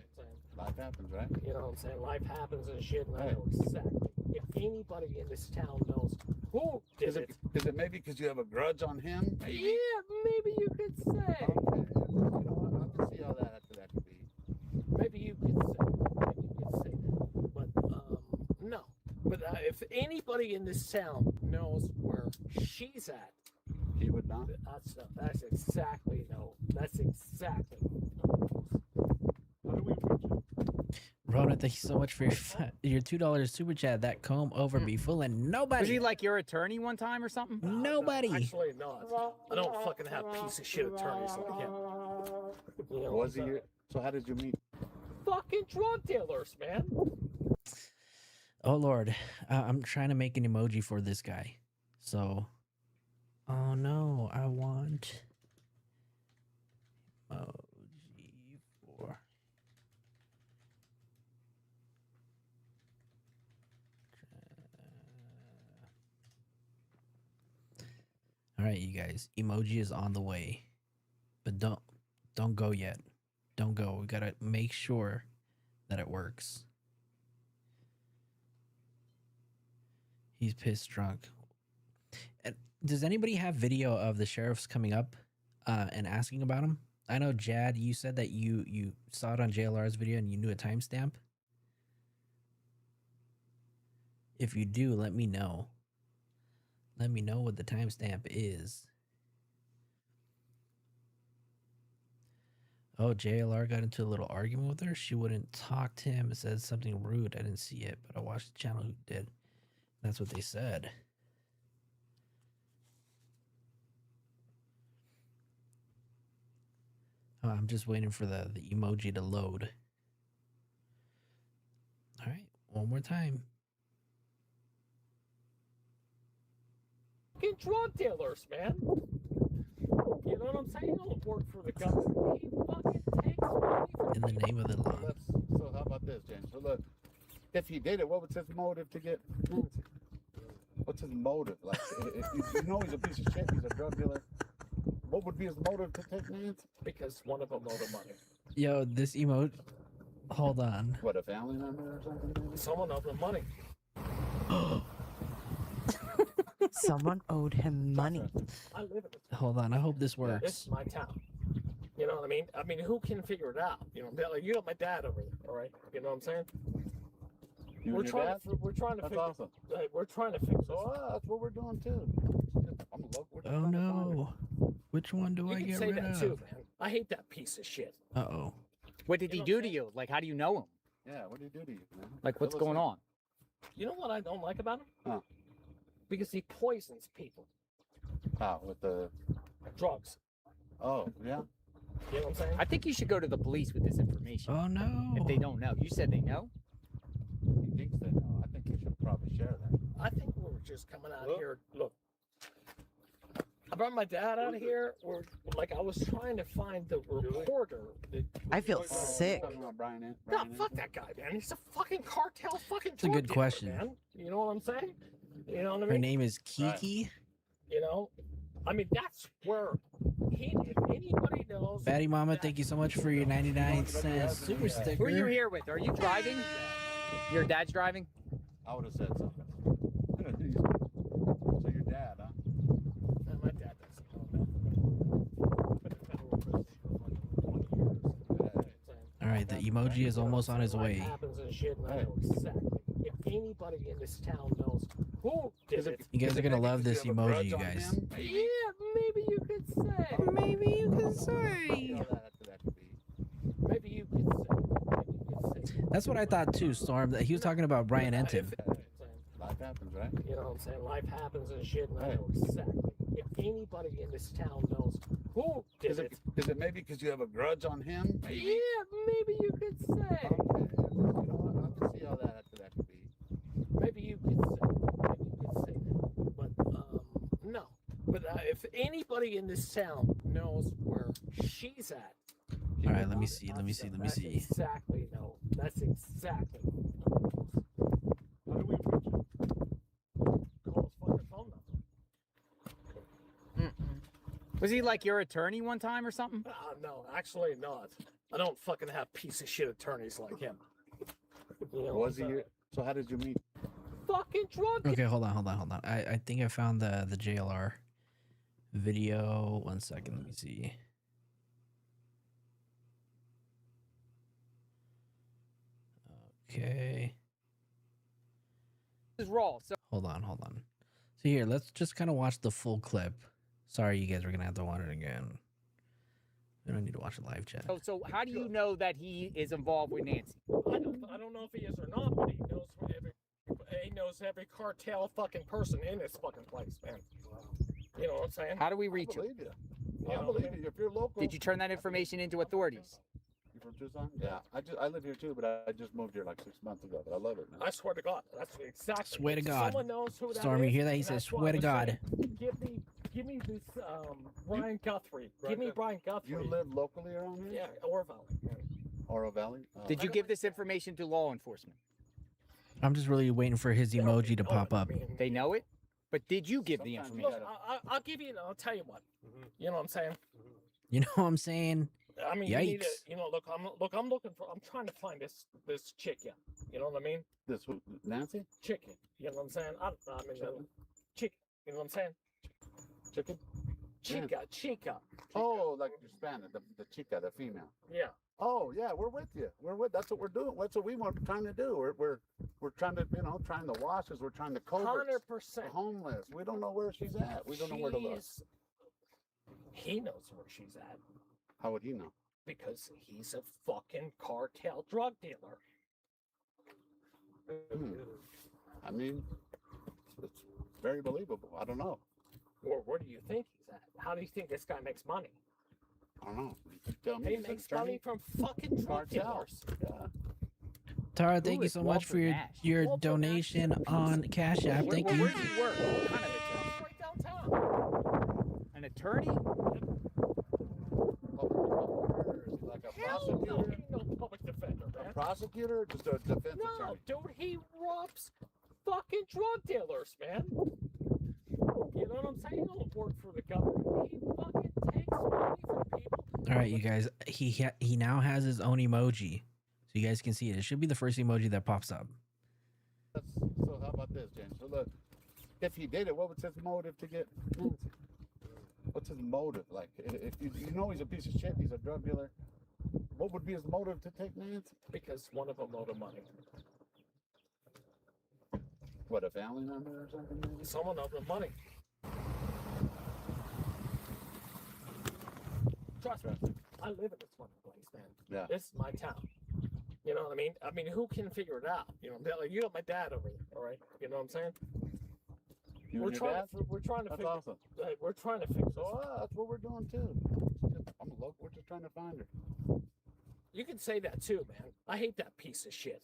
Life happens, right? You know what I'm saying? Life happens and shit, and I know exactly. If anybody in this town knows who did Is it maybe because you have a grudge on him? Maybe? Yeah, maybe you could say. Okay. You know what? I can see how that could be. Maybe you could say. Maybe you could say that. But no. But if anybody in this town knows where she's at, He would not. That's exactly no. That's exactly. How do we reach it? Rona, thank you so much for your $2 super chat. That comb over be fooling nobody. Was he like your attorney one time or something? Nobody. Actually, not. I don't fucking have piece of shit attorneys like him. You know, Was he? So how did you meet? fucking drug dealers, man. Oh Lord, I'm trying to make an emoji for this guy. So, oh no, I want emoji for. All right, you guys, emoji is on the way, but don't go yet. Don't go. We gotta make sure that it works. He's pissed drunk. And does anybody have video of the sheriffs coming up and asking about him? I know, Jad, you said that you saw it on JLR's video and you knew a timestamp. If you do, let me know. Let me know what the timestamp is. Oh, JLR got into a little argument with her. She wouldn't talk to him. It said something rude. I didn't see it, but I watched the channel who did. That's what they said. Oh, I'm just waiting for the emoji to load. All right, one more time. Fucking drug dealers, man. You know what I'm saying? Don't work for the government. He fucking takes money from In the name of the law. So how about this, James? So look, if he did it, what was his motive to get Nancy? What's his motive? Like, if you know he's a piece of shit, he's a drug dealer. What would be his motive to take Nancy? Because one of them owed him money. Yo, this emote. Hold on. What, a family member or something? Maybe? Someone owed him money. Someone owed him money. I live in this. Hold on. I hope this This works. is my town. You know what I mean? I mean, who can figure it out? You know, like, you got my dad over there, all right? You know what I'm saying? You We're and your trying dad? to That's figure. awesome. We're trying to fix this. So that's what we're doing too. I'm a local. Oh no. Which one do You I can get say rid that of? too, man. I hate that piece of shit. Uh-oh. What did he do to you? Like, how do you know him? Yeah, what do you do to you, man? Like, what's going on? You know what I don't like about him? Huh. Because he poisons people. How, with the... Drugs. Oh, yeah? You know what I'm saying? I think you should go to the police with this information. Oh no. If they don't know. You said they know? He thinks they know. I think you should probably share that. I think we're just coming out here. Look, I brought my dad out of here. I was trying to find the reporter. I feel sick. Talking about Brian No, fuck that guy, man. He's a fucking cartel fucking It's a drug good dealer, question. man. You know what I'm saying? You know what I mean? Her name is Kiki. You know? I mean, that's where if anybody knows. Batty Mama, thank you so much for your 99-cent super sticker. Who are you here with? Are you driving? Your dad's driving? I would have said something. So your dad, huh? My dad doesn't know nothing. Been in federal prison for fucking 20 years. All right, the emoji is almost on his Life way. happens and shit, and I know exactly. If anybody in this town knows who did it. You guys are gonna love this emoji, you guys. Yeah, maybe you could say. Maybe you can say. Maybe you could say. That's what I thought too, Storm. That he was talking about Brian Enton. Life happens, right? You know what I'm saying? Life happens and shit, and I know exactly. If anybody in this town knows who did it. Is it maybe because you have a grudge on him? Maybe? Yeah, maybe you could say. Okay. You know, I can see how that could be. Maybe you could say. Maybe you could say that. But no. But if anybody in this town knows where she's at, All right, let me see. Let me see. Let me That's see. exactly no. That's exactly. How do we reach him? Call his fucking phone number. Was he like your attorney one time or something? No, actually not. I don't fucking have piece of shit attorneys like him. You know, Was he your, so how did you meet? fucking drunk? Okay, hold on. I think I found the JLR video. 1 second, let me see. Okay. This is raw. So Hold on. So here, let's just kind of watch the full clip. Sorry, you guys are gonna have to watch it again. We don't need to watch a live chat. so how do you know that he is involved with Nancy? I don't know if he is or not, but he knows every cartel fucking person in this fucking place, man. You know what I'm saying? How do we I reach him? believe you. You I know, believe you. If you're local. Did you turn that information into authorities? You from Tucson? Yeah. I live here too, but I just moved here like 6 months ago. But I love it, man. I swear to God, that's exactly. Swear to if God. Someone knows who that Stormy, is, hear that? He and says, that's why swear I to was God. saying, give me this Brian Guthrie. Give me Brian Guthrie. You live locally around here? Yeah, Orville. Oro Valley? Did you give this information to law enforcement? I'm just really waiting for his emoji to pop up. They know it, but did you give the Sometimes you information? Look, I'll give you. I'll tell you what. You know what I'm saying? You know what I'm saying? I mean, you need Yikes. to, you know, I'm looking for. I'm trying to find this chicken. You know what I mean? This who, Nancy? Chicken. You know what I'm saying? I mean, chicken. You know what I'm saying? Chicken? Chica. Oh, like you're Spanish, the chica, the female. Yeah. Oh yeah, we're with you. That's what we're doing. That's what we want trying to do. We're trying to, trying to wash us. We're trying to cover 100%. the homeless. We don't know where she's at. We don't know where to look. He knows where she's at How would he know? because he's a fucking cartel drug dealer. I mean, it's very believable. I don't know. Or where do you think he's at? How do you think this guy makes money? I don't know. You tell me. He He's makes an money attorney? from fucking drug Cartel. dealers. Yeah. Tara, thank you is so much for Walter Nash? your Walter donation Nash is a on piece of- Cash App. Thank Where you. does he work? What kind of attorney? Right downtown. An attorney? Like a Hell no, prosecutor? he ain't no public defender, A man. prosecutor or just a defense No, attorney? dude, he robs fucking drug dealers, man. You know what I'm saying? He don't work for the government. He fucking takes money from people. All right, you guys. He now has his own emoji, so you guys can see it. It should be the first emoji that pops up. So how about this, James? So look, if he did it, what was his motive to get Nancy? What's his motive? Like, if you know he's a piece of shit, he's a drug dealer, what would be his motive to take Nancy? Because one of them owed him money. What, a family member or something? Maybe? Someone owed him money. Trust me, I live in this fucking place, man. Yeah. This is my town. You know what I mean? I mean, who can figure it out? You know, like, you got my dad over there, all right? You know what I'm saying? You We're and your trying, dad? we're trying to That's figure. awesome. We're trying to fix this. So that's what we're doing too. I'm a local. We're just trying to find her. You can say that too, man. I hate that piece of shit.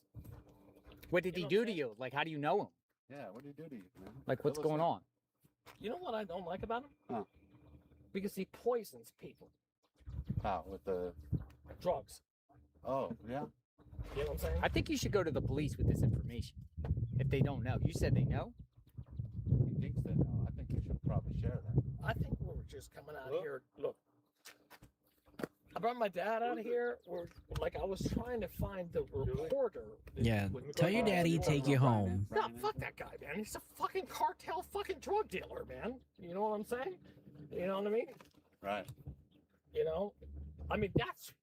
What did he You know do what I'm to you? Like, how do you know him? Yeah, what do you do to you, man? Like, what's Fill us going in. on? You know what I don't like about him? Huh. Because he poisons people. How, with the, Drugs. oh, yeah? You know what I'm saying? I think you should go to the police with this information. If they don't know. You said they know? He thinks they know. I think you should probably share that. I think we were just coming out here. Look, I brought my dad out of here. I was trying to find the reporter. that Yeah, would tell go your out daddy and take do you it. home. No, fuck that guy, man. He's a fucking cartel fucking drug dealer, man. You know what I'm saying? You know what I mean? Right. You know? I mean,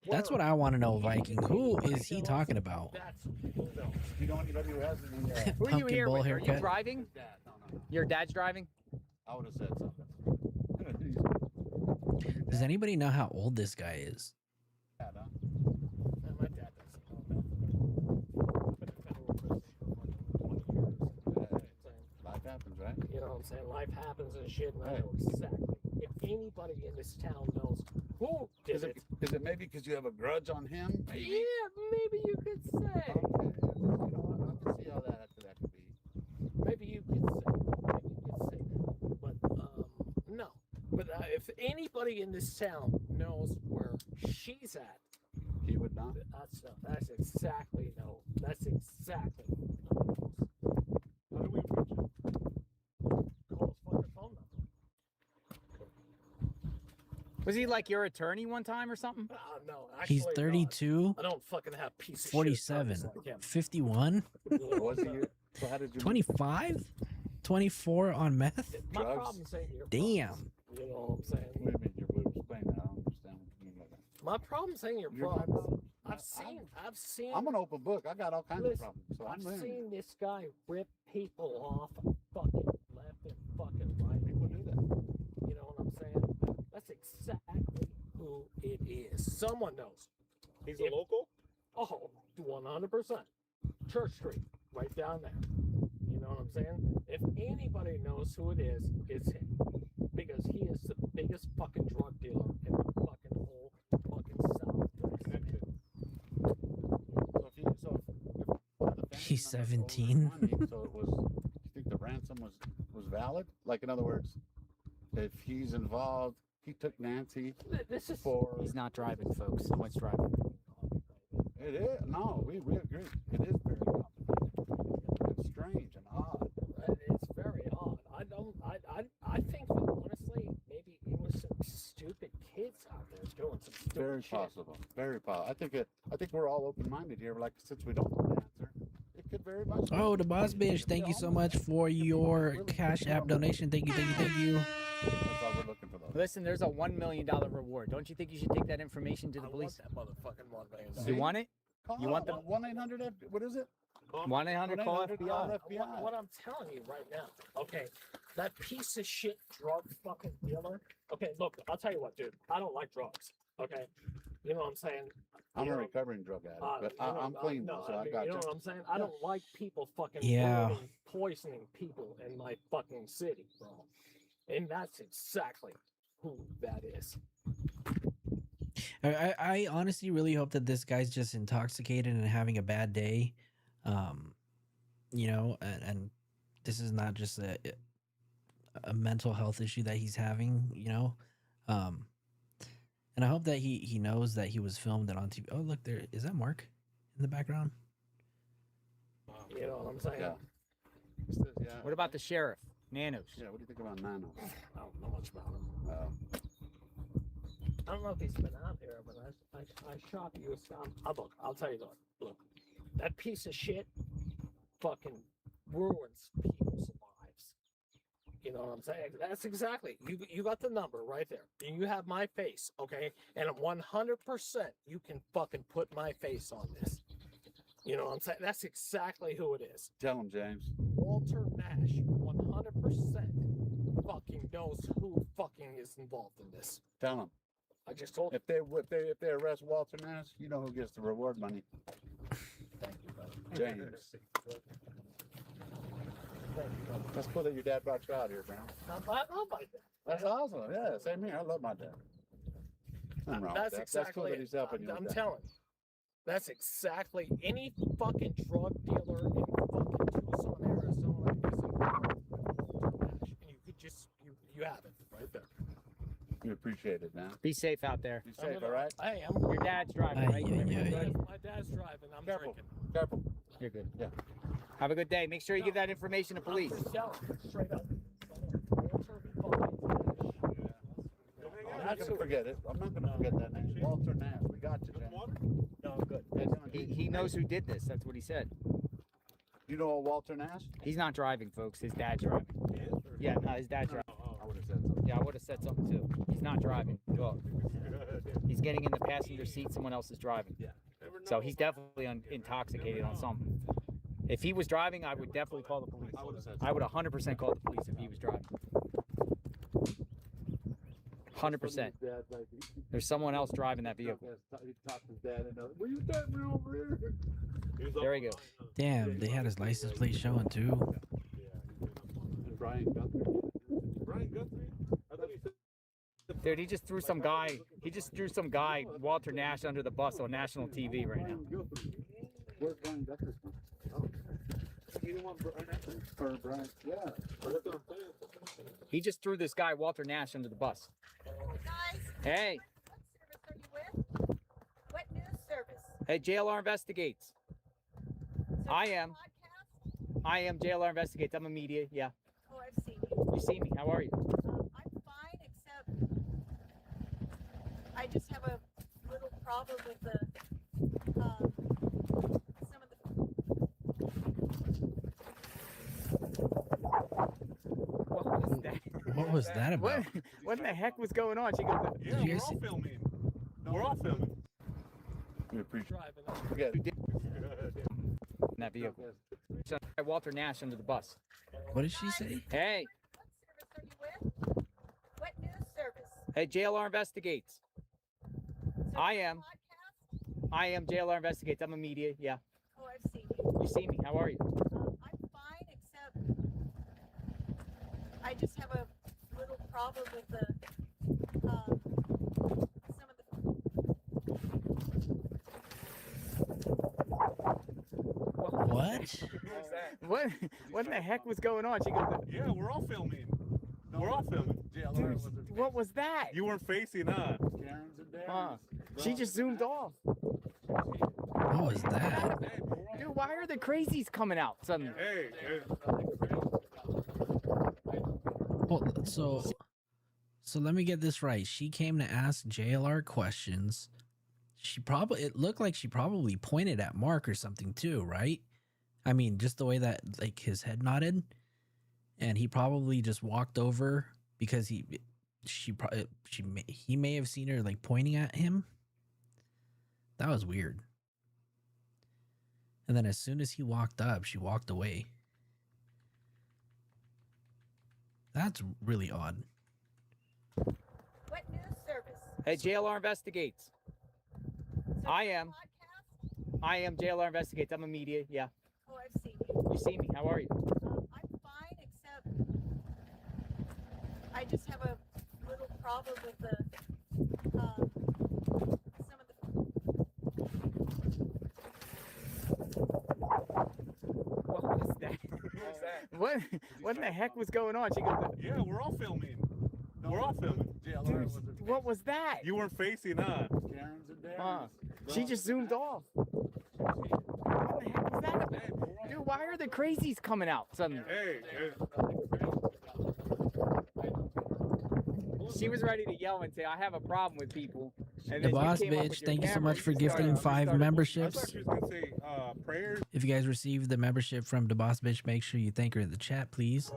That's what I want to know, Viking. Who is he talking about? That's who knows. You know anybody who has any, Who are you Pumpkin here bowl with? Are you haircut. driving? dad? No. Your dad's driving? I would have said something. Does anybody know how old this guy is? Dad, huh? And my dad doesn't know nothing. Been in federal prison for like 20 years. Life happens, right? You know what I'm saying? Life happens and shit, and I Right. know exactly. If anybody in this town knows who did Is it maybe because you have a grudge on him? Maybe? yeah, maybe you could say. Okay. You know what? I can see how that could be. Maybe you could say. But no. But if anybody in this town knows where she's at, He would not. That's exactly no. That's exactly. How do we reach him? Call his fucking phone number. Was he like your attorney one time or something? No, He's actually, 32, I don't fucking have piece of 47, shit attorneys like him. 51, Was he? So how did you? 25, 24 on meth. My Drugs? problem's ain't your Damn. problems. You know what I'm saying? What do you mean? Your boobs? Explain that. I don't understand what you mean by that. My problems ain't your You're my problems. problem. I've seen. I'm an open book. I got all kinds Listen, of problems. So I'm I've learning. seen this guy rip people off fucking left and fucking right. People do that. You know what I'm saying? That's exactly who it is. Someone knows. He's a local? Oh, 100%. Church Street, right down there. You know what I'm saying? If anybody knows who it is, it's him. Because he is the biggest fucking drug dealer in the fucking whole fucking South. So if one of the family He's members owed 17. money, so it was. You think the ransom was valid? Like in other words, if he's involved, he took Nancy This is for. He's not driving, folks. Someone's driving. It is. No, we agree. It is very complicated and strange and odd. It's very odd. I think that honestly, maybe it was some stupid kids out there doing some stupid Very shit. possible. Very possible. I think we're all open-minded here. Like since we don't know the answer, it could very much. Oh, the boss bitch. Thank you so much for your Cash App donation. Thank you, thank you, thank you. That's why we're looking for those. Listen, there's a $1 million reward. Don't you think you should take that information to the police? I want that motherfucking $1 million. You want it? Call You want the 1-800? What is it? 1-800 call 1-800 FBI? FBI. What I'm telling you right now, okay, that piece of shit drug fucking dealer. Okay, look, I'll tell you what, dude. I don't like drugs. Okay, you know what I'm saying? I'm You a know, recovering drug addict, but you know, I'm clean, no, so I mean, got you know you. what I'm saying? I don't like people fucking Yeah. poisoning people in my fucking city, bro. And that's exactly who that is. I honestly really hope that this guy's just intoxicated and having a bad day. You know, and this is not just a mental health issue that he's having, you know. And I hope that he knows that he was filmed and on TV. Oh, look, there is that Mark in the background. You know what I'm saying? Yeah. It says, yeah. What about the sheriff? Nanos. Yeah, what do you think about Nano? I don't know much about him. I don't know if he's been out here, but I shot you. Look, I'll tell you what. Look, that piece of shit fucking ruins people's lives. You know what I'm saying? That's exactly. You got the number right there. And you have my face, okay? And 100% you can fucking put my face on this. You know what I'm saying? That's exactly who it is. Tell him, James. Walter Nash 100% fucking knows who fucking is involved in this. Tell him. I just told If they arrest Walter Nash, you know who gets the reward money. Thank you, brother. James. That's cool that your dad brought you out here, man. I love my dad. That's awesome. Yeah, same here. I love my dad. Nothing wrong with That's that. exactly That's cool that he's helping you. I'm with that. telling you. That's exactly any fucking drug dealer in fucking Tucson, Arizona is involved with Walter Nash. And you could just you have it right there. We appreciate it, man. Be safe out there. Be safe, all right? Hey, I'm Your dad's driving, Ay, right? ay, ay. My dad's driving. I'm Careful. drinking. Careful. You're good. Yeah. Have a good day. Make sure you give that information to police. I'm just telling you, straight up. Walter fucking I'm not gonna forget it. I'm not gonna forget that name. Walter Nash. We got you, James. No, good. He knows who did this. That's what he said. You know Walter Nash? He's not driving, folks. His dad's driving. Yeah, no, his dad's driving. I would have said something. Yeah, I would have said something too. He's not driving. Well, he's getting in the passenger seat. Someone else is driving. So he's definitely intoxicated on something. If he was driving, I would definitely call the police. I would 100% call the police if he was driving. 100%. There's someone else driving that vehicle. He talked his dad into, will you take me over here? There he goes. Damn, they had his license plate showing too. Brian Guthrie. Brian Guthrie? I thought he said Dude, he just threw some guy, Walter Nash, under the bus on national TV right now. Where's Brian Guthrie from? You don't want Brian? Or Brian? Yeah. that's what I'm saying. He just threw this guy, Walter Nash, under the bus. Guys, Hey, what service are you with? What news service? Hey, JLR Investigates. I am JLR Investigates. I'm a media. Yeah. Oh, I've seen you. You see me. How are you? I'm fine, except I just have a little problem with the some of the. What was that? What was that about? What in the heck was going on? She goes, Yeah, Did you we're guys all see- filming. We're all filming. We appreciate in that vehicle. So, Walter Nash under the bus. What did she say? Hey, What service are you with? What news service? hey, JLR Investigates. So I it's a am. podcast? I am JLR Investigates. I'm a media. Yeah. Oh, I've seen you. You see me. How are you? I'm fine, except I just have a little problem with the some of the. What? What in the heck was going on? She goes, Yeah, we're all filming. We're all filming. what was that? You weren't facing, huh? She just zoomed off. What was that? Dude, why are the crazies coming out suddenly? Hey, Well, so let me get this right. She came to ask JLR questions. It looked like she probably pointed at Mark or something too, right? I mean, just the way that like his head nodded, and he probably just walked over because he may have seen her like pointing at him. That was weird. And then as soon as he walked up, she walked away. That's really odd. What news service? Hey, JLR Investigates. So I it's a am. podcast? I am JLR Investigates. I'm a media. Yeah. Oh, I've seen you. You see me. How are you? I'm fine, except I just have a little problem with the some of the. What was that? What in the heck was going on? She goes, yeah, we're all filming. We're all filming. what was that? You weren't facing, huh? She just zoomed off. What the heck was that about? Dude, why are the crazies coming out suddenly? Hey, She was ready to yell and say, I have a problem with people. And The then you boss came up bitch, with your thank you so camera, much for you gifting started- 5 I memberships. thought she was gonna say prayers If you guys received the membership from the boss bitch, make sure you thank her in the chat, please.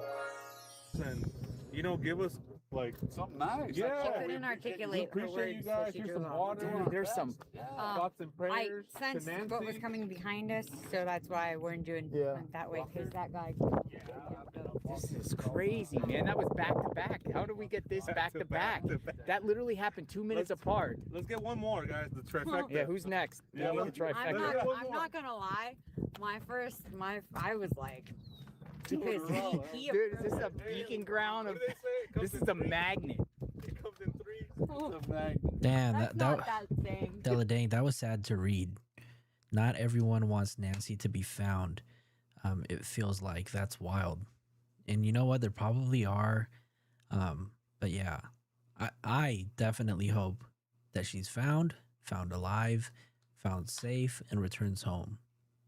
and give us like Something nice. Yeah. She couldn't articulate her appreciate you words, guys. so she Here's drew some them. water. Dude, there's some. Thoughts and I prayers to sensed Nancy. what was coming behind us, so that's why we're doing went that way, because that guy. This is crazy, man. That was back to back. How do we get this back to back? That literally happened 2 minutes apart. Let's get one more, guys. The trifecta. Yeah, who's next? Yeah, We need let's- the trifecta. I'm not gonna lie. I was like, because he Dude, is this a beacon ground? What do they say? It comes This is in a threes. magnet. It comes in threes. Damn, that's not that thing. Della Dang, that was sad to read. Not everyone wants Nancy to be found. It feels like that's wild. And you know what? There probably are. But yeah, I definitely hope that she's found alive, found safe, and returns home.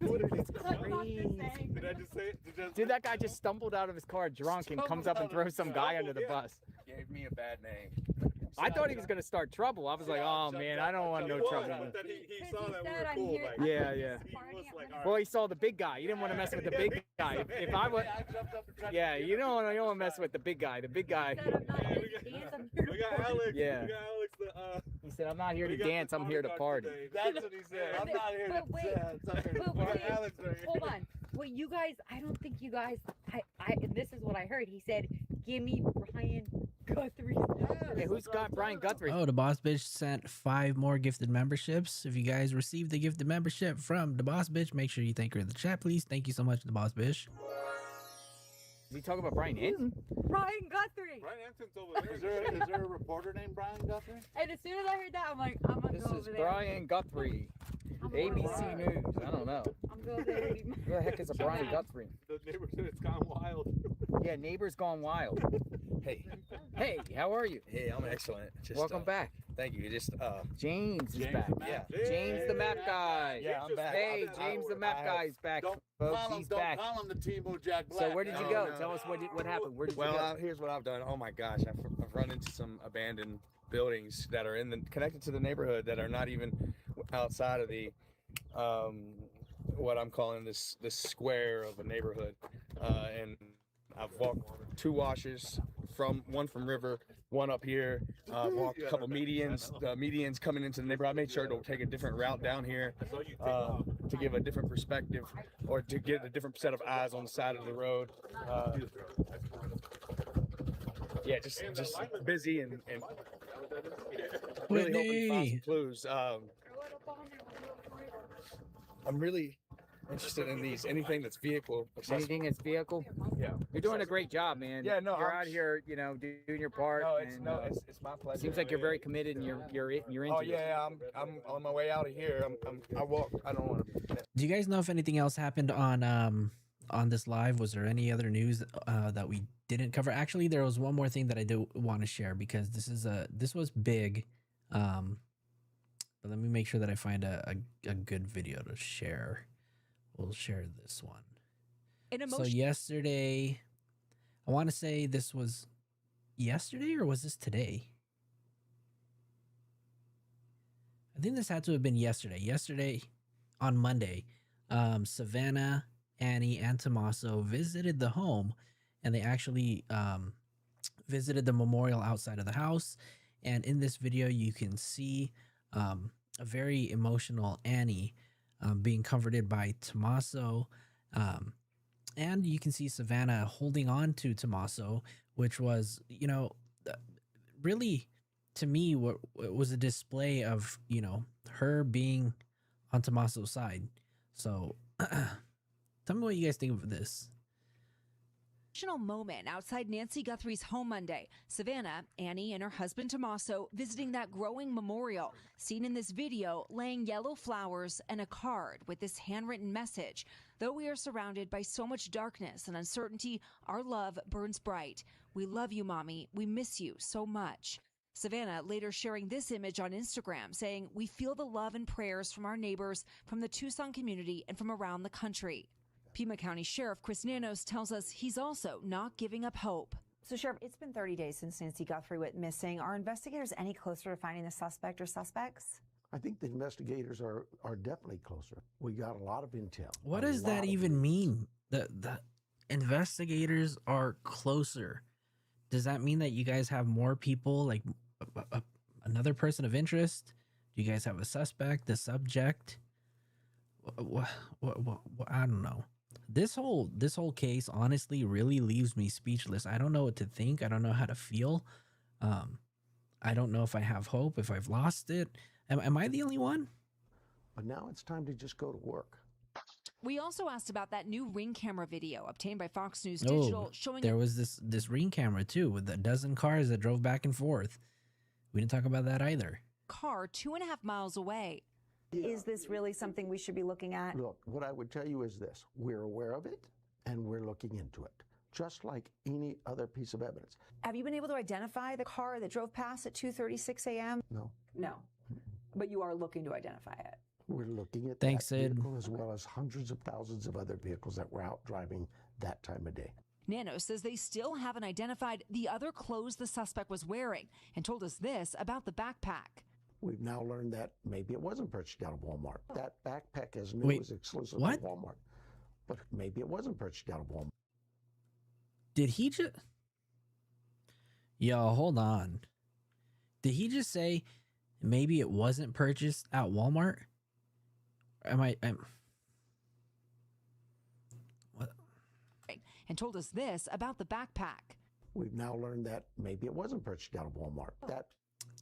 It's crazy. Did I just say it? Dude, that guy just stumbled out of his car drunk and comes up and throws some guy under the bus. Gave me a bad name. I thought he was gonna start trouble. I was like, oh man, I don't want no trouble. That he saw that we said, were I'm cool. here- Like, Yeah, yeah. He was like, all right. Well, he saw the big guy. He didn't want to mess with the big guy. If I would, yeah, you don't want to mess with the big guy. The big guy. We got Alex. Yeah. We got Alex. He said, I'm not here to we got dance. the I'm here to bodyguard party. today. That's what he said. I'm not here But wait, but We got wait, Alex right here. hold on. Wait, you guys, I don't think you guys, this is what I heard. He said, give me Brian Guthrie's number. Hey, who's got Brian Guthrie? Oh, the boss bitch sent 5 more gifted memberships. If you guys received the gifted membership from the boss bitch, make sure you thank her in the chat, please. Thank you so much, the boss bitch. Is he talking about Brian Hinton? Brian Guthrie. Brian Hampton's over there. Is there a reporter named Brian Guthrie? And as soon as I heard that, I'm like, I'm gonna This go is over there. Brian Guthrie. I'm gonna go ABC over there. News. I don't know. I'm going there. Who the heck is a Brian Guthrie? The neighborhood has gone wild. Yeah, neighbors gone wild. Hey. Hey, how are you? Hey, I'm excellent. Just, Welcome back. Thank you. Just James is back. Yeah. James the map guy. Yeah, I'm back. Hey, James the map guy is back, folks. He's back. Don't call him the Timo Jack Black. So where did you go? Tell us what happened. Where did you go? Well, here's what I've done. Oh my gosh, I've run into some abandoned buildings that are connected to the neighborhood that are not even outside of the what I'm calling this square of a neighborhood, and I've walked 2 washes, one from river, one up here. Walked a couple medians coming into the neighborhood. I made sure to take a different route down here to give a different perspective, or to get a different set of eyes on the side of the road. Yeah, just busy and really hoping to find some clues. I'm really interested in anything that's vehicle accessible. Anything that's vehicle? Yeah. You're doing a great job, man. Yeah, no, you're I'm out here, doing your part. No, it's my pleasure. Seems like you're very committed and you're into Oh it. yeah, I'm on my way out of here. I walk. I don't want to. Do you guys know if anything else happened on this live? Was there any other news that we didn't cover? Actually, there was one more thing that I do want to share, because this was big. But let me make sure that I find a good video to share. We'll share this one. So yesterday, I want to say this was yesterday, or was this today? I think this had to have been yesterday. Yesterday, on Monday, Savannah, Annie, and Tommaso visited the home, and they actually visited the memorial outside of the house. And in this video, you can see a very emotional Annie being comforted by Tommaso. And you can see Savannah holding on to Tommaso, which was, really, to me, what was a display of, her being on Tommaso's side. So tell me what you guys think of this. Moment outside Nancy Guthrie's home Monday. Savannah, Annie, and her husband Tommaso visiting that growing memorial. Seen in this video, laying yellow flowers and a card with this handwritten message. Though we are surrounded by so much darkness and uncertainty, our love burns bright. We love you, Mommy. We miss you so much. Savannah later sharing this image on Instagram, saying, "We feel the love and prayers from our neighbors, from the Tucson community, and from around the country." Pima County Sheriff Chris Nanos tells us he's also not giving up hope. So, Sheriff, it's been 30 days since Nancy Guthrie went missing. Are investigators any closer to finding the suspect or suspects? I think the investigators are definitely closer. We got a lot of intel. What does that even mean? The investigators are closer. Does that mean that you guys have more people, like another person of interest? Do you guys have a suspect, a subject? What, I don't know. This whole case honestly really leaves me speechless. I don't know what to think. I don't know how to feel. I don't know if I have hope, if I've lost it. Am I the only one? But now it's time to just go to work. We also asked about that new Ring camera video obtained by Fox News Digital showing there was this Ring camera too, with a dozen cars that drove back and forth. We didn't talk about that either. Car 2.5 miles away. Is this really something we should be looking at? Look, what I would tell you is this. We're aware of it, and we're looking into it, just like any other piece of evidence. Have you been able to identify the car that drove past at 2:36 a.m.? No. No. But you are looking to identify it. We're looking at Thanks, that Sid. vehicle as well as hundreds of thousands of other vehicles that were out driving that time of day. Nano says they still haven't identified the other clothes the suspect was wearing and told us this about the backpack. We've now learned that maybe it wasn't purchased out of Walmart. That backpack is new, Wait, is exclusive what? to Walmart. But maybe it wasn't purchased out of Walmart. Did he just... Yo, hold on. Did he just say maybe it wasn't purchased at Walmart? What? And told us this about the backpack. We've now learned that maybe it wasn't purchased out of Walmart. That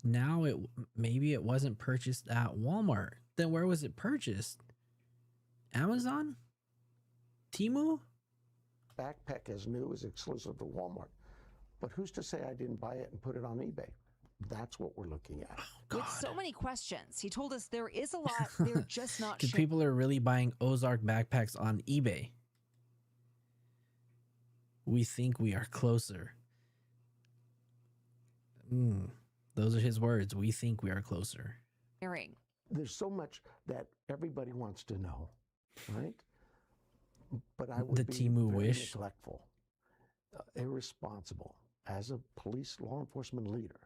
Now maybe it wasn't purchased at Walmart. Then where was it purchased? Amazon? Temu? backpack is new, is exclusive to Walmart. But who's to say I didn't buy it and put it on eBay? That's what we're looking at. With so many questions, he told us there is a lot, they're just not Because sure. people are really buying Ozark backpacks on eBay. We think we are closer. Those are his words. We think we are closer. Hearing. There's so much that everybody wants to know, right? But I would The be Timu very wish. neglectful, irresponsible as a police law enforcement leader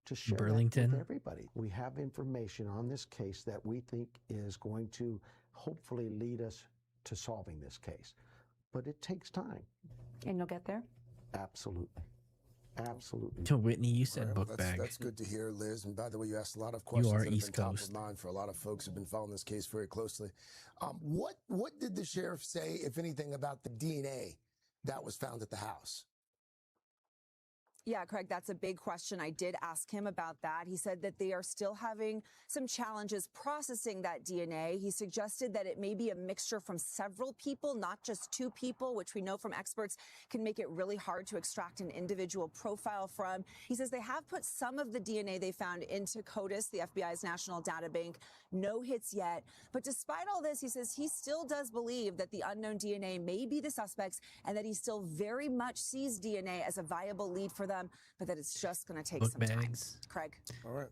to share that Burlington. with everybody. We have information on this case that we think is going to hopefully lead us to solving this case. But it takes time. And you'll get there? Absolutely. Absolutely. To Whitney, you said All right, book well, bag. that's good to hear, Liz. And by the way, you asked a lot of You questions are that have East been top Coast. of mind for a lot of folks who've been following this case very closely. What did the sheriff say, if anything, about the DNA that was found at the house? Yeah, Craig, that's a big question. I did ask him about that. He said that they are still having some challenges processing that DNA. He suggested that it may be a mixture from several people, not just two people, which we know from experts can make it really hard to extract an individual profile from. He says they have put some of the DNA they found into CODIS, the FBI's national data bank. No hits yet. But despite all this, he says he still does believe that the unknown DNA may be the suspects and that he still very much sees DNA as a viable lead for them, but that it's just going to take Book some bags. time. Craig. All right.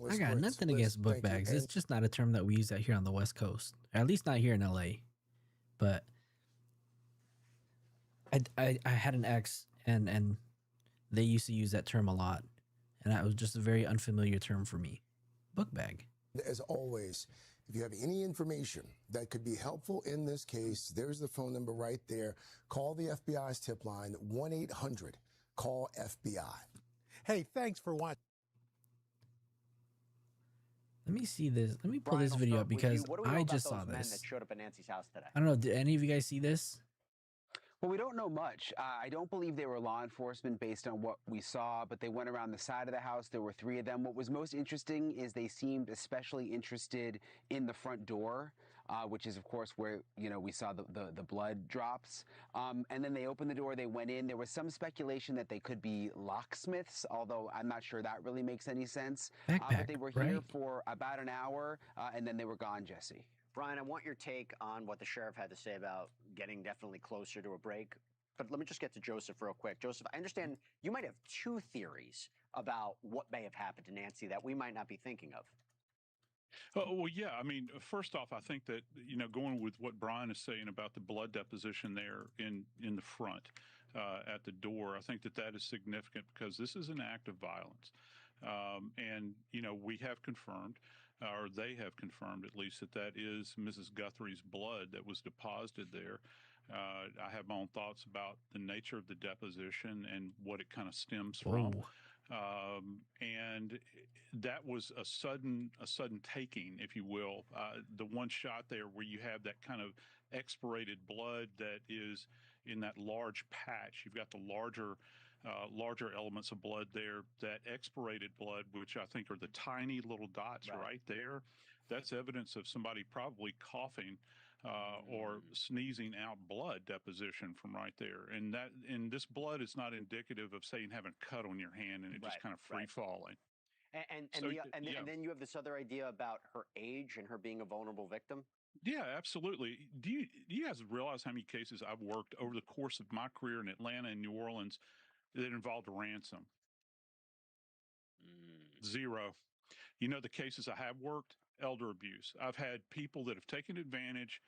I got nothing against book bags. It's just not a term that we use out here on the West Coast, or at least not here in LA. But I had an ex, and they used to use that term a lot, and that was just a very unfamiliar term for me. Book bag. As always, if you have any information that could be helpful in this case, there's the phone number right there. Call the FBI's tip line, 1-800-CALL-FBI. Hey, thanks for watching. Let me see this. Let me pull Brian, this I'll video start up with you. because What do we know I about just saw those men this. that showed up at Nancy's house today? I don't know. Did any of you guys see this? Well, we don't know much. I don't believe they were law enforcement based on what we saw, but they went around the side of the house. There were 3 of them. What was most interesting is they seemed especially interested in the front door, which is, of course, where, you know, we saw the blood drops. And then they opened the door, they went in. There was some speculation that they could be locksmiths, although I'm not sure that really makes any sense. But they were here for about an hour, and then they were gone, Jesse. Brian, I want your take on what the sheriff had to say about getting definitely closer to a break. But let me just get to Joseph real quick. Joseph, I understand you might have 2 theories about what may have happened to Nancy that we might not be thinking of. Well, yeah. I mean, first off, I think that, you know, going with what Brian is saying about the blood deposition there in the front at the door, I think that is significant because this is an act of violence. And, you know, we have confirmed, or they have confirmed at least, that is Mrs. Guthrie's blood that was deposited there. I have my own thoughts about the nature of the deposition and what it kind of stems from. And that was a sudden taking, if you will. The one shot there where you have that kind of expirated blood that is in that large patch. You've got the larger elements of blood there. That expirated blood, which I think are the tiny little dots right there, that's evidence of somebody probably coughing or sneezing out blood deposition from right there. And this blood is not indicative of, say, having a cut on your hand and it just kind of free falling. And then you have this other idea about her age and her being a vulnerable victim. Yeah, absolutely. Do you guys realize how many cases I've worked over the course of my career in Atlanta and New Orleans that involved ransom? 0. You know, the cases I have worked, elder abuse. I've had people that have taken advantage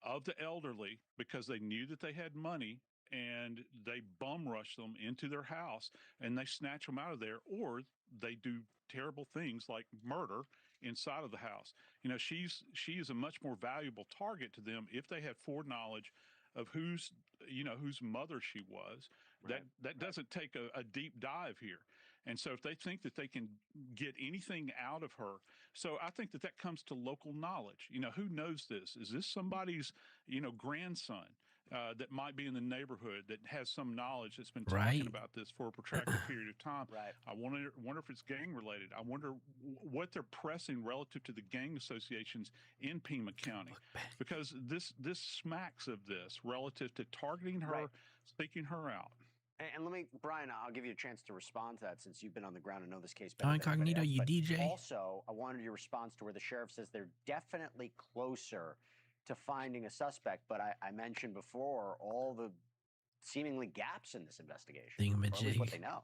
of the elderly because they knew that they had money and they bum rush them into their house and they snatch them out of there, or they do terrible things like murder inside of the house. You know, she is a much more valuable target to them if they have foreknowledge of whose mother she was. That doesn't take a deep dive here. And so if they think that they can get anything out of her, so I think that comes to local knowledge. You know, who knows this? Is this somebody's, grandson that might be in the neighborhood that has some knowledge that's been talking about this for a protracted period of time? I wonder if it's gang related. I wonder what they're pressing relative to the gang associations in Pima County, because this smacks of this relative to targeting her, seeking her out. And let me, Brian, I'll give you a chance to respond to that since you've been on the ground and know this case better. Incognito, you DJ. Also, I wanted your response to where the sheriff says they're definitely closer to finding a suspect. But I mentioned before all the seemingly gaps in this investigation, Thingamajig. or at least what they know.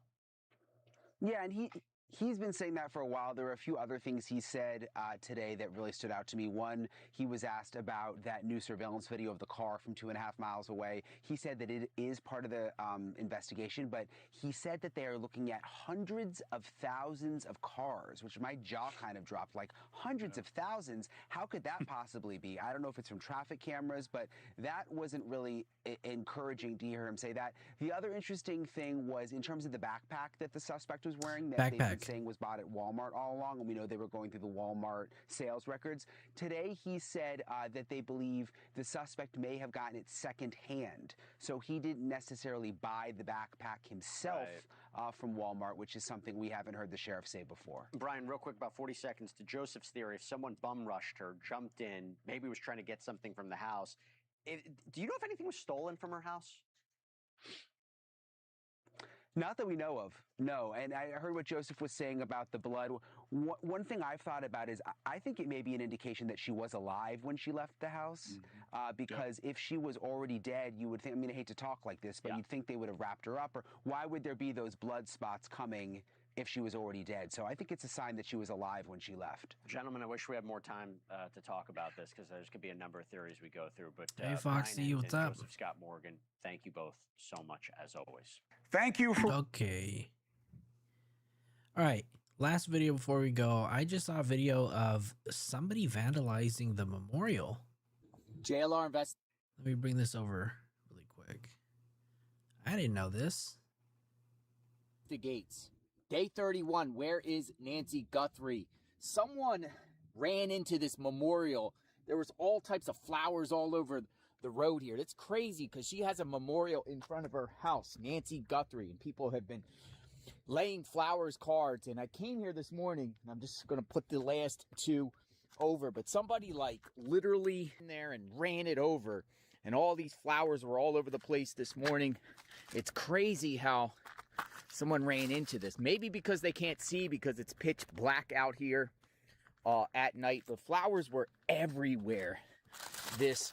Yeah, and he's been saying that for a while. There were a few other things he said today that really stood out to me. One, he was asked about that new surveillance video of the car from 2.5 miles away. He said that it is part of the investigation, but he said that they are looking at hundreds of thousands of cars, which my jaw kind of dropped. Like, hundreds of thousands? How could that possibly be? I don't know if it's from traffic cameras, but that wasn't really encouraging to hear him say that. The other interesting thing was in terms of the backpack that the suspect was wearing, that they've been saying was bought at Walmart all along, and we know they were going through the Walmart sales records. Today, he said that they believe the suspect may have gotten it secondhand, so he didn't necessarily buy the backpack himself from Walmart, which is something we haven't heard the sheriff say before. Brian, real quick, about 40 seconds to Joseph's theory. If someone bum rushed her, jumped in, maybe was trying to get something from the house, do you know if anything was stolen from her house? Not that we know of, no. And I heard what Joseph was saying about the blood. One thing I've thought about is I think it may be an indication that she was alive when she left the house, because if she was already dead, you would think, I mean, I hate to talk like this, but you'd think they would have wrapped her up, or why would there be those blood spots coming if she was already dead? So I think it's a sign that she was alive when she left. Gentlemen, I wish we had more time to talk about this, because there's going to be a number of theories we go through. But Hey, Foxy, Brian what's and up? Joseph Scott Morgan, thank you both so much, as always. Thank you for... Okay. All right. Last video before we go, I just saw a video of somebody vandalizing the memorial. JLR invest. Let me bring this over really quick. I didn't know this. The gates. Day 31. Where is Nancy Guthrie? Someone ran into this memorial. There was all types of flowers all over the road here. That's crazy because she has a memorial in front of her house, Nancy Guthrie, and people have been laying flowers, cards. And I came here this morning, and I'm just going to put the last two over, but somebody like literally in there and ran it over, and all these flowers were all over the place this morning. It's crazy how someone ran into this. Maybe because they can't see because it's pitch black out here at night. The flowers were everywhere this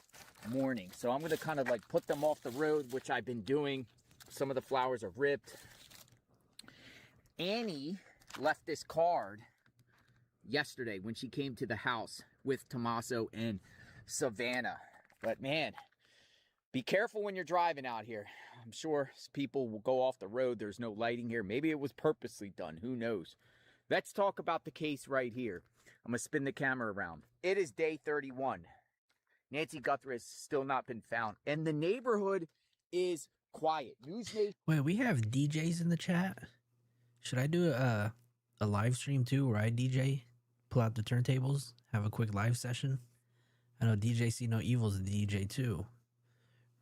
morning. So I'm going to kind of like put them off the road, which I've been doing. Some of the flowers are ripped. Annie left this card yesterday when she came to the house with Tommaso and Savannah. But man, be careful when you're driving out here. I'm sure people will go off the road. There's no lighting here. Maybe it was purposely done. Who knows? Let's talk about the case right here. I'm going to spin the camera around. It is day 31. Nancy Guthrie has still not been found. And the neighborhood is quiet. Wait, we have DJs in the chat? Should I do a live stream too where I DJ? Pull out the turntables? Have a quick live session? I know DJ See No Evil's a DJ too.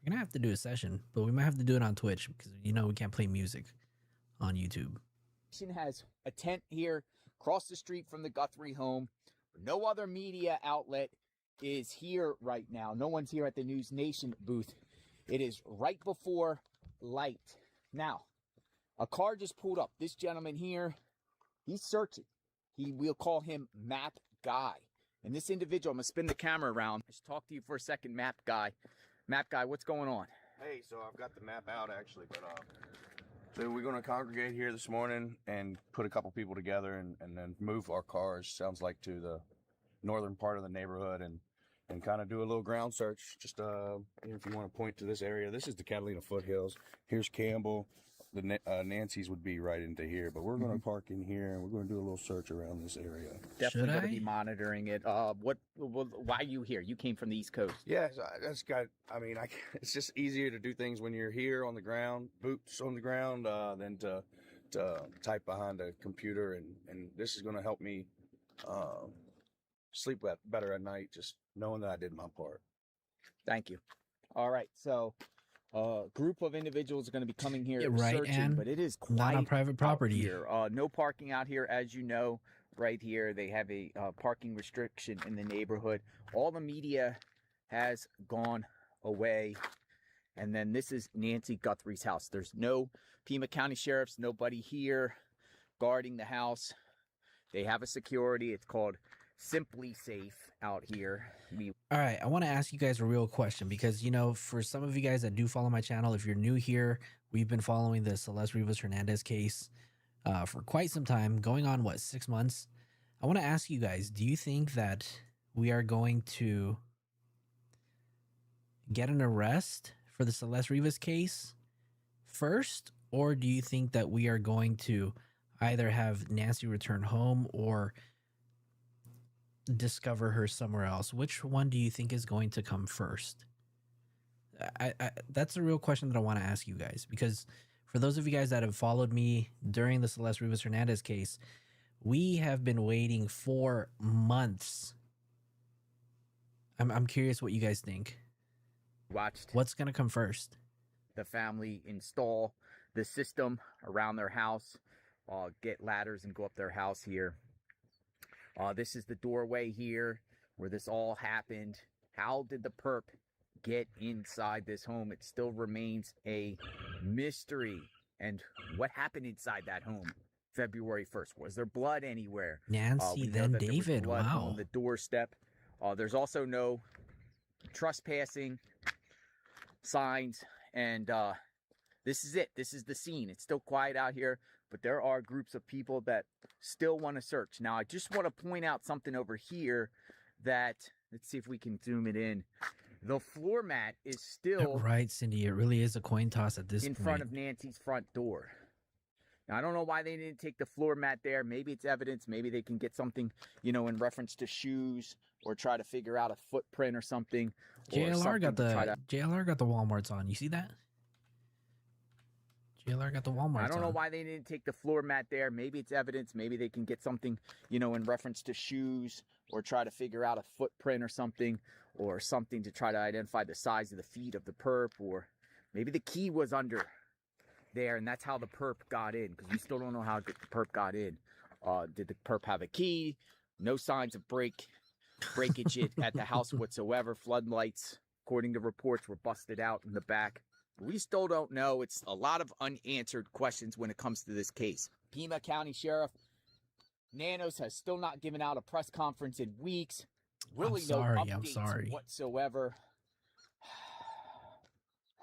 We're gonna have to do a session, but we might have to do it on Twitch because you know we can't play music on YouTube. Has a tent here across the street from the Guthrie home. No other media outlet is here right now. No one's here at the News Nation booth. It is right before light. Now, a car just pulled up. This gentleman here, he's searching. We'll call him Map Guy. And this individual, I'm going to spin the camera around. Just talk to you for a second, Map Guy. Map Guy, what's going on? Hey, so I've got the map out actually, but so we're going to congregate here this morning and put a couple people together and then move our cars, sounds like, to the northern part of the neighborhood and kind of do a little ground search. Just if you want to point to this area, this is the Catalina Foothills. Here's Campbell. The Nancy's would be right into here, but we're going to park in here and we're going to do a little search around this area. Definitely going to be monitoring it. Why are you here? You came from the East Coast. Yeah, that's got. I mean, it's just easier to do things when you're here on the ground, boots on the ground, than to type behind a computer. And this is going to help me sleep better at night, just knowing that I did my part. Thank you. All right, so a group of individuals are going to be coming here searching, and but it is not on quiet private property here. No parking out here, as you know. Right here, they have a parking restriction in the neighborhood. All the media has gone away. And then this is Nancy Guthrie's house. There's no Pima County sheriffs, nobody here guarding the house. They have a security. It's called simply safe out here. All right, I want to ask you guys a real question because, you know, for some of you guys that do follow my channel, if you're new here, we've been following the Celeste Rivas Hernandez case for quite some time, going on, what, 6 months? I want to ask you guys, do you think that we are going to get an arrest for the Celeste Rivas case first, or do you think that we are going to either have Nancy return home or discover her somewhere else? Which one do you think is going to come first? That's a real question that I want to ask you guys, because for those of you guys that have followed me during the Celeste Rivas Hernandez case, we have been waiting for months. I'm curious what you guys think. Watched What's going to come first? the family install the system around their house, get ladders and go up their house here. This is the doorway here where this all happened. How did the perp get inside this home? It still remains a mystery. And what happened inside that home February 1st? Was there blood anywhere? Nancy, we know then that there was David. blood Wow. on the doorstep. There's also no trespassing signs, and this is it. This is the scene. It's still quiet out here, but there are groups of people that still want to search. Now, I just want to point out something over here that, let's see if we can zoom it in. The floor mat is still Right, Cindy. It really is a coin toss at this in point. front of Nancy's front door. Now, I don't know why they didn't take the floor mat there. Maybe it's evidence. Maybe they can get something, you know, in reference to shoes, or try to figure out a footprint or something. JLR got the Walmarts on. You see that? JLR got the Walmarts on. I don't know why they didn't take the floor mat there. Maybe it's evidence. Maybe they can get something, you know, in reference to shoes, or try to figure out a footprint or something to try to identify the size of the feet of the perp, or maybe the key was under there and that's how the perp got in, because we still don't know how the perp got in. Did the perp have a key? No signs of breakage at the house whatsoever. Floodlights, according to reports, were busted out in the back. We still don't know. It's a lot of unanswered questions when it comes to this case. Pima County Sheriff Nanos has still not given out a press conference in weeks. Really no updates whatsoever.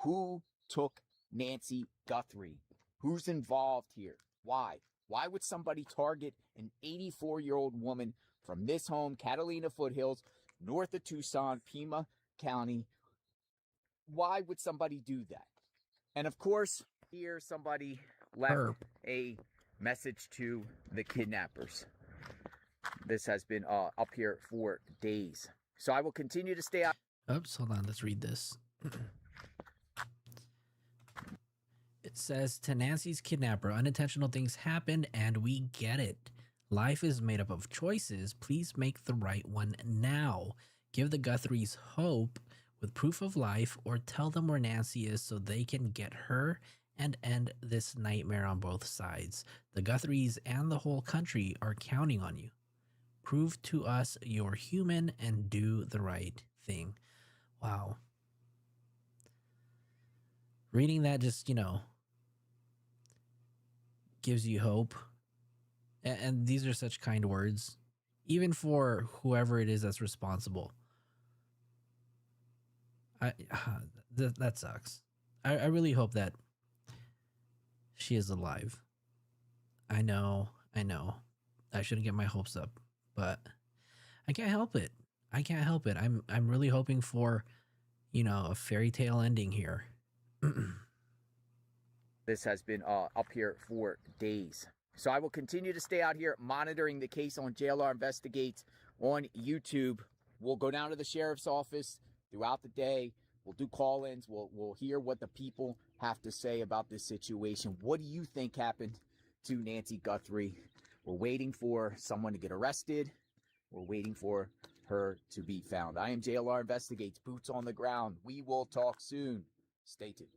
Who took Nancy Guthrie? Who's involved here? Why? Why would somebody target an 84-year-old woman from this home, Catalina Foothills, north of Tucson, Pima County? Why would somebody do that? And of course, here somebody left a message to the kidnappers. This has been up here for days. So I will continue to stay out. Oops, hold on. Let's read this. It says, to Nancy's kidnapper, unintentional things happen and we get it. Life is made up of choices. Please make the right one now. Give the Guthries hope with proof of life, or tell them where Nancy is so they can get her and end this nightmare on both sides. The Guthries and the whole country are counting on you. Prove to us you're human and do the right thing. Wow. Reading that just, you know, gives you hope. And these are such kind words, even for whoever it is that's responsible. That sucks. I really hope that she is alive. I know. I shouldn't get my hopes up, but I can't help it. I'm really hoping for, you know, a fairy tale ending here. This has been up here for days. So I will continue to stay out here monitoring the case on JLR Investigates on YouTube. We'll go down to the sheriff's office throughout the day. We'll do call-ins. We'll hear what the people have to say about this situation. What do you think happened to Nancy Guthrie? We're waiting for someone to get arrested. We're waiting for her to be found. I am JLR Investigates, boots on the ground. We will talk soon. Stay tuned.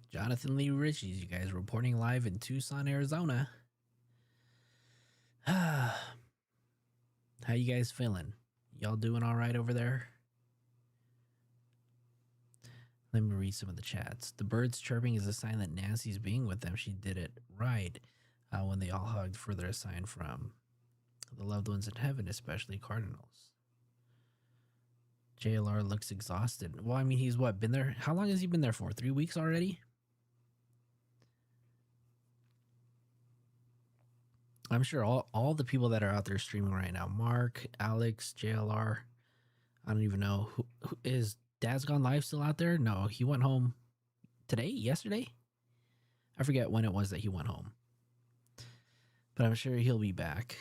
Jonathan Lee Richies, you guys, reporting live in Tucson, Arizona. How you guys feeling? Y'all doing all right over there? Let me read some of the chats. The birds chirping is a sign that Nancy's being with them. She did it right when they all hugged. Further a sign from The loved ones in heaven, especially cardinals. JLR looks exhausted. Well, I mean, he's what, been there? How long has he been there for? 3 weeks already? I'm sure all the people that are out there streaming right now, Mark, Alex, JLR, I don't even know. Who is Dad's Gone Live still out there? No, he went home today, yesterday? I forget when it was that he went home. But I'm sure he'll be back.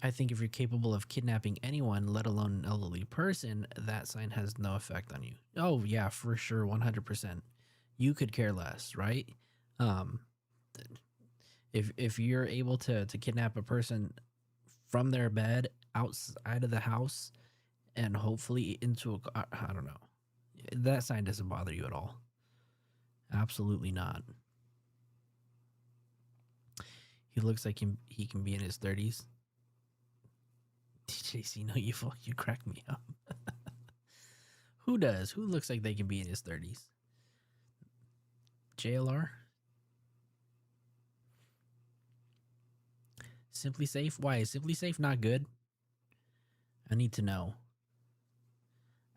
I think if you're capable of kidnapping anyone, let alone an elderly person, that sign has no effect on you. Oh, yeah, for sure, 100%. You could care less, right? If you're able to kidnap a person from their bed outside of the house and hopefully into a, I don't know, that sign doesn't bother you at all. Absolutely not. He looks like he can be in his 30s. TJC, no, you crack me up. Who does? Who looks like they can be in his 30s? JLR? Simply Safe? Why is Simply Safe not good? I need to know.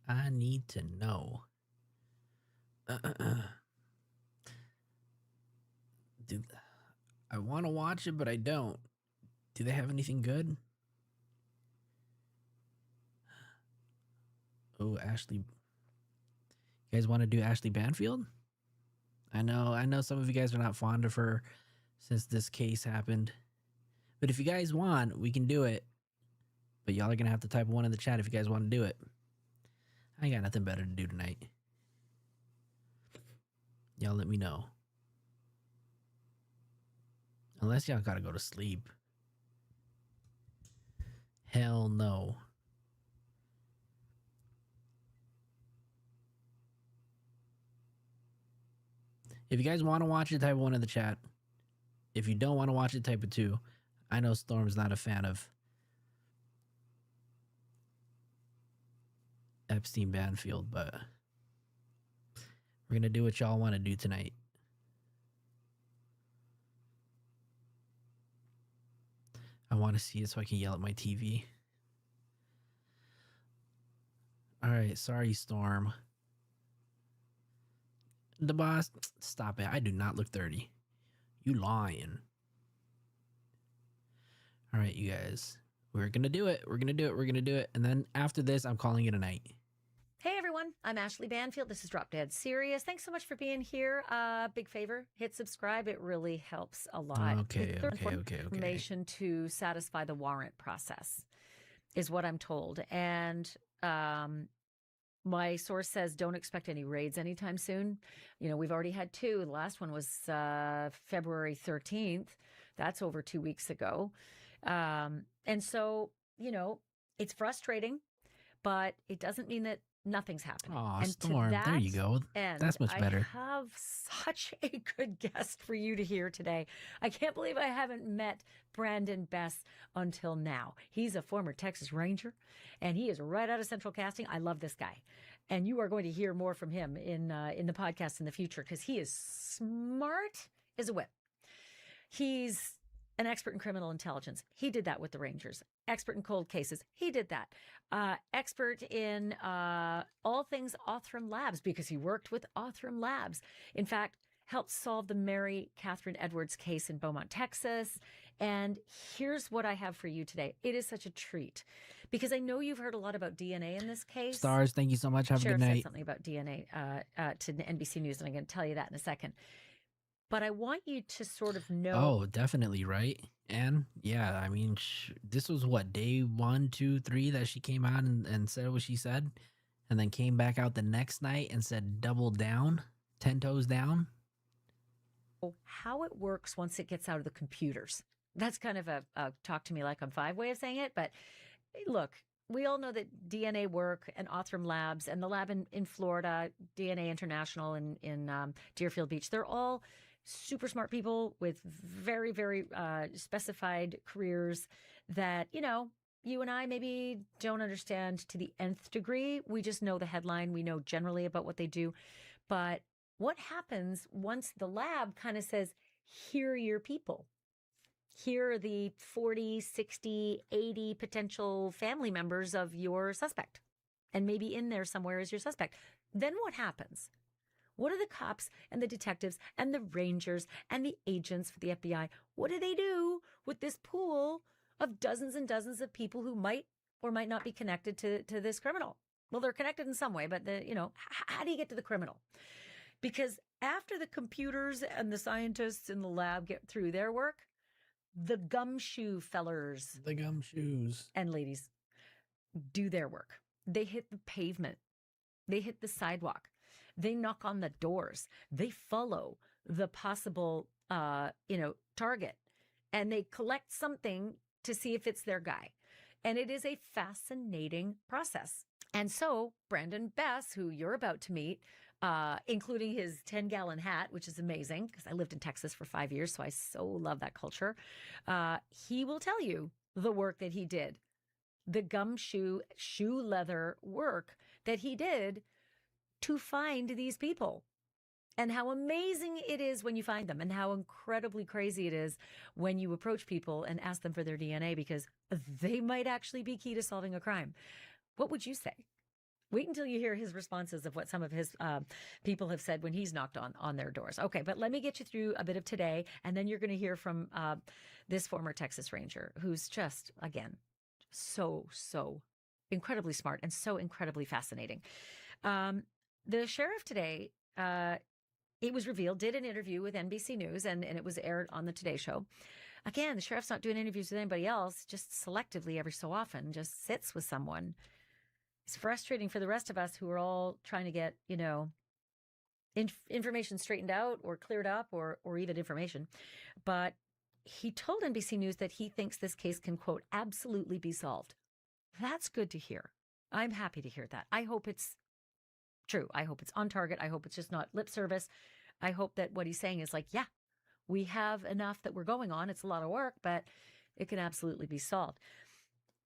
I need to know. Dude, I want to watch it, but I don't. Do they have anything good? Oh, Ashley. You guys want to do Ashley Banfield? I know some of you guys are not fond of her since this case happened. But if you guys want, we can do it. But y'all are going to have to type one in the chat if you guys want to do it. I ain't got nothing better to do tonight. Y'all let me know. Unless y'all got to go to sleep. Hell no. If you guys want to watch it, type 1 in the chat. If you don't want to watch it, type a 2. I know Storm's not a fan of Epstein Banfield, but we're going to do what y'all want to do tonight. I want to see it so I can yell at my TV. All right, sorry, Storm. The boss, stop it. I do not look 30. You lying. All right, you guys. We're going to do it. We're going to do it. We're going to do it. And then after this, I'm calling it a night. Hey everyone, I'm Ashley Banfield. This is Drop Dead Serious. Thanks so much for being here. Big favor, hit subscribe. It really helps a lot. Okay. Information to satisfy the warrant process is what I'm told. And my source says don't expect any raids anytime soon. You know, we've already had 2. The last one was February 13th. That's over 2 weeks ago. And so, you know, it's frustrating, but it doesn't mean that nothing's happening. Oh, and Storm, there you go. That's much better. I have such a good guest for you to hear today. I can't believe I haven't met Brandon Bess until now. He's a former Texas Ranger, and he is right out of Central Casting. I love this guy. And you are going to hear more from him in the podcast in the future because he is smart as a whip. He's an expert in criminal intelligence. He did that with the Rangers. Expert in cold cases. He did that. Expert in all things Othram Labs because he worked with Othram Labs. In fact, helped solve the Mary Catherine Edwards case in Beaumont, Texas. And here's what I have for you today. It is such a treat because I know you've heard a lot about DNA in this case. Stars, thank you so much. Have a Sheriff good said night. something about DNA to NBC News, and I'm going to tell you that in a second. But I want you to sort of know. Oh, definitely, right? And yeah, I mean, this was what, day 1, 2, 3 that she came out and said what she said, and then came back out the next night and said double down, 10 toes down. How it works once it gets out of the computers. That's kind of a talk to me like I'm 5 way of saying it. But look, we all know that DNA work and Othram Labs and the lab in Florida, DNA International in Deerfield Beach, they're all super smart people with very, very specified careers that, you know, you and I maybe don't understand to the nth degree. We just know the headline. We know generally about what they do. But what happens once the lab kind of says, here are your people? here are the 40, 60, 80 potential family members of your suspect. And maybe in there somewhere is your suspect. Then what happens? What are the cops and the detectives and the rangers and the agents for the FBI? What do they do with this pool of dozens and dozens of people who might or might not be connected to this criminal? Well, they're connected in some way, but how do you get to the criminal? Because after the computers and the scientists in the lab get through their work, the gumshoe fellers, the gumshoes and ladies, do their work. They hit the pavement. They hit the sidewalk. They knock on the doors. They follow the possible, target, and they collect something to see if it's their guy. And it is a fascinating process. And so Brandon Bess, who you're about to meet, including his 10-gallon hat, which is amazing because I lived in Texas for 5 years, so I so love that culture. He will tell you the work that he did, the gumshoe, shoe leather work that he did to find these people, and how amazing it is when you find them, and how incredibly crazy it is when you approach people and ask them for their DNA, because they might actually be key to solving a crime. What would you say? Wait until you hear his responses of what some of his people have said when he's knocked on their doors. Okay, but let me get you through a bit of today, and then you're going to hear from this former Texas Ranger, who's just, again, so incredibly smart and so incredibly fascinating. The sheriff today, it was revealed, did an interview with NBC News, and it was aired on the Today Show. Again, the sheriff's not doing interviews with anybody else, just selectively every so often, just sits with someone. It's frustrating for the rest of us who are all trying to get, information straightened out or cleared up or even information. But he told NBC News that he thinks this case can, quote, absolutely be solved. That's good to hear. I'm happy to hear that. I hope it's true. I hope it's on target. I hope it's just not lip service. I hope that what he's saying is like, yeah, we have enough that we're going on. It's a lot of work, but it can absolutely be solved.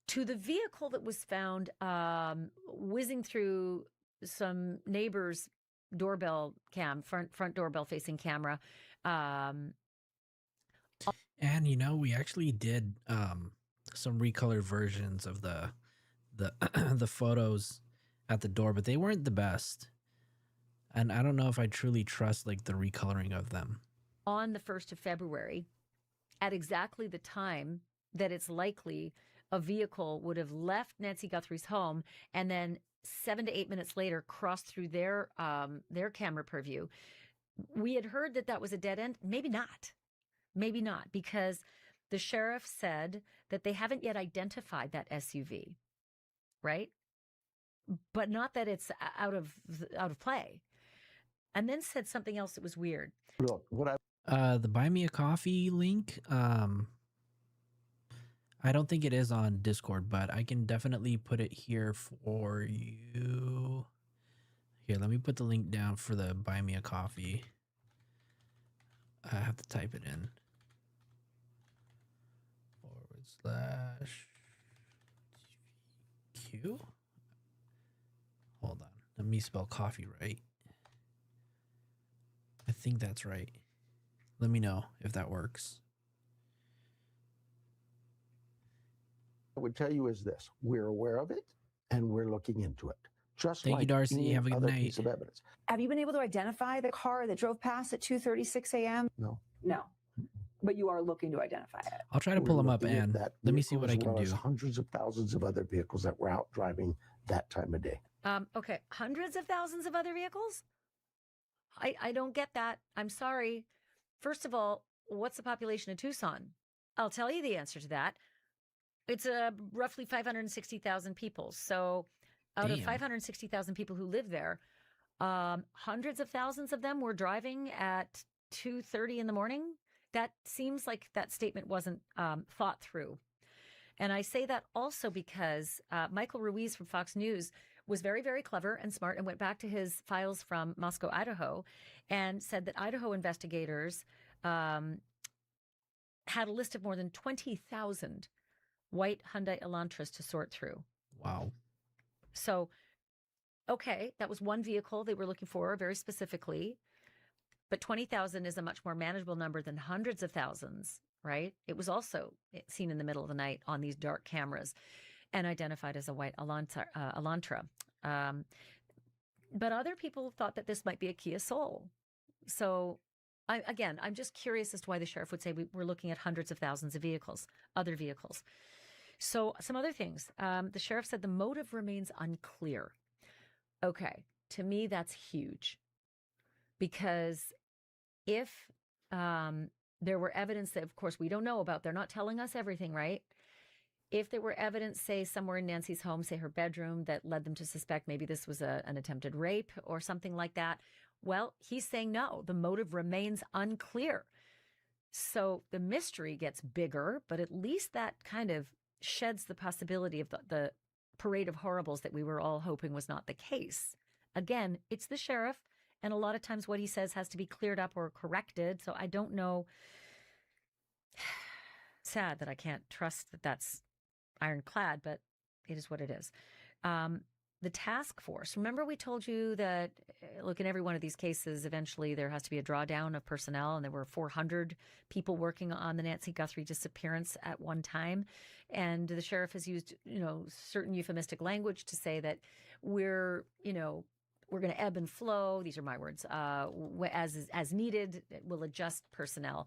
To the vehicle that was found whizzing through some neighbor's doorbell cam, front doorbell facing camera. And we actually did some recolored versions of the the photos at the door, but they weren't the best. And I don't know if I truly trust like the recoloring of them. On the 1st of February, at exactly the time that it's likely a vehicle would have left Nancy Guthrie's home and then 7 to 8 minutes later crossed through their camera purview. We had heard that was a dead end. Maybe not, because the sheriff said that they haven't yet identified that SUV, right? But not that it's out of play. And then said something else that was weird. Look, the Buy Me a Coffee link, I don't think it is on Discord, but I can definitely put it here for you. Here, let me put the link down for the Buy Me a Coffee. I have to type it in. /Q. Hold on. Let me spell coffee right. I think that's right. Let me know if that works. I would tell you is this: we're aware of it and we're looking into it. Just Thank like you, Darcy. any Have a good other night. piece of evidence. Have you been able to identify the car that drove past at 2:36 a.m.? No. No. But you are looking to identify it. I'll try to pull them up, and let me see what I can do. Hundreds of thousands of other vehicles that were out driving that time of day. Okay, hundreds of thousands of other vehicles? I don't get that. I'm sorry. First of all, what's the population of Tucson? I'll tell you the answer to that. It's roughly 560,000 people. So out of 560,000 people who live there, hundreds of thousands of them were driving at 2:30 in the morning. That seems like that statement wasn't thought through. And I say that also because Michael Ruiz from Fox News was very, very clever and smart and went back to his files from Moscow, Idaho, and said that Idaho investigators had a list of more than 20,000 white Hyundai Elantras to sort through. Wow. So, okay, that was one vehicle they were looking for very specifically, but 20,000 is a much more manageable number than hundreds of thousands, right? It was also seen in the middle of the night on these dark cameras and identified as a white Elantra. But other people thought that this might be a Kia Soul. So I'm just curious as to why the sheriff would say we're looking at hundreds of thousands of vehicles, other vehicles. So some other things. The sheriff said the motive remains unclear. Okay, to me, that's huge. Because if there were evidence that, of course, we don't know about, they're not telling us everything, right? If there were evidence, say, somewhere in Nancy's home, say her bedroom, that led them to suspect maybe this was an attempted rape or something like that, well, he's saying no, the motive remains unclear. So the mystery gets bigger, but at least that kind of sheds the possibility of the parade of horribles that we were all hoping was not the case. Again, it's the sheriff, and a lot of times what he says has to be cleared up or corrected, so I don't know. Sad that I can't trust that that's ironclad, but it is what it is. The task force. Remember we told you that, look, in every one of these cases, eventually there has to be a drawdown of personnel, and there were 400 people working on the Nancy Guthrie disappearance at one time. And the sheriff has used, certain euphemistic language to say that we're going to ebb and flow. These are my words. As needed, we'll adjust personnel.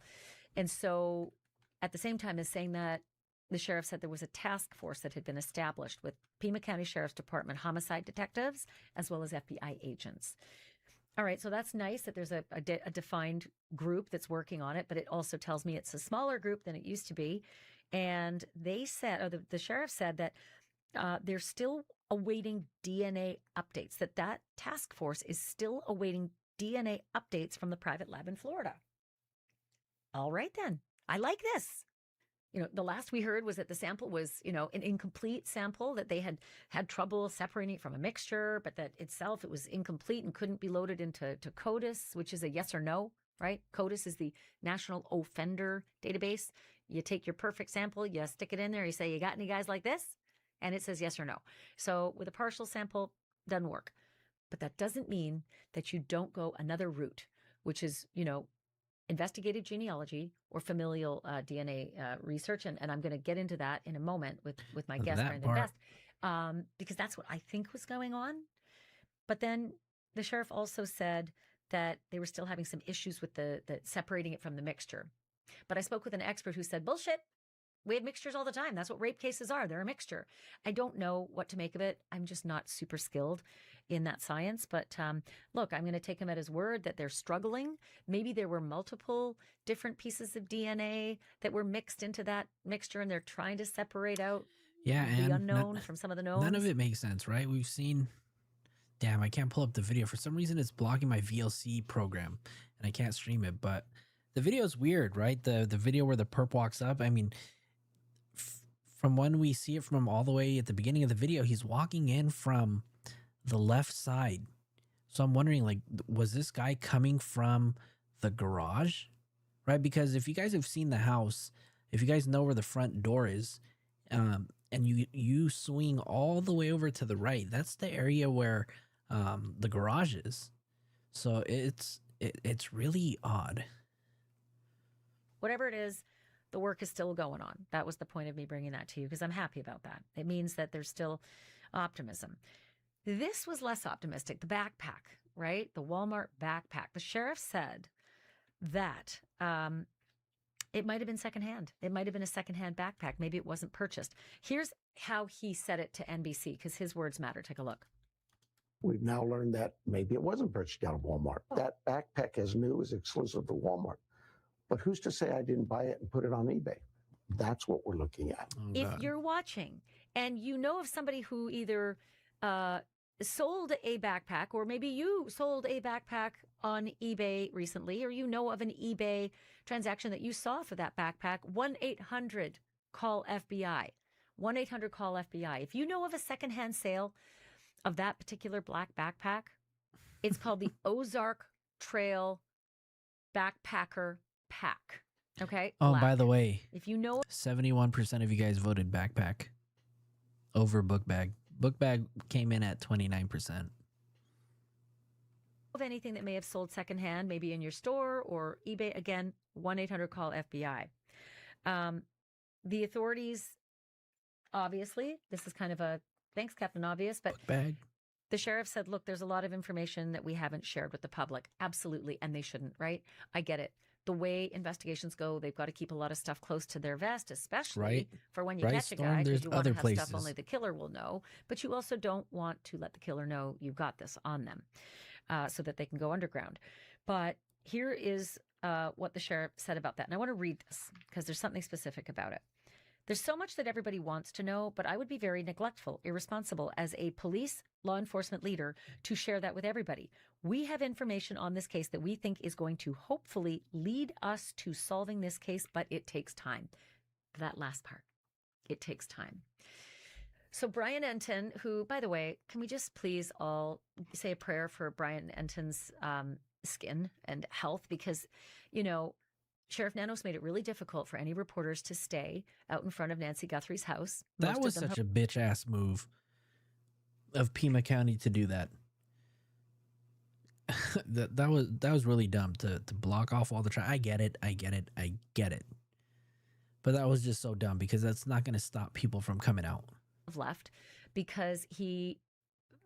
And so at the same time as saying that, the sheriff said there was a task force that had been established with Pima County Sheriff's Department homicide detectives as well as FBI agents. All right, so that's nice that there's a defined group that's working on it, but it also tells me it's a smaller group than it used to be. And they said, or the sheriff said that they're still awaiting DNA updates, that task force is still awaiting DNA updates from the private lab in Florida. All right, then. I like this. The last we heard was that the sample was, an incomplete sample, that they had trouble separating it from a mixture, but that itself, it was incomplete and couldn't be loaded into CODIS, which is a yes or no, right? CODIS is the National Offender Database. You take your perfect sample, you stick it in there, you say, you got any guys like this? And it says yes or no. So with a partial sample, doesn't work. But that doesn't mean that you don't go another route, which is, investigative genealogy or familial DNA research. And I'm going to get into that in a moment with my guest, Brandon Best, because that's what I think was going on. But then the sheriff also said that they were still having some issues with the separating it from the mixture. But I spoke with an expert who said, bullshit. We have mixtures all the time. That's what rape cases are. They're a mixture. I don't know what to make of it. I'm just not super skilled in that science. But look, I'm going to take him at his word that they're struggling. Maybe there were multiple different pieces of DNA that were mixed into that mixture, and they're trying to separate out the unknown from some of the knowns. None of it makes sense, right? We've seen... Damn, I can't pull up the video. For some reason, it's blocking my VLC program, and I can't stream it. But the video is weird, right? The video where the perp walks up, I mean... From when we see it from all the way at the beginning of the video, he's walking in from the left side. So I'm wondering, was this guy coming from the garage? Right? Because if you guys have seen the house, if you guys know where the front door is, and you swing all the way over to the right, that's the area where the garage is. So it's really odd. Whatever it is, the work is still going on. That was the point of me bringing that to you, because I'm happy about that. It means that there's still optimism. This was less optimistic. The backpack, right? The Walmart backpack. The sheriff said that it might have been secondhand. It might have been a secondhand backpack. Maybe it wasn't purchased. Here's how he said it to NBC, because his words matter. Take a look. We've now learned that maybe it wasn't purchased out of Walmart. That backpack is new, is exclusive to Walmart. But who's to say I didn't buy it and put it on eBay? That's what we're looking at. If you're watching and you know of somebody who either sold a backpack, or maybe you sold a backpack on eBay recently, or you know of an eBay transaction that you saw for that backpack, 1-800-CALL-FBI. 1-800-CALL-FBI. If you know of a secondhand sale of that particular black backpack, it's called the Ozark Trail Backpacker Pack. Okay. Oh, Black. by the way, if you know, 71% of you guys voted backpack over book bag. Book bag came in at 29%. of anything that may have sold secondhand, maybe in your store or eBay, again, 1-800-CALL-FBI. The authorities, obviously, this is kind of a thanks, Captain Obvious, but bag. The sheriff said, look, there's a lot of information that we haven't shared with the public. Absolutely. And they shouldn't, right? I get it. The way investigations go, they've got to keep a lot of stuff close to their vest, especially Right. for when you Right, catch a Storm, guy, there's because you want other to have stuff places. only the killer will know. But you also don't want to let the killer know you've got this on them so that they can go underground. But here is what the sheriff said about that. And I want to read this because there's something specific about it. There's so much that everybody wants to know, but I would be very neglectful, irresponsible as a police law enforcement leader to share that with everybody. We have information on this case that we think is going to hopefully lead us to solving this case, but it takes time. That last part, it takes time. So Brian Enton, who, by the way, can we just please all say a prayer for Brian Enton's skin and health? Because, you know, Sheriff Nanos made it really difficult for any reporters to stay out in front of Nancy Guthrie's house. That was such a bitch ass move of Pima County to do that. that was really dumb to block off all the traffic. I get it. But that was just so dumb because that's not going to stop people from coming out. Left because he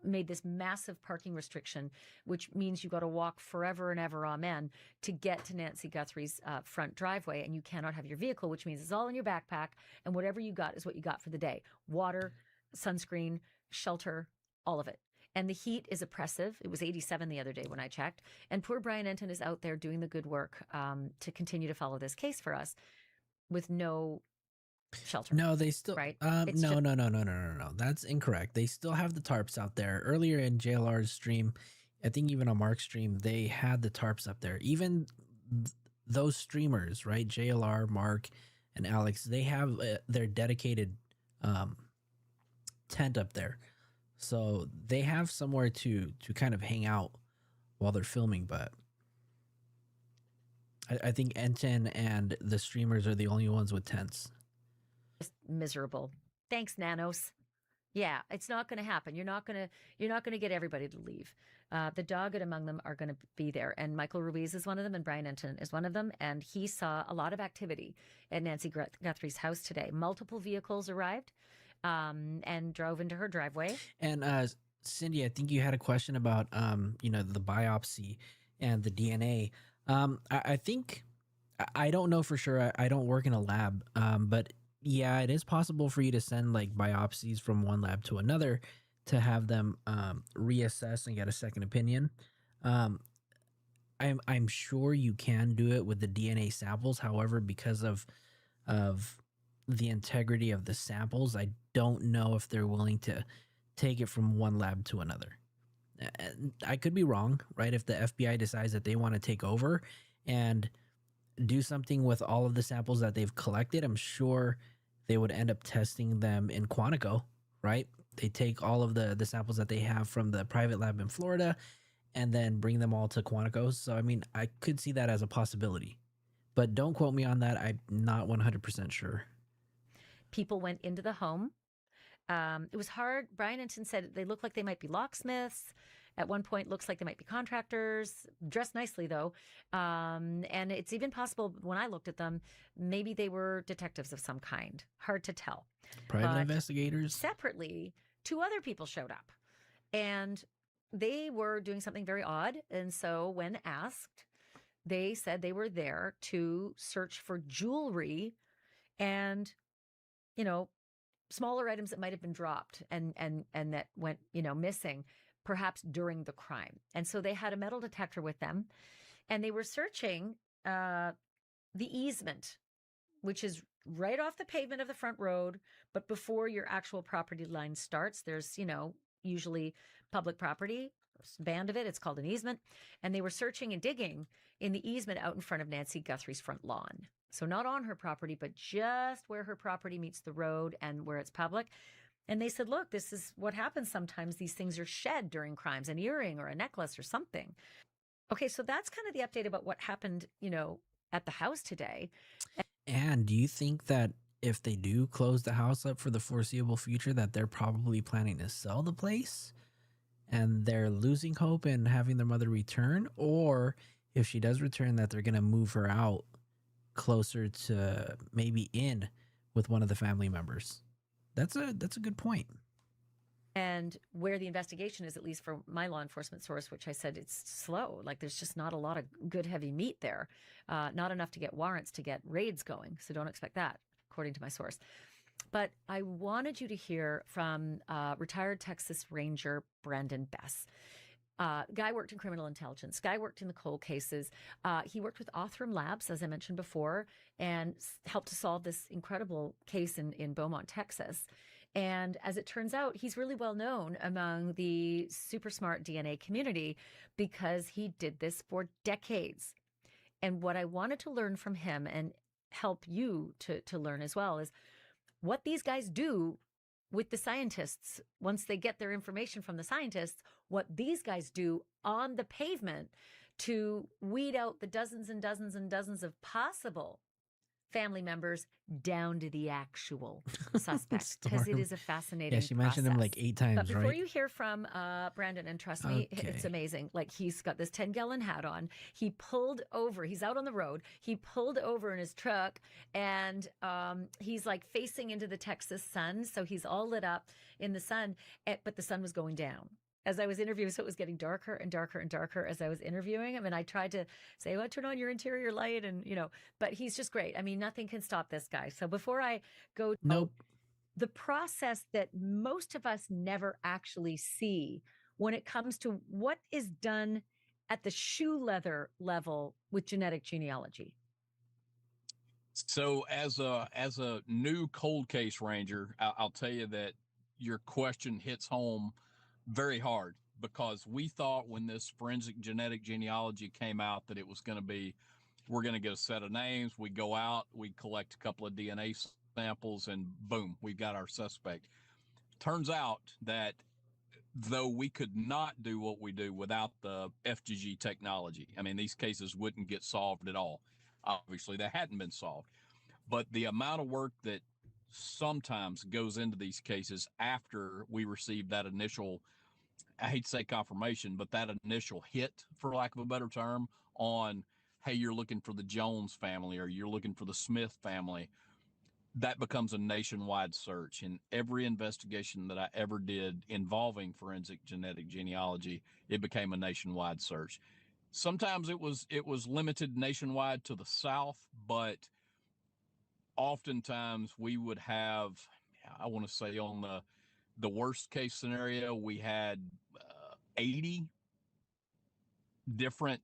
made this massive parking restriction, which means you got to walk forever and ever, amen, to get to Nancy Guthrie's front driveway, and you cannot have your vehicle, which means it's all in your backpack, and whatever you got is what you got for the day. Water, sunscreen, shelter, all of it. And the heat is oppressive. It was 87 the other day when I checked, and poor Brian Enton is out there doing the good work to continue to follow this case for us with no shelter. No, they still right. No. That's incorrect. They still have the tarps out there. Earlier in JLR's stream, I think even on Mark's stream, they had the tarps up there. Even those streamers, right? JLR, Mark, and Alex, they have their dedicated tent up there, so they have somewhere to kind of hang out while they're filming. But I think Enton and the streamers are the only ones with tents. Miserable. Thanks, Nanos. Yeah, it's not going to happen. You're not going to get everybody to leave. The dogged among them are going to be there, and Michael Ruiz is one of them, and Brian Enton is one of them. And he saw a lot of activity at Nancy Guthrie's house today. Multiple vehicles arrived and drove into her driveway. And Cindy, I think you had a question about the biopsy and the DNA. I think I don't know for sure. I don't work in a lab, but yeah, it is possible for you to send like biopsies from one lab to another to have them reassess and get a second opinion. I'm sure you can do it with the DNA samples. However, because of the integrity of the samples, I don't know if they're willing to take it from one lab to another. I could be wrong, right? If the FBI decides that they want to take over and do something with all of the samples that they've collected, I'm sure they would end up testing them in Quantico, right? They take all of the samples that they have from the private lab in Florida and then bring them all to Quantico. So, I mean, I could see that as a possibility. But don't quote me on that. I'm not 100% sure. People went into the home. It was hard. Brian Enton said they look like they might be locksmiths. At one point, looks like they might be contractors, dressed nicely, though. And it's even possible, when I looked at them, maybe they were detectives of some kind. Hard to tell. Private investigators. Separately, two other people showed up. And they were doing something very odd. And so when asked, they said they were there to search for jewelry and, smaller items that might have been dropped and that went, missing, perhaps during the crime. And so they had a metal detector with them, and they were searching the easement, which is right off the pavement of the front road, but before your actual property line starts. There's, usually public property, band of it. It's called an easement. And they were searching and digging in the easement out in front of Nancy Guthrie's front lawn. So not on her property, but just where her property meets the road and where it's public. And they said, look, this is what happens sometimes. These things are shed during crimes, an earring or a necklace or something. Okay, so that's kind of the update about what happened, at the house today. And do you think that if they do close the house up for the foreseeable future, that they're probably planning to sell the place and they're losing hope in having their mother return? Or if she does return, that they're going to move her out closer to maybe in with one of the family members. That's a good point. And where the investigation is, at least for my law enforcement source, which I said it's slow, like there's just not a lot of good heavy meat there, not enough to get warrants to get raids going. So don't expect that, according to my source. But I wanted you to hear from retired Texas Ranger Brandon Bess. Guy worked in criminal intelligence. Guy worked in the cold cases. He worked with Othram Labs, as I mentioned before, and helped to solve this incredible case in Beaumont, Texas. And as it turns out, he's really well known among the super smart DNA community because he did this for decades. And what I wanted to learn from him and help you to learn as well is what these guys do with the scientists. Once they get their information from the scientists, what these guys do on the pavement to weed out the dozens and dozens and dozens of possible family members down to the actual suspect, because it is a fascinating Yeah, she mentioned him like 8 times, but before right? you hear from Brandon, and trust me, it's amazing. Like, he's got this 10-gallon hat on. He pulled over. He's out on the road. He pulled over in his truck, and he's like facing into the Texas sun. So he's all lit up in the sun, but the sun was going down as I was interviewing. So it was getting darker and darker and darker as I was interviewing him. And I tried to say, well, turn on your interior light. And, but he's just great. I mean, nothing can stop this guy. So before I go, the process that most of us never actually see when it comes to what is done at the shoe leather level with genetic genealogy. So as a new cold case ranger, I'll tell you that your question hits home very hard, because we thought when this forensic genetic genealogy came out that it was going to be, we're going to get a set of names, we go out, we collect a couple of DNA samples, and boom, we got our suspect. Turns out that though we could not do what we do without the FGG technology, I mean, these cases wouldn't get solved at all. Obviously, they hadn't been solved. But the amount of work that sometimes goes into these cases after we receive that initial, I hate to say confirmation, but that initial hit, for lack of a better term, on, hey, you're looking for the Jones family or you're looking for the Smith family, that becomes a nationwide search. And every investigation that I ever did involving forensic genetic genealogy, it became a nationwide search. Sometimes it was limited nationwide to the South, but oftentimes we would have, I want to say on the worst case scenario, we had 80 different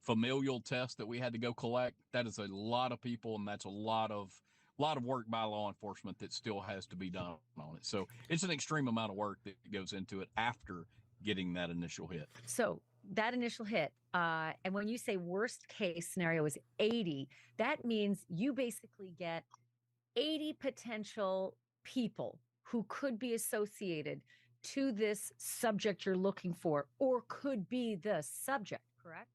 familial tests that we had to go collect. That is a lot of people, and that's a lot of work by law enforcement that still has to be done on it. So it's an extreme amount of work that goes into it after getting that initial hit. So that initial hit, and when you say worst case scenario is 80, that means you basically get 80 potential people who could be associated to this subject you're looking for, or could be the subject, correct?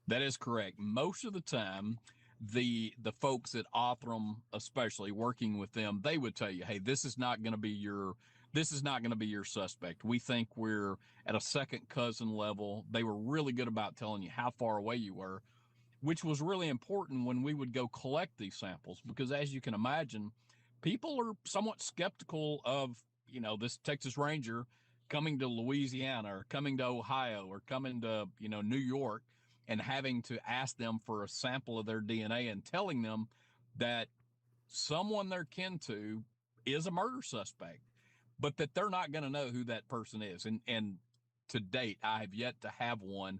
That is correct. Most of the time, the folks at Othram, especially working with them, they would tell you, hey, this is not going to be your suspect. We think we're at a second cousin level. They were really good about telling you how far away you were, which was really important when we would go collect these samples, because as you can imagine, people are somewhat skeptical of, this Texas Ranger coming to Louisiana or coming to Ohio or coming to, New York, and having to ask them for a sample of their DNA and telling them that someone they're kin to is a murder suspect, but that they're not going to know who that person is. And to date, I have yet to have one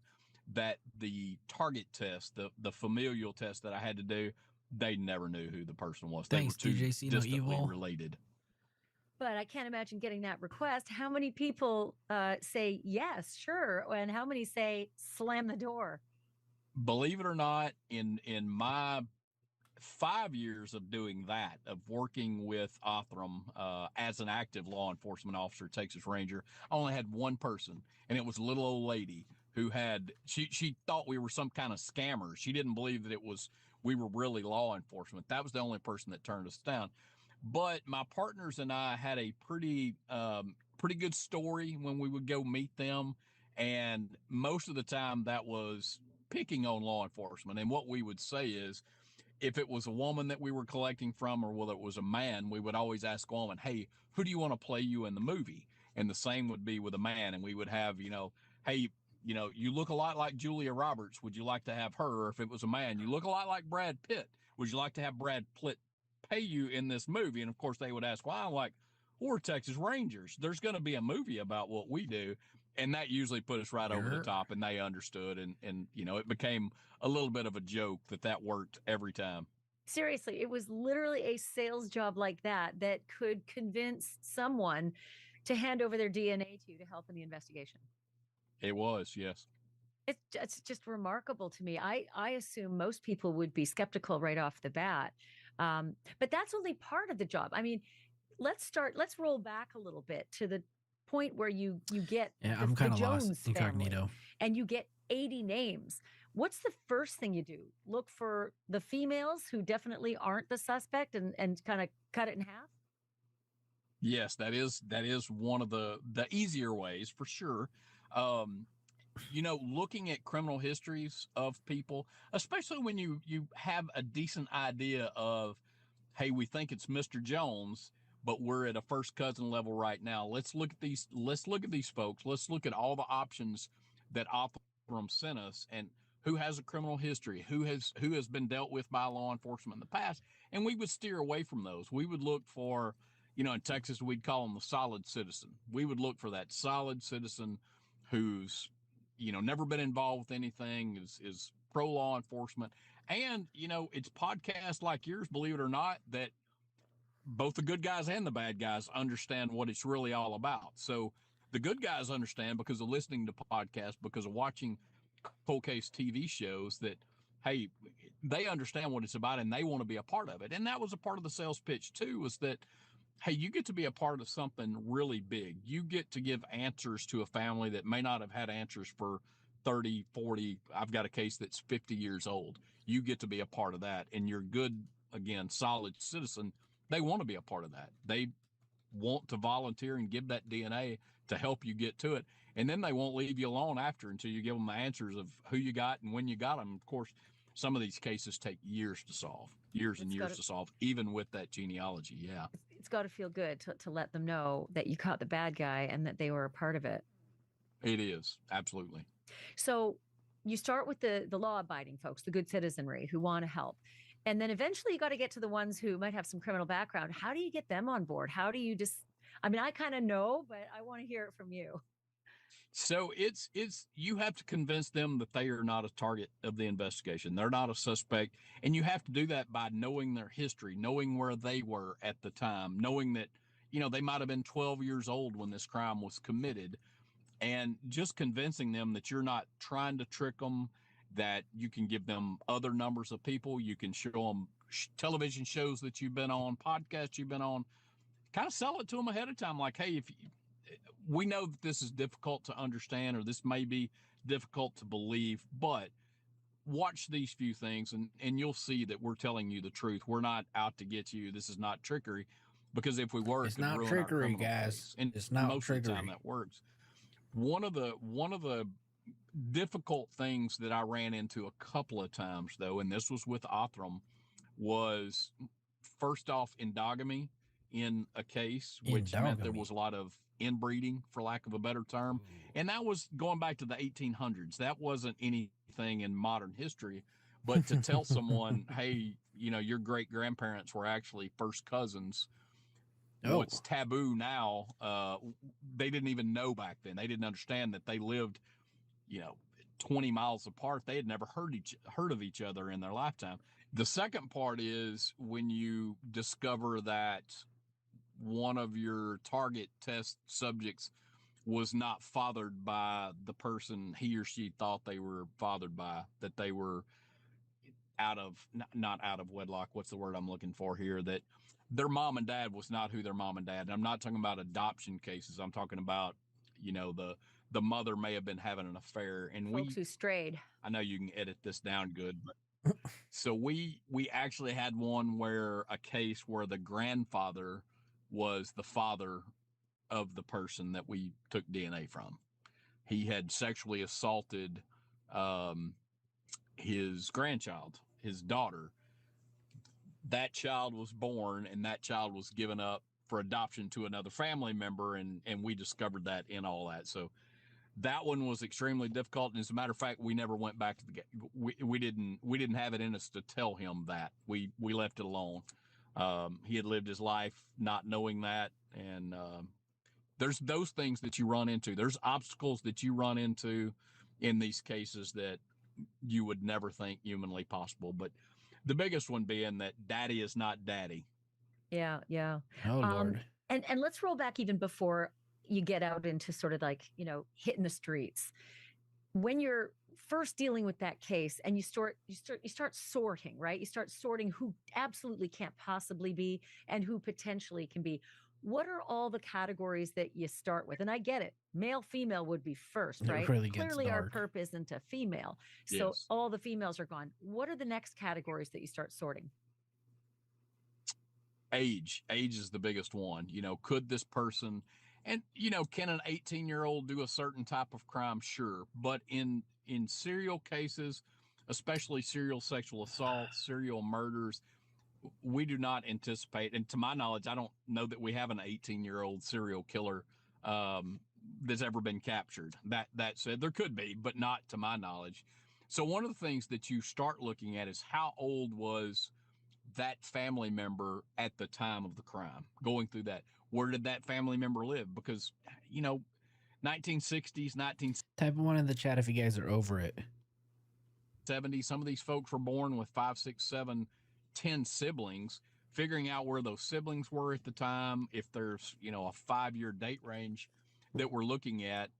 that the target test, the familial test that I had to do, they never knew who the person was. Thanks, they were too DJC, no distantly evil. related. But I can't imagine getting that request. How many people say yes, sure, and how many say slam the door? Believe it or not, in my 5 years of doing that, of working with Othram as an active law enforcement officer, Texas Ranger, I only had one person, and it was a little old lady who had, she thought we were some kind of scammers. She didn't believe that we were really law enforcement. That was the only person that turned us down. But my partners and I had a pretty good story when we would go meet them. And most of the time that was picking on law enforcement. And what we would say is, if it was a woman that we were collecting from, or whether it was a man, we would always ask a woman, hey, who do you want to play you in the movie? And the same would be with a man. And we would have, hey, you look a lot like Julia Roberts. Would you like to have her? Or if it was a man, you look a lot like Brad Pitt. Would you like to have Brad Pitt pay you in this movie? And of course they would ask, why? I'm like, we're Texas Rangers. There's going to be a movie about what we do. And that usually put us right over the top, and they understood. And it became a little bit of a joke that worked every time. Seriously, it was literally a sales job like that could convince someone to hand over their DNA to help in the investigation. It was, yes. It's just remarkable to me. I assume most people would be skeptical right off the bat. But that's only part of the job. I mean, let's roll back a little bit to the point where you get I'm kind of lost, incognito, and you get 80 names. What's the first thing you do? Look for the females who definitely aren't the suspect and kind of cut it in half? Yes, that is one of the easier ways for sure. Looking at criminal histories of people, especially when you have a decent idea of, hey, we think it's Mr. Jones, but we're at a first cousin level right now. Let's look at these folks. Let's look at all the options that Othram sent us, and who has a criminal history, who has been dealt with by law enforcement in the past. And we would steer away from those. We would look for, in Texas, we'd call them the solid citizen. We would look for that solid citizen who's, never been involved with anything, is pro law enforcement. And, it's podcasts like yours, believe it or not, that both the good guys and the bad guys understand what it's really all about. So the good guys understand because of listening to podcasts, because of watching cold case TV shows, that, hey, they understand what it's about and they want to be a part of it. And that was a part of the sales pitch too, was that, hey, you get to be a part of something really big. You get to give answers to a family that may not have had answers for 30, 40. I've got a case that's 50 years old. You get to be a part of that. And you're good, again, solid citizen. They want to be a part of that. They want to volunteer and give that DNA to help you get to it. And then they won't leave you alone after until you give them the answers of who you got and when you got them. Of course, some of these cases take years to solve, years to solve, even with that genealogy. Yeah. It's got to feel good to let them know that you caught the bad guy and that they were a part of it. It is. Absolutely. So you start with the law-abiding folks, the good citizenry who want to help. And then eventually you got to get to the ones who might have some criminal background. How do you get them on board? How do you I kind of know, but I want to hear it from you. So it's you have to convince them that they are not a target of the investigation. They're not a suspect. And you have to do that by knowing their history, knowing where they were at the time, knowing that, they might have been 12 years old when this crime was committed, and just convincing them that you're not trying to trick them, that you can give them other numbers of people. You can show them television shows that you've been on, podcasts you've been on, kind of sell it to them ahead of time. Like, hey, we know that this is difficult to understand, or this may be difficult to believe, but watch these few things and you'll see that we're telling you the truth. We're not out to get you. This is not trickery, because if we were, it's not trickery, guys. And it's not most trickery. of the time that works. One of the difficult things that I ran into a couple of times, though, and this was with Othram, was first off endogamy in a case, which meant there was a lot of inbreeding, for lack of a better term. And that was going back to the 1800s. That wasn't anything in modern history. But to tell someone, hey, your great grandparents were actually first cousins, what's taboo now, they didn't even know back then. They didn't understand that they lived, 20 miles apart. They had never heard of each other in their lifetime. The second part is when you discover that one of your target test subjects was not fathered by the person he or she thought they were fathered by, that they were not out of wedlock. What's the word I'm looking for here? That their mom and dad was not who their mom and dad. And I'm not talking about adoption cases. I'm talking about, the mother may have been having an affair, and folks who strayed. I know you can edit this down good, but so we actually had one where a case where the grandfather was the father of the person that we took DNA from. He had sexually assaulted his grandchild, his daughter. That child was born and that child was given up for adoption to another family member, and we discovered that in all that. So that one was extremely difficult, and as a matter of fact, we never went back to the we didn't have it in us to tell him that. We left it alone. He had lived his life not knowing that, and there's those things that you run into. There's obstacles that you run into in these cases that you would never think humanly possible. But the biggest one being that daddy is not daddy. Yeah, yeah. Oh Lord. And let's roll back even before you get out into sort of like, hitting the streets. When you're first dealing with that case and you start sorting, right? You start sorting who absolutely can't possibly be and who potentially can be. What are all the categories that you start with? And I get it. Male, female would be first, right? It really gets Clearly our dark. perp isn't a female. So Yes. all the females are gone. What are the next categories that you start sorting? Age is the biggest one. Could this person, and can an 18-year-old do a certain type of crime? Sure. But in serial cases, especially serial sexual assaults, serial murders, we do not anticipate, and to my knowledge, I don't know that we have an 18-year-old serial killer that's ever been captured. That said, there could be, but not to my knowledge. So one of the things that you start looking at is how old was that family member at the time of the crime, going through that. Where did that family member live? Because, 1960s, Type one in the chat if you guys are over it. 1970s, some of these folks were born with 5, 6, 7, 10 siblings. Figuring out where those siblings were at the time, if there's, a 5-year date range that we're looking at,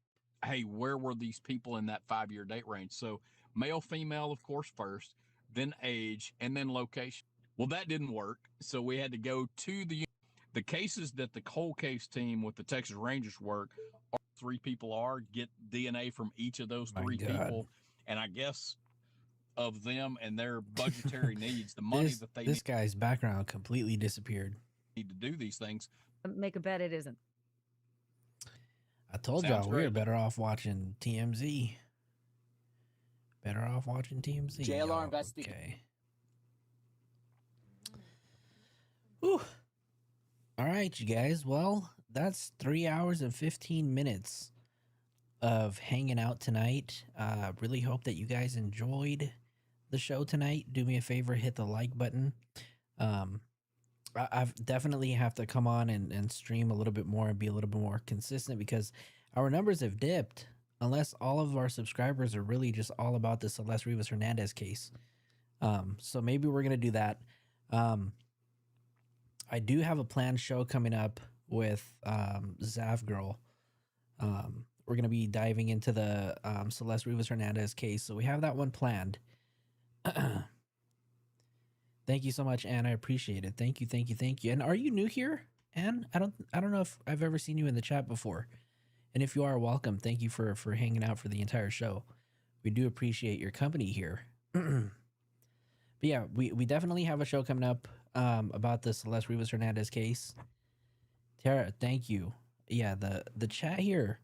hey, where were these people in that 5-year date range? So male, female, of course, first, then age, and then location. Well, that didn't work. So we had to go to the cases that the cold case team with the Texas Rangers work, 3 people get DNA from each of those 3 people. And I guess of them and their budgetary needs, the money that they this guy's background completely disappeared. need to do these things. Make a bet it isn't. I told Sounds y'all we were great. better off watching TMZ. Better off watching TMZ. JLR y'all. investigation. Okay. Whew. All right, you guys. Well, that's 3 hours and 15 minutes of hanging out tonight. Really hope that you guys enjoyed the show tonight. Do me a favor, hit the like button. I've definitely have to come on and stream a little bit more and be a little bit more consistent because our numbers have dipped unless all of our subscribers are really just all about the Celeste Rivas Hernandez case. So maybe we're going to do that. I do have a planned show coming up with Zav Girl. We're going to be diving into the Celeste Rivas Hernandez case. So we have that one planned. Thank you so much, Anne. I appreciate it. Thank you. And are you new here, Anne? I don't know if I've ever seen you in the chat before. And if you are, welcome. Thank you for hanging out for the entire show. We do appreciate your company here. But yeah, we definitely have a show coming up about the Celeste Rivas Hernandez case. Tara, thank you. Yeah, the chat here,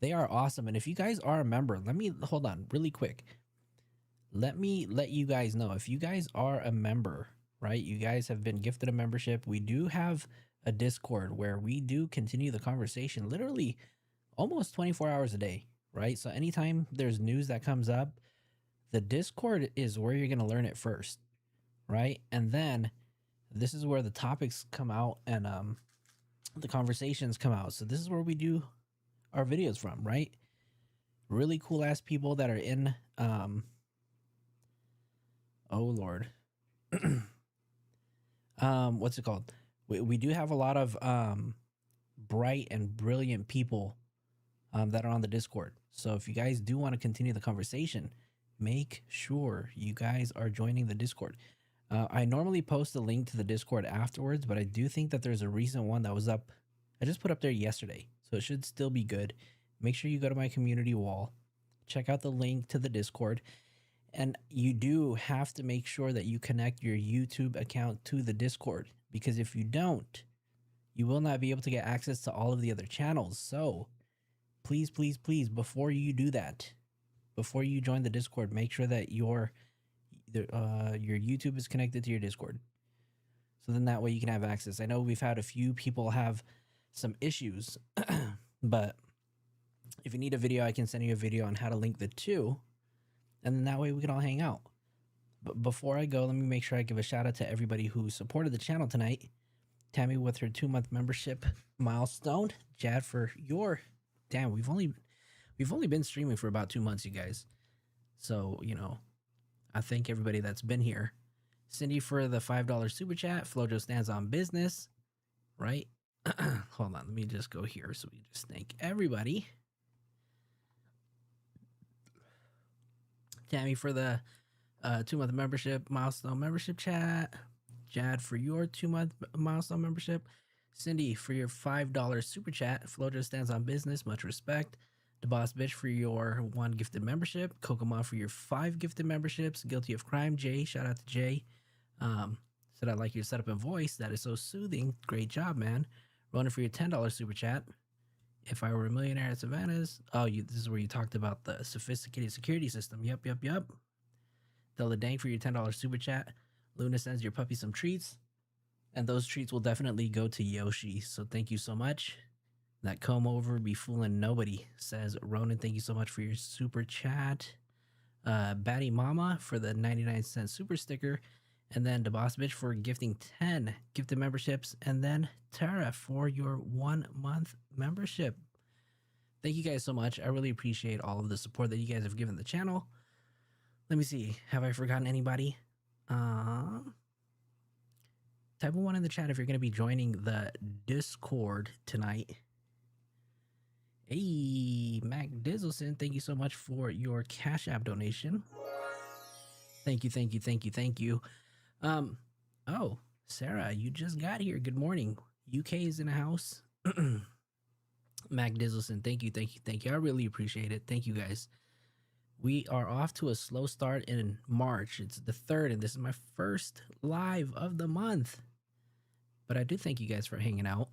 they are awesome. And if you guys are a member, hold on really quick. Let me let you guys know, if you guys are a member, right? You guys have been gifted a membership. We do have a Discord where we do continue the conversation literally almost 24 hours a day, right? So anytime there's news that comes up, the Discord is where you're going to learn it first, right? And then this is where the topics come out and the conversations come out. So this is where we do our videos from, right? Really cool ass people that are in oh Lord. What's it called? We do have a lot of bright and brilliant people that are on the Discord. So if you guys do want to continue the conversation, make sure you guys are joining the Discord. I normally post a link to the Discord afterwards, but I do think that there's a recent one that was up. I just put up there yesterday, so it should still be good. Make sure you go to my community wall, check out the link to the Discord. And you do have to make sure that you connect your YouTube account to the Discord, because if you don't, you will not be able to get access to all of the other channels. So please, before you do that, before you join the Discord, make sure that you're either your YouTube is connected to your Discord. So then that way you can have access. I know we've had a few people have some issues, but if you need a video, I can send you a video on how to link the two, and then that way we can all hang out. But before I go, let me make sure I give a shout out to everybody who supported the channel tonight. Tammy with her 2-month membership milestone. Jad for your we've only been streaming for about 2 months, you guys. So, you know, I thank everybody that's been here. Cindy for the $5 super chat. Flojo stands on business, right? Hold on, let me just go here so we just thank everybody. Tammy for the 2-month membership milestone membership chat. Jad for your 2-month milestone membership. Cindy for your $5 super chat. Flojo stands on business. Much respect. The Boss Bitch for your 1 gifted membership. Kokomon for your 5 gifted memberships. Guilty of Crime. Jay, shout out to Jay. Said I like your setup and voice. That is so soothing. Great job, man. Ronan for your $10 super chat. If I were a millionaire at Savannah's. Oh, this is where you talked about the sophisticated security system. Yep. Della Dang for your $10 super chat. Luna sends your puppy some treats. And those treats will definitely go to Yoshi. So thank you so much. That comb over be fooling nobody, says Ronan. Thank you so much for your super chat. Batty Mama for the 99-cent super sticker. And then the Boss Bitch for gifting 10 gifted memberships. And then Tara for your 1-month membership. Thank you guys so much. I really appreciate all of the support that you guys have given the channel. Let me see. Have I forgotten anybody? Type 1 in the chat if you're going to be joining the Discord tonight. Hey, Mac Dizzleson, thank you so much for your Cash App donation. Thank you. Oh, Sarah, you just got here. Good morning. UK is in the house. Mac Dizzleson, thank you. I really appreciate it. Thank you, guys. We are off to a slow start in March. It's the 3rd, and this is my first live of the month. But I do thank you guys for hanging out.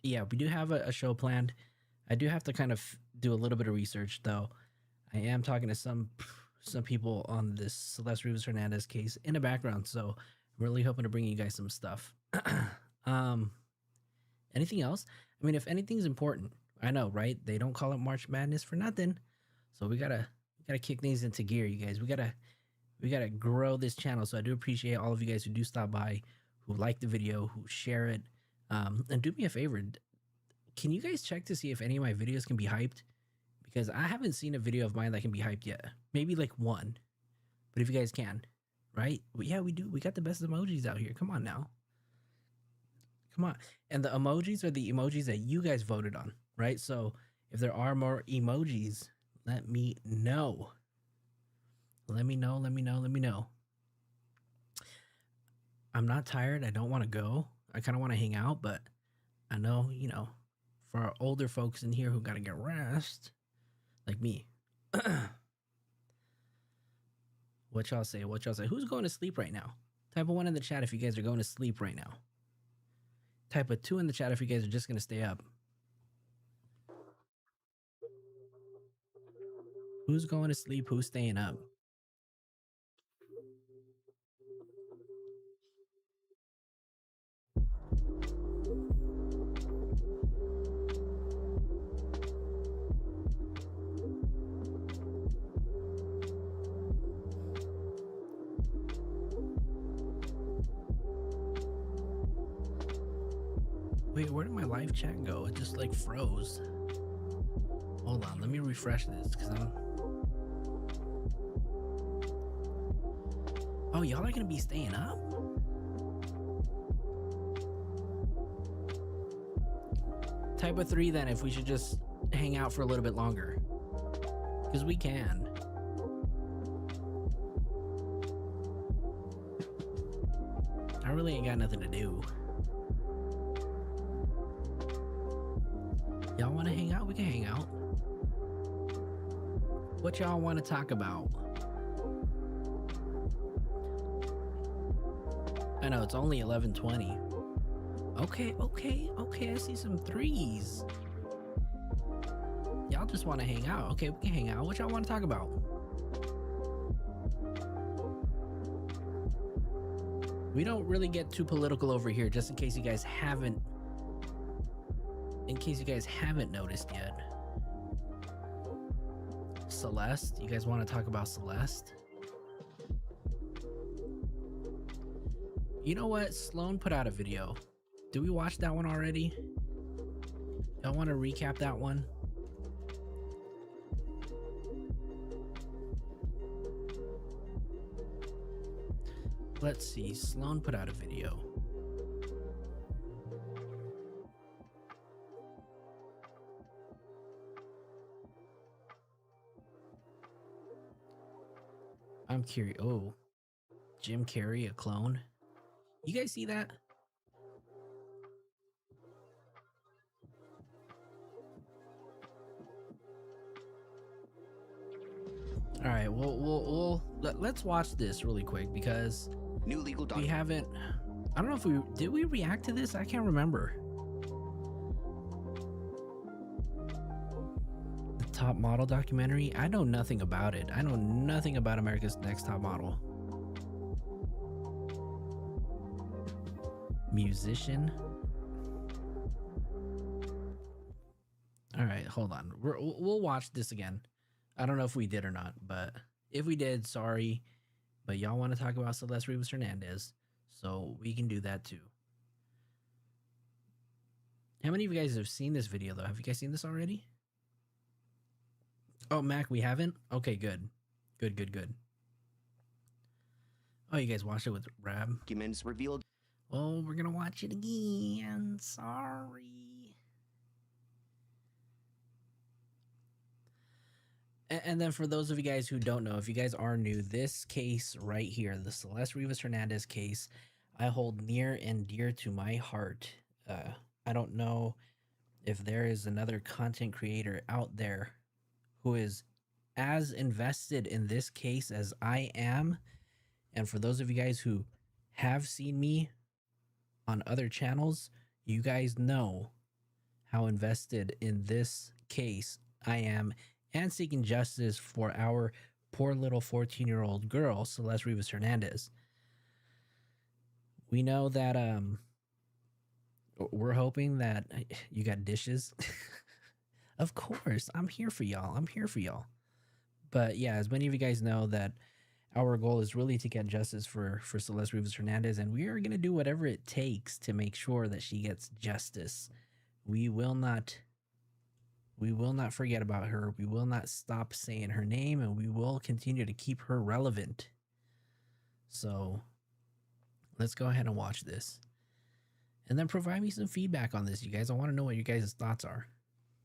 Yeah, we do have a show planned. I do have to kind of do a little bit of research, though. I am talking to some people on this Celeste Rivas Hernandez case in the background, so I'm really hoping to bring you guys some stuff. Anything else? I mean, if anything's important, I know, right? They don't call it March Madness for nothing. So we gotta kick things into gear, you guys. We gotta grow this channel. So I do appreciate all of you guys who do stop by, who like the video, who share it. And do me a favor. Can you guys check to see if any of my videos can be hyped? Because I haven't seen a video of mine that can be hyped yet. Maybe like one. But if you guys can, right? Well, yeah, we do. We got the best emojis out here. Come on now. Come on. And the emojis are the emojis that you guys voted on, right? So if there are more emojis, let me know. Let me know. I'm not tired. I don't want to go. I kind of want to hang out, but I know, for our older folks in here who got to get rest, like me. What y'all say? Who's going to sleep right now? Type a 1 in the chat if you guys are going to sleep right now. Type a 2 in the chat if you guys are just going to stay up. Who's going to sleep? Who's staying up? Wait, where did my live chat go? It just like froze. Hold on, let me refresh this because Oh, y'all are gonna be staying up? Type a 3 then if we should just hang out for a little bit longer. Because we can. I really ain't got nothing to do. Y'all want to hang out? We can hang out. What y'all want to talk about? I know it's only 11:20. Okay. I see some 3s. Y'all just want to hang out. Okay, we can hang out. What y'all want to talk about? We don't really get too political over here, just in case you guys haven't noticed yet. Celeste, you guys want to talk about Celeste? You know what? Sloan put out a video. Did we watch that one already? Y'all want to recap that one? Let's see. Sloan put out a video. I'm curious. Oh, Jim Carrey, a clone. You guys see that? All right, let's watch this really quick because new legal we haven't. I don't know if did we react to this. I can't remember. The Top Model documentary. I know nothing about it. I know nothing about America's Next Top Model. Musician. All right, hold on. We'll watch this again. I don't know if we did or not, but if we did, sorry. But y'all want to talk about Celeste Rivas Hernandez, so we can do that too. How many of you guys have seen this video though? Have you guys seen this already? Oh, Mac, we haven't? Okay, good. Good. Oh, you guys watched it with Rab? Documents revealed. Oh, we're gonna watch it again. Sorry. And then for those of you guys who don't know, if you guys are new, this case right here, the Celeste Rivas Hernandez case, I hold near and dear to my heart. I don't know if there is another content creator out there who is as invested in this case as I am. And for those of you guys who have seen me on other channels, you guys know how invested in this case I am and seeking justice for our poor little 14-year-old girl, Celeste Rivas Hernandez. We know that we're hoping that you got dishes. Of course, I'm here for y'all. But yeah, as many of you guys know, that our goal is really to get justice for Celeste Rivas Hernandez, and we are going to do whatever it takes to make sure that she gets justice. We will not forget about her. We will not stop saying her name, and we will continue to keep her relevant. So let's go ahead and watch this. And then provide me some feedback on this, you guys. I want to know what you guys' thoughts are.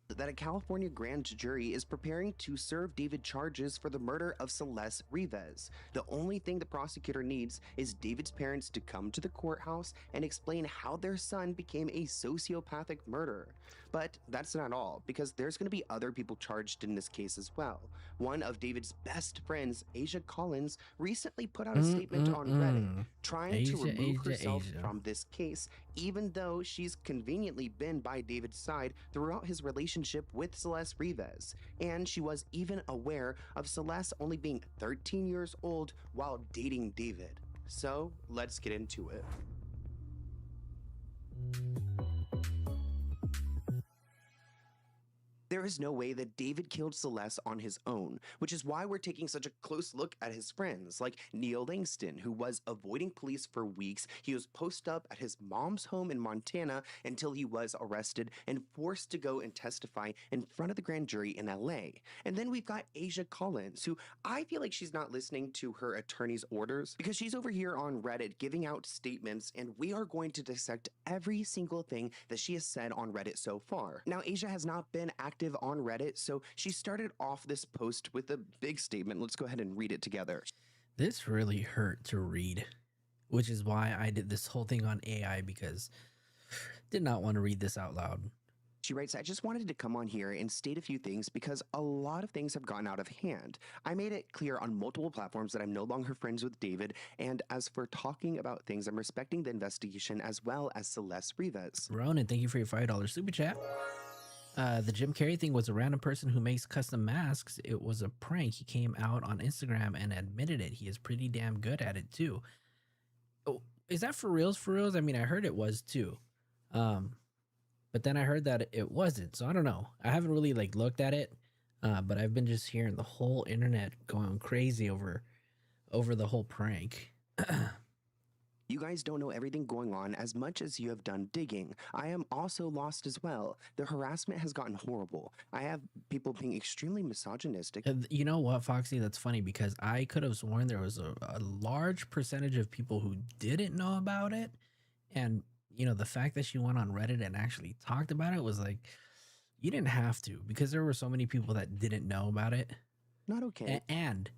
That a California grand jury is preparing to serve David charges for the murder of Celeste Rivas. The only thing the prosecutor needs is David's parents to come to the courthouse and explain how their son became a sociopathic murderer. But that's not all, because there's going to be other people charged in this case as well. One of David's best friends, Asia Collins, recently put out a statement on Reddit trying to remove herself from this case, even though she's conveniently been by David's side throughout his relationship with Celeste Rivas. And she was even aware of Celeste only being 13 years old while dating David. So let's get into it. There is no way that David killed Celeste on his own, which is why we're taking such a close look at his friends, like Neil Langston, who was avoiding police for weeks. He was posted up at his mom's home in Montana until he was arrested and forced to go and testify in front of the grand jury in LA. And then we've got Asia Collins, who I feel like she's not listening to her attorney's orders, because she's over here on Reddit giving out statements, and we are going to dissect every single thing that she has said on Reddit so far. Now, Asia has not been active on Reddit, so she started off this post with a big statement. Let's go ahead and read it together. This really hurt to read, which is why I did this whole thing on AI, because I did not want to read this out loud. She writes, I just wanted to come on here and state a few things because a lot of things have gotten out of hand. I made it clear on multiple platforms that I'm no longer friends with David, and as for talking about things, I'm respecting the investigation as well as Celeste Rivas. Ronan, thank you for your $5 super chat. The Jim Carrey thing was a random person who makes custom masks. It was a prank. He came out on Instagram and admitted it. He is pretty damn good at it too. Oh, is that for reals? For reals? I mean, I heard it was too. But then I heard that it wasn't. So I don't know. I haven't really like looked at it. But I've been just hearing the whole internet going crazy over the whole prank. You guys don't know everything going on as much as you have done digging. I am also lost as well. The harassment has gotten horrible. I have people being extremely misogynistic. You know what, Foxy? That's funny because I could have sworn there was a large percentage of people who didn't know about it. And, you know, the fact that she went on Reddit and actually talked about it was like, you didn't have to, because there were so many people that didn't know about it. Not okay. And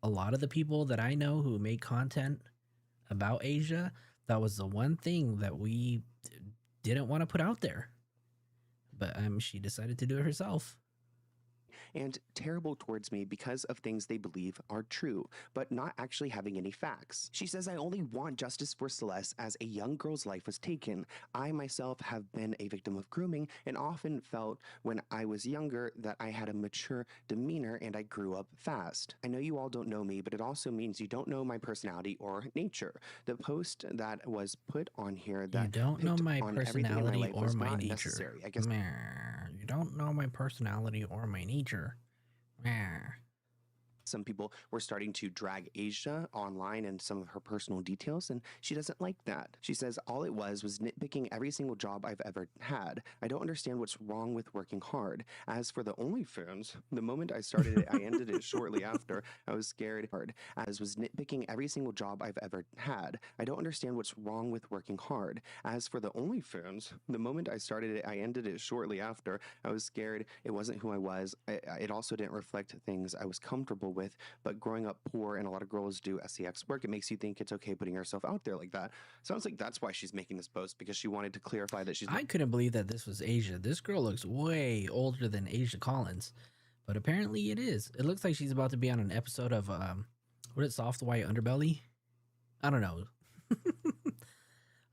a lot of the people that I know who make content about Asia, that was the one thing that we didn't want to put out there. But she decided to do it herself. And terrible towards me because of things they believe are true, but not actually having any facts. She says, I only want justice for Celeste as a young girl's life was taken. I myself have been a victim of grooming and often felt when I was younger that I had a mature demeanor and I grew up fast. I know you all don't know me, but it also means you don't know my personality or nature. The post that was put on here that you don't know my personality my or my nature. Necessary. I guess you don't know my personality or my nature. Some people were starting to drag Asia online and some of her personal details, and she doesn't like that. She says all it was nitpicking every single job I've ever had. I don't understand what's wrong with working hard. As for the OnlyFans, the moment I started it, I ended it shortly after. I was scared hard, as was nitpicking every single job I've ever had. I don't understand what's wrong with working hard. As for the OnlyFans, the moment I started it, I ended it shortly after. I was scared. It wasn't who I was. It also didn't reflect things I was comfortable with, but growing up poor and a lot of girls do sex work, it makes you think it's okay putting yourself out there like that. Sounds like that's why she's making this post, because she wanted to clarify that she's I couldn't believe that this was Asia. This girl looks way older than Asia Collins, but apparently it is. It looks like she's about to be on an episode of what is it, Soft White Underbelly? I don't know.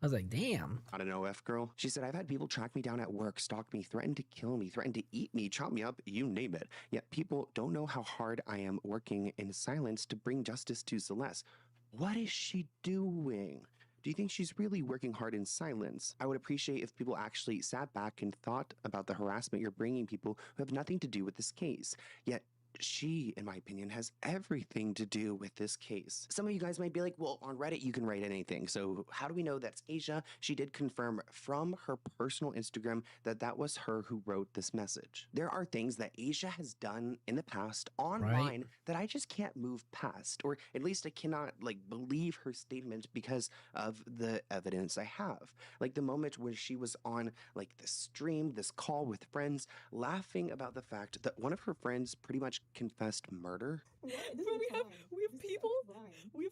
I was like, damn. I don't know, F girl. She said, I've had people track me down at work, stalk me, threaten to kill me, threaten to eat me, chop me up, you name it. Yet people don't know how hard I am working in silence to bring justice to Celeste. What is she doing? Do you think she's really working hard in silence? I would appreciate if people actually sat back and thought about the harassment you're bringing people who have nothing to do with this case. Yet she, in my opinion, has everything to do with this case. Some of you guys might be like, well, on Reddit, you can write anything. So how do we know that's Asia? She did confirm from her personal Instagram that that was her who wrote this message. There are things that Asia has done in the past online that I just can't move past, or at least I cannot believe her statement because of the evidence I have. Like the moment when she was on this stream, this call with friends, laughing about the fact that one of her friends pretty much confessed murder. We have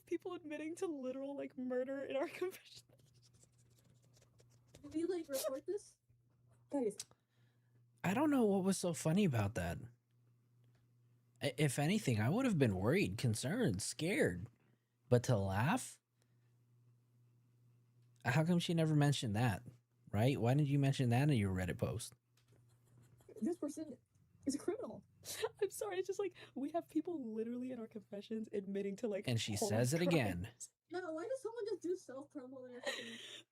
people admitting to literal murder in our confession. Did we report this? Guys. I don't know what was so funny about that. If anything, I would have been worried, concerned, scared. But to laugh? How come she never mentioned that? Right? Why didn't you mention that in your Reddit post? This person is a criminal. I'm sorry, it's just we have people literally in our confessions admitting to and she says it again. No, why does someone just do self-promoting?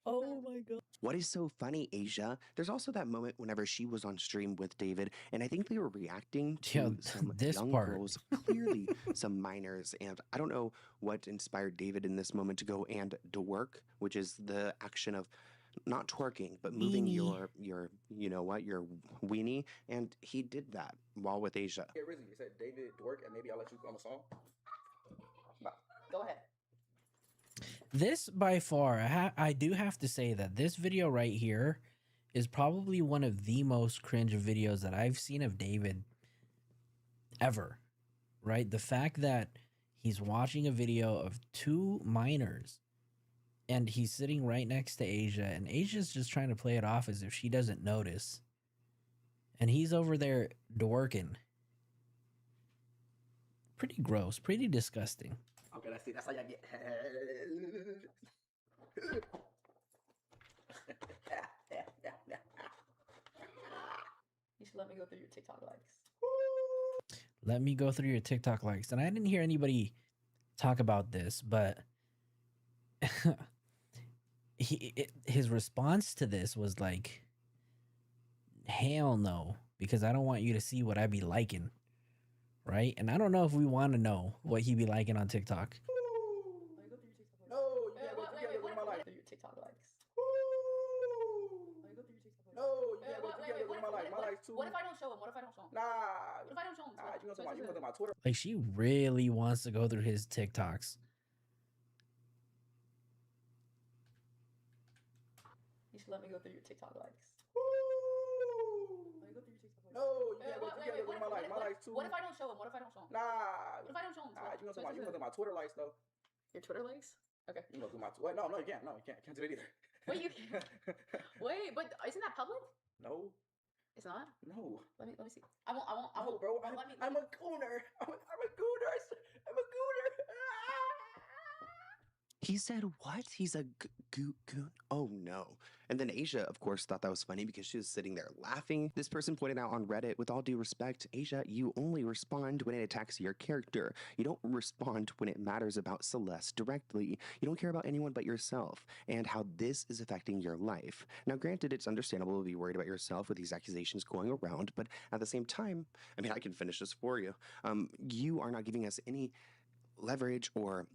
Oh my god. What is so funny, Asia? There's also that moment whenever she was on stream with David, and I think they were reacting to some young girls, clearly some minors, and I don't know what inspired David in this moment to go and twerk, which is the action of not twerking, but moving your you know what, your weenie, and he did that while with Asia. Hey, Rizzy, you said David twerk, and maybe I'll let you on the song. Go ahead. This by far, I do have to say that this video right here is probably one of the most cringe videos that I've seen of David ever, right? The fact that he's watching a video of two minors and he's sitting right next to Asia, and Asia's just trying to play it off as if she doesn't notice. And he's over there dorking. Pretty gross, pretty disgusting. Okay, that's it. That's how y'all get. You should let me go through your TikTok likes. Let me go through your TikTok likes. And I didn't hear anybody talk about this, but his response to this was like, hell no, because I don't want you to see what I be liking, right? And I don't know if we want to know what he be liking on TikTok. No, you gotta go through my life. Your TikTok likes. No, you gotta go through my life. My life too. What if I don't show him? What if I don't show him? Nah. What if I don't show him? Nah, you gonna go through my Twitter. Like, she really wants to go through his TikToks. You should let me go through your TikTok likes. No, you gotta go through my life. My life too. What if I don't show him? What if I don't show him? Nah. What if I don't show him? Nah, you gonna go through my Twitter likes though. Your Twitter likes? Okay. You gonna go through my Twitter? No, you can't. No, you can't. Can't do it either. Wait, you can't. Wait, but isn't that public? No. It's not. No. Let me see. I won't. No, bro. I'm a gooner. I'm a gooner. I'm a gooner. He said, what? He's a goon? Oh no. And then Asia, of course, thought that was funny because she was sitting there laughing. This person pointed out on Reddit, with all due respect, Asia, you only respond when it attacks your character. You don't respond when it matters about Celeste directly. You don't care about anyone but yourself and how this is affecting your life. Now, granted, it's understandable to be worried about yourself with these accusations going around, but at the same time, I mean, I can finish this for you. You are not giving us any leverage or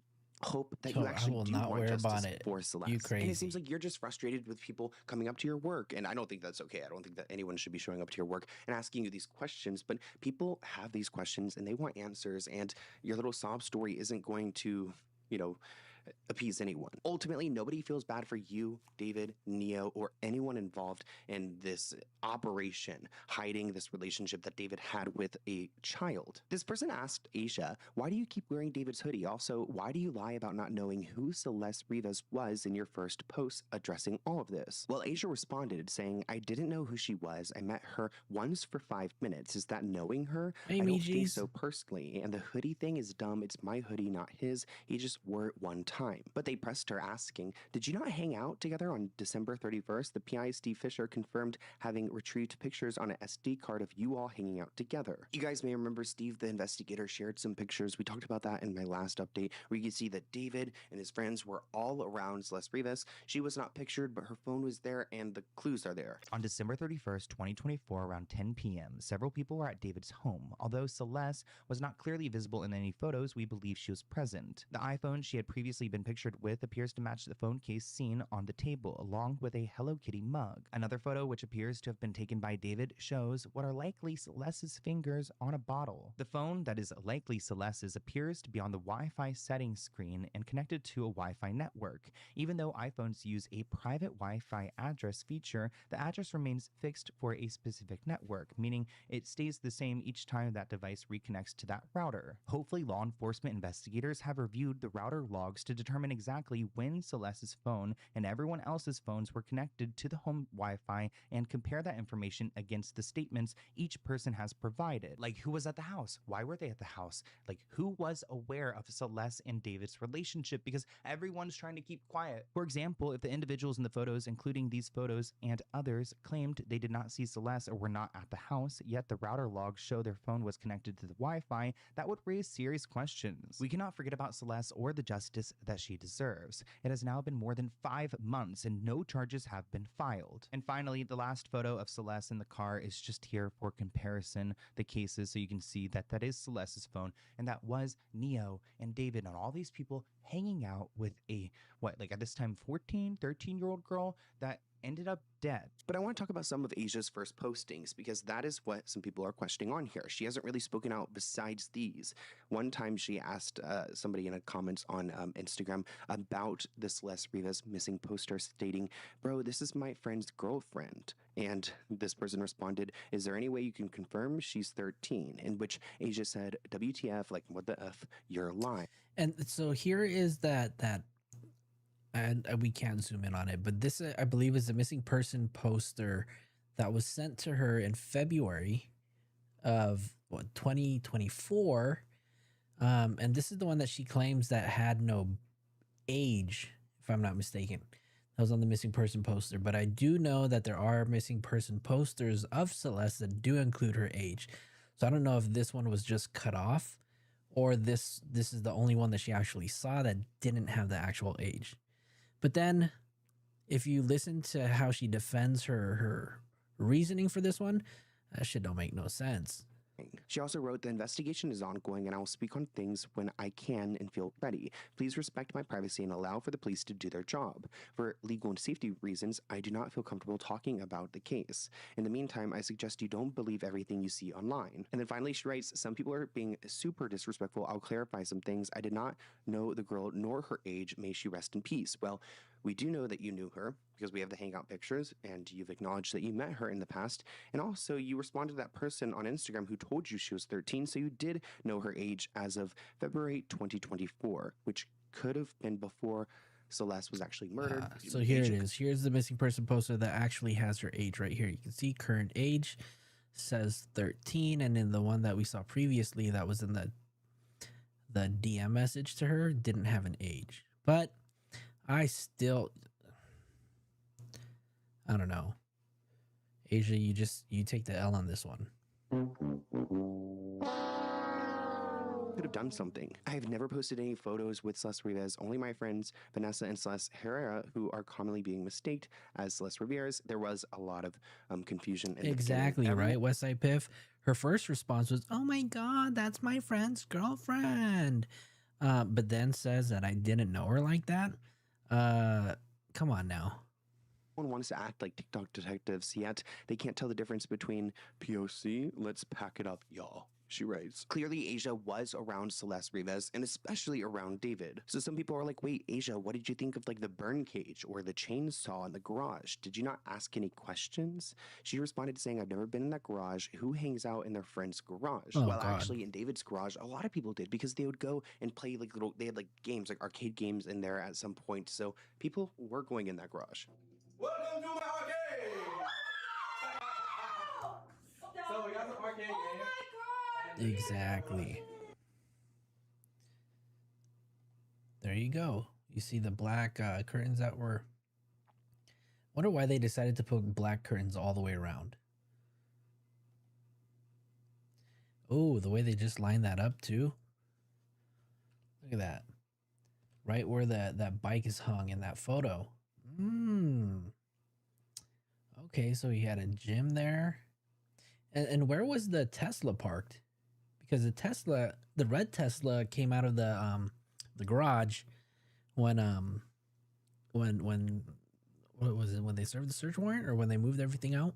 hope that you actually do want justice for Celeste. You crazy. And it seems like you're just frustrated with people coming up to your work, and I don't think that's okay. I don't think that anyone should be showing up to your work and asking you these questions, but people have these questions and they want answers, and your little sob story isn't going to, you know, appease anyone. Ultimately, nobody feels bad for you, David, Neo, or anyone involved in this operation hiding this relationship that David had with a child. This person asked Asia, why do you keep wearing David's hoodie? Also, why do you lie about not knowing who Celeste Rivas was in your first post addressing all of this? Well, Asia responded saying, I didn't know who she was. I met her once for 5 minutes. Is that knowing her? Hey, I don't think so personally. And the hoodie thing is dumb. It's my hoodie, not his. He just wore it one time. But they pressed her asking, did you not hang out together on December 31st? The PI Steve Fisher confirmed having retrieved pictures on an SD card of you all hanging out together. You guys may remember Steve, the investigator, shared some pictures. We talked about that in my last update, where you can see that David and his friends were all around Celeste Rivas. She was not pictured, but her phone was there and the clues are there. On December 31st, 2024, around 10 p.m., several people were at David's home. Although Celeste was not clearly visible in any photos, we believe she was present. The iPhone she had previously been pictured with appears to match the phone case seen on the table, along with a Hello Kitty mug. Another photo, which appears to have been taken by David, shows what are likely Celeste's fingers on a bottle. The phone that is likely Celeste's appears to be on the Wi-Fi settings screen and connected to a Wi-Fi network. Even though iPhones use a private Wi-Fi address feature, the address remains fixed for a specific network, meaning it stays the same each time that device reconnects to that router. Hopefully, law enforcement investigators have reviewed the router logs to determine exactly when Celeste's phone and everyone else's phones were connected to the home Wi-Fi and compare that information against the statements each person has provided. Like, who was at the house? Why were they at the house? Like, who was aware of Celeste and David's relationship? Because everyone's trying to keep quiet. For example, if the individuals in the photos, including these photos and others, claimed they did not see Celeste or were not at the house, yet the router logs show their phone was connected to the Wi-Fi, that would raise serious questions. We cannot forget about Celeste or the justice that she deserves. It has now been more than 5 months and no charges have been filed. And finally, the last photo of Celeste in the car is just here for comparison, the cases, so you can see that that is Celeste's phone and that was Neo and David and all these people hanging out with a, like at this time, 14, 13-year-old girl that ended up dead. But I want to talk about some of Asia's first postings because that is what some people are questioning on here. She hasn't really spoken out besides these. One time she asked somebody in the comments on Instagram about the Celeste Rivas missing poster stating, bro, this is my friend's girlfriend. And this person responded, is there any way you can confirm she's 13? In which Asia said, WTF, like what the F, you're lying. And so here is that and we can't zoom in on it, but this I believe is a missing person poster that was sent to her in February of 2024, and this is the one that she claims that had no age, if I'm not mistaken. That was on the missing person poster, but I do know that there are missing person posters of Celeste that do include her age. So I don't know if this one was just cut off or this is the only one that she actually saw that didn't have the actual age. But then if you listen to how she defends her reasoning for this one, that shit don't make no sense. She also wrote, "The investigation is ongoing and I will speak on things when I can and feel ready. Please respect my privacy and allow for the police to do their job. For legal and safety reasons, I do not feel comfortable talking about the case. In the meantime, I suggest you don't believe everything you see online." And then finally she writes, "Some people are being super disrespectful. I'll clarify some things. I did not know the girl nor her age. May she rest in peace." Well, we do know that you knew her because we have the hangout pictures and you've acknowledged that you met her in the past. And also you responded to that person on Instagram who told you she was 13. So you did know her age as of February 2024, which could have been before Celeste was actually murdered. So here it is. Here's the missing person poster that actually has her age right here. You can see current age says 13. And in the one that we saw previously that was in the DM message to her didn't have an age. But I don't know. Asia, you take the L on this one. Could have done something. I have never posted any photos with Celeste Rivas, only my friends Vanessa and Celeste Herrera, who are commonly being mistaken as Celeste Rivas. There was a lot of confusion. In Exactly, right? Westside Piff. Her first response was, "Oh my God, that's my friend's girlfriend." But then says that I didn't know her like that. Come on now. One wants to act like TikTok detectives, yet they can't tell the difference between POC, let's pack it up, y'all. She writes, "Clearly Asia was around Celeste Rivas and especially around David. So some people are like, wait, Asia, what did you think of like the burn cage or the chainsaw in the garage? Did you not ask any questions?" She responded saying, "I've never been in that garage. Who hangs out in their friend's garage?" Oh, well, God. actually in David's garage, a lot of people did because they would go and play like they had like games, like arcade games in there at some point. So people were going in that garage. Welcome to my arcade! So we got the arcade game. Exactly. There you go. You see the black curtains that were... Wonder why they decided to put black curtains all the way around. Oh, the way they just lined that up too. Look at that. Right where that bike is hung in that photo. Okay, so he had a gym there. And where was the Tesla parked? Because the red Tesla came out of the garage when what was it, when they served the search warrant or when they moved everything out?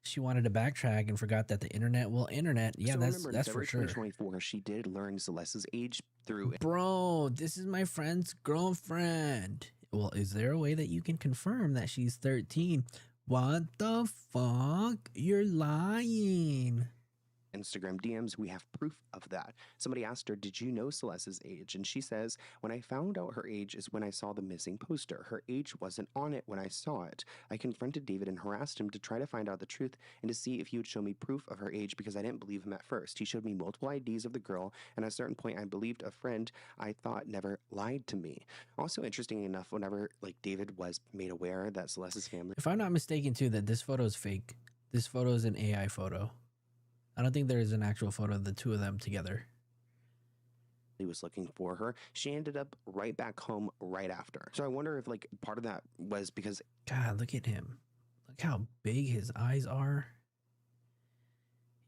She wanted to backtrack and forgot that the internet will internet. Yeah, So that's remember, in for February sure. 2024, she did learn Celeste's age through Bro, this is my friend's girlfriend. Well, is there a way that you can confirm that she's 13? What the fuck? You're lying. Instagram DMs. We have proof of that. Somebody asked her, "Did you know Celeste's age?" And she says, "When I found out her age is when I saw the missing poster. Her age wasn't on it when I saw it. I confronted David and harassed him to try to find out the truth and to see if he would show me proof of her age because I didn't believe him at first. He showed me multiple IDs of the girl, and at a certain point I believed a friend I thought never lied to me." Also, interesting enough, whenever like David was made aware that Celeste's family... If I'm not mistaken too, that this photo is fake. This photo is an AI photo. I don't think there is an actual photo of the two of them together. He was looking for her. She ended up right back home right after. So I wonder if like part of that was because... God, look at him. Look how big his eyes are.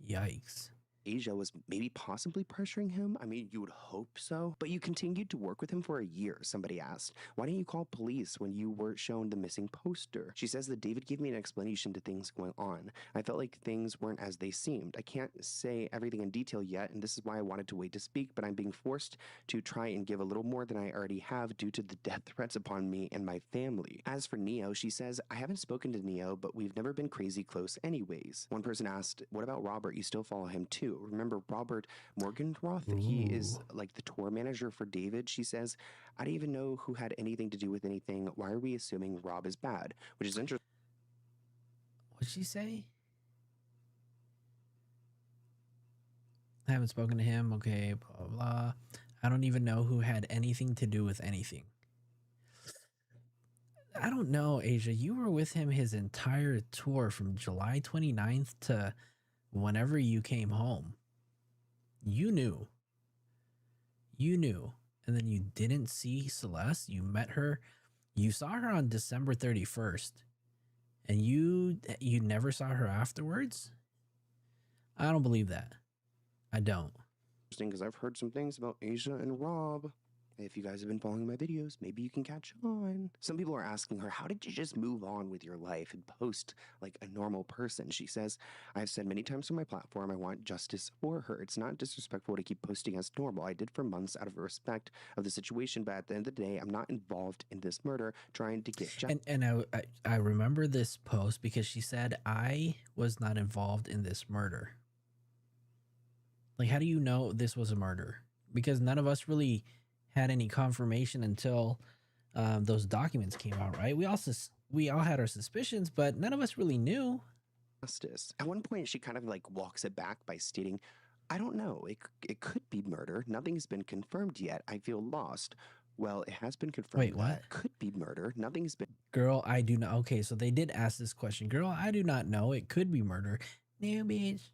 Yikes. Asia was maybe possibly pressuring him. I mean, you would hope so. But you continued to work with him for a year, somebody asked. Why didn't you call police when you were shown the missing poster? She says that David gave me an explanation to things going on. I felt like things weren't as they seemed. I can't say everything in detail yet, and this is why I wanted to wait to speak, but I'm being forced to try and give a little more than I already have due to the death threats upon me and my family. As for Neo, she says, I haven't spoken to Neo, but we've never been crazy close anyways. One person asked, what about Robert? You still follow him too. Remember Robert Morgenroth? He is like the tour manager for David. She says, I didn't even know who had anything to do with anything. Why are we assuming Rob is bad? Which is interesting. What'd she say? I haven't spoken to him. Okay, blah, blah. I don't even know who had anything to do with anything. I don't know, Asia. You were with him his entire tour from July 29th to whenever you came home. You knew. And then you didn't see Celeste. You met her. You saw her on December 31st. And you never saw her afterwards? I don't believe that. I don't. Interesting, because I've heard some things about Asia and Rob. If you guys have been following my videos, maybe you can catch on. Some people are asking her, how did you just move on with your life and post like a normal person? She says, I've said many times on my platform, I want justice for her. It's not disrespectful to keep posting as normal. I did for months out of respect of the situation, but at the end of the day, I'm not involved in this murder trying to get justice. And I remember this post because she said, I was not involved in this murder. Like, how do you know this was a murder? Because none of us really had any confirmation until those documents came out, right? We all had our suspicions, but none of us really knew. Justice. At one point, she kind of like walks it back by stating, I don't know, it could be murder. Nothing's been confirmed yet. I feel lost. Well, it has been confirmed. Wait, what? That could be murder. Nothing's been. Girl, I do not. Okay, so they did ask this question. Girl, I do not know. It could be murder. No, bitch.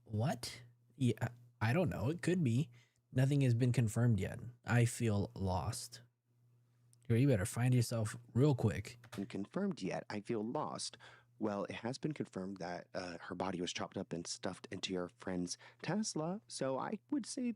What? Yeah, I don't know. It could be. Nothing has been confirmed yet. I feel lost. Girl, you better find yourself real quick. Been confirmed yet. I feel lost. Well, it has been confirmed that her body was chopped up and stuffed into your friend's Tesla. So I would say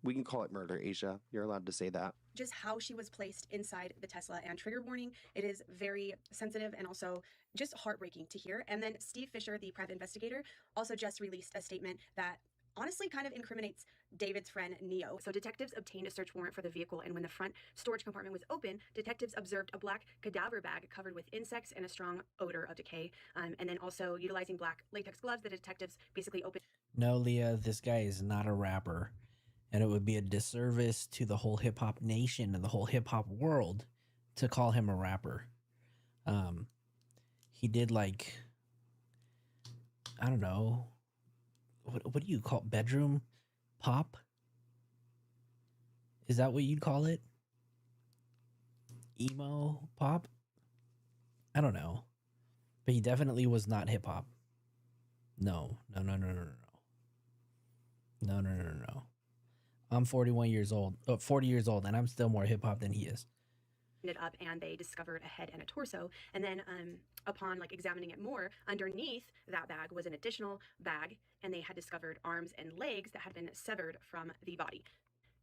we can call it murder, Asia. You're allowed to say that. Just how she was placed inside the Tesla, and trigger warning, it is very sensitive and also just heartbreaking to hear. And then Steve Fisher, the private investigator, also just released a statement that honestly kind of incriminates David's friend Neo. So detectives obtained a search warrant for the vehicle, and when the front storage compartment was open, detectives observed a black cadaver bag covered with insects and a strong odor of decay. And then also utilizing black latex gloves, the detectives basically opened. No, Leah, this guy is not a rapper. And it would be a disservice to the whole hip hop nation and the whole hip hop world to call him a rapper. He did like, I don't know, what do you call it? Bedroom pop? Is that what you'd call it? Emo pop? I don't know. But he definitely was not hip hop. No. I'm 40 years old, and I'm still more hip hop than he is. Up, and they discovered a head and a torso, and then upon like examining it more, underneath that bag was an additional bag, and they had discovered arms and legs that had been severed from the body.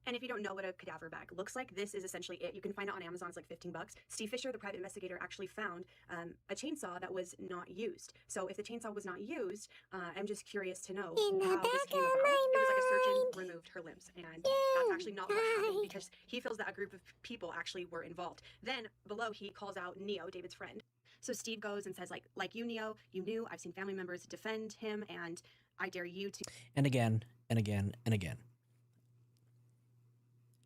And if you don't know what a cadaver bag looks like, this is essentially it. You can find it on Amazon. It's like $15. Steve Fisher, the private investigator, actually found a chainsaw that was not used. So if the chainsaw was not used, I'm just curious to know how this came about. It was like a surgeon removed her limbs, and that's actually not what happened, because he feels that a group of people actually were involved. Then below, he calls out Neo, David's friend. So Steve goes and says, like you, Neo, you knew. I've seen family members defend him, and I dare you to. And again, and again, and again.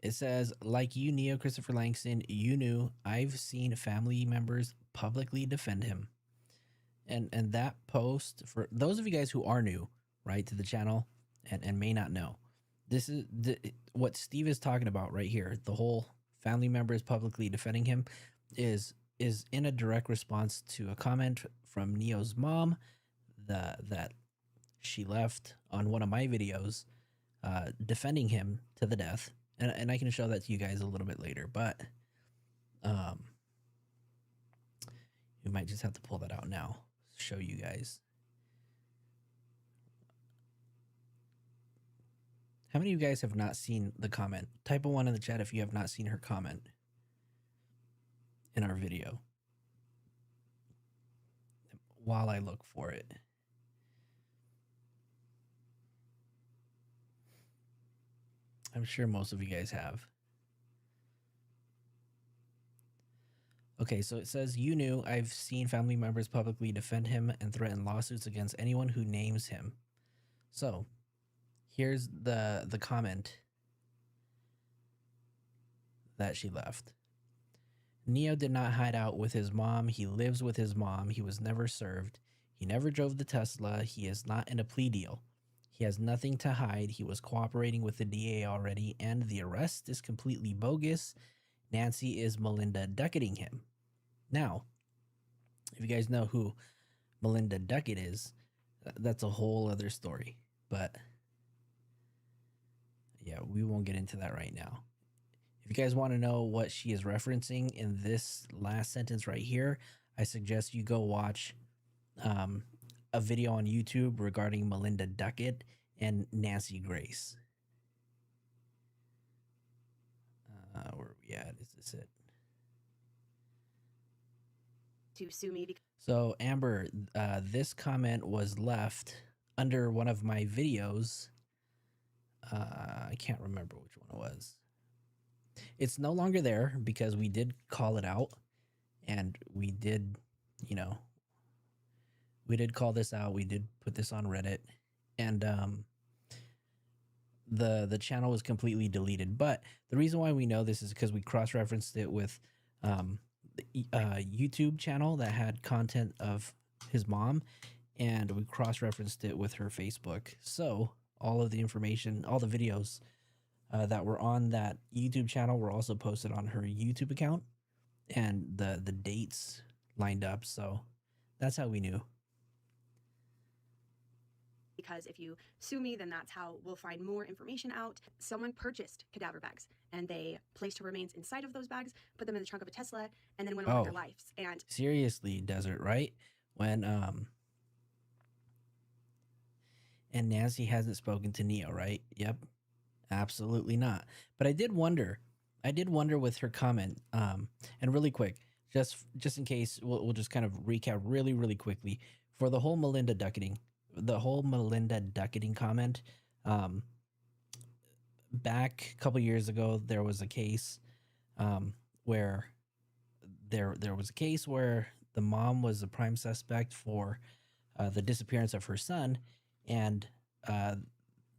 It says, like you, Neo Christopher Langston, you knew. I've seen family members publicly defend him. And that post, for those of you guys who are new, right, to the channel and may not know, this is what Steve is talking about right here. The whole family members publicly defending him is in a direct response to a comment from Neo's mom that she left on one of my videos defending him to the death. And I can show that to you guys a little bit later, but we might just have to pull that out now, show you guys. How many of you guys have not seen the comment? Type a 1 in the chat if you have not seen her comment in our video while I look for it. I'm sure most of you guys have. Okay, so it says, you knew. I've seen family members publicly defend him and threaten lawsuits against anyone who names him. So here's the comment that she left. Neo did not hide out with his mom. He lives with his mom. He was never served. He never drove the Tesla. He is not in a plea deal. He has nothing to hide. He was cooperating with the DA already, and the arrest is completely bogus. Nancy is Melinda Ducketing him. Now, if you guys know who Melinda Duckett is, that's a whole other story. but yeah, we won't get into that right now. If you guys want to know what she is referencing in this last sentence right here, I suggest you go watch a video on YouTube regarding Melinda Duckett and Nancy Grace. Where are we at? Is this it? To sue me because So, Amber, this comment was left under one of my videos. I can't remember which one it was. It's no longer there because we did call it out, and we did, we did call this out. We did put this on Reddit, and the channel was completely deleted. But the reason why we know this is because we cross-referenced it with the YouTube channel that had content of his mom, and we cross-referenced it with her Facebook. So all of the information, all the videos that were on that YouTube channel were also posted on her YouTube account, and the dates lined up. So that's how we knew. because if you sue me, then that's how we'll find more information out. Someone purchased cadaver bags and they placed her remains inside of those bags, put them in the trunk of a Tesla, and then went on with their lives. And seriously, Desert, right? When and Nancy hasn't spoken to Neo, right? Yep. Absolutely not. But I did wonder with her comment, and really quick, just in case, we'll just kind of recap really quickly for the whole Melinda Ducketing comment. Back a couple years ago, there was a case where there was a case where the mom was the prime suspect for the disappearance of her son, and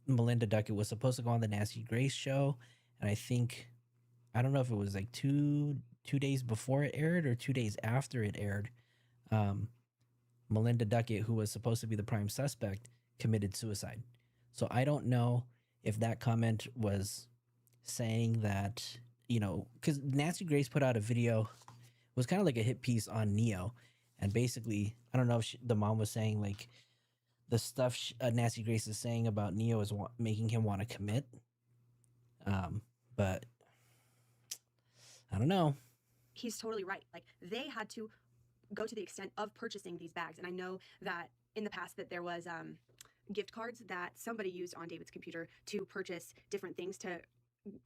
Melinda Duckett was supposed to go on the Nancy Grace show, and I don't know if it was like two days before it aired or 2 days after it aired. Melinda Duckett, who was supposed to be the prime suspect, committed suicide. So I don't know if that comment was saying that, because Nancy Grace put out a video, it was kind of like a hit piece on Neo, and basically, I don't know if the mom was saying like the stuff Nancy Grace is saying about Neo is making him want to commit. But I don't know. he's totally right. Like, they had to go to the extent of purchasing these bags. And I know that in the past that there was gift cards that somebody used on David's computer to purchase different things to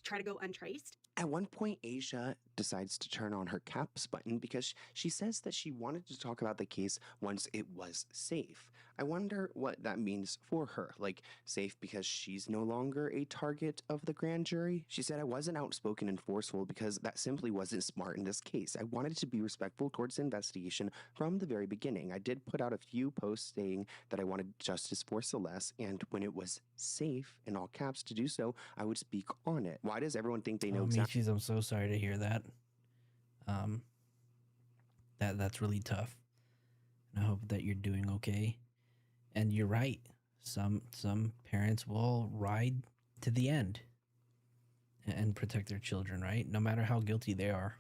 try to go untraced. At one point, Asia decides to turn on her caps button because she says that she wanted to talk about the case once it was safe. I wonder what that means for her. Like, safe because she's no longer a target of the grand jury? She said, I wasn't outspoken and forceful because that simply wasn't smart in this case. I wanted to be respectful towards the investigation from the very beginning. I did put out a few posts saying that I wanted justice for Celeste, and when it was safe, in all caps, to do so, I would speak on it. Why does everyone think they know exactly? Meechies, I'm so sorry to hear that. That's really tough. And I hope that you're doing okay. And you're right. Some parents will ride to the end and protect their children, right? No matter how guilty they are.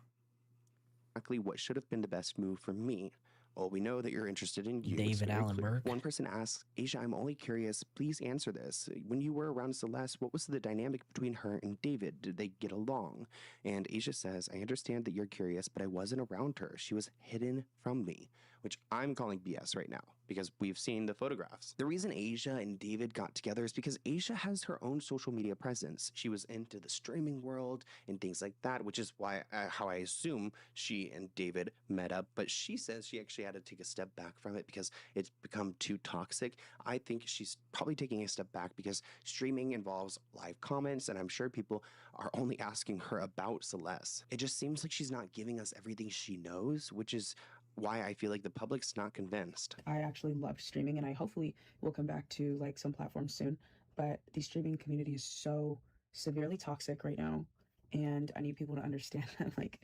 Exactly what should have been the best move for me. Well, we know that you're interested in you. David Allen Burke. One person asks, Asia, I'm only curious, please answer this. When you were around Celeste, what was the dynamic between her and David? Did they get along? And Asia says, I understand that you're curious, but I wasn't around her. She was hidden from me, which I'm calling BS right now because we've seen the photographs. The reason Asia and David got together is because Asia has her own social media presence. She was into the streaming world and things like that, which is why how I assume she and David met up. But she says she actually had to take a step back from it because it's become too toxic. I think she's probably taking a step back because streaming involves live comments, and I'm sure people are only asking her about Celeste. It just seems like she's not giving us everything she knows, which is why I feel like the public's not convinced. I actually love streaming, and I hopefully will come back to like some platforms soon. But the streaming community is so severely toxic right now, and I need people to understand that like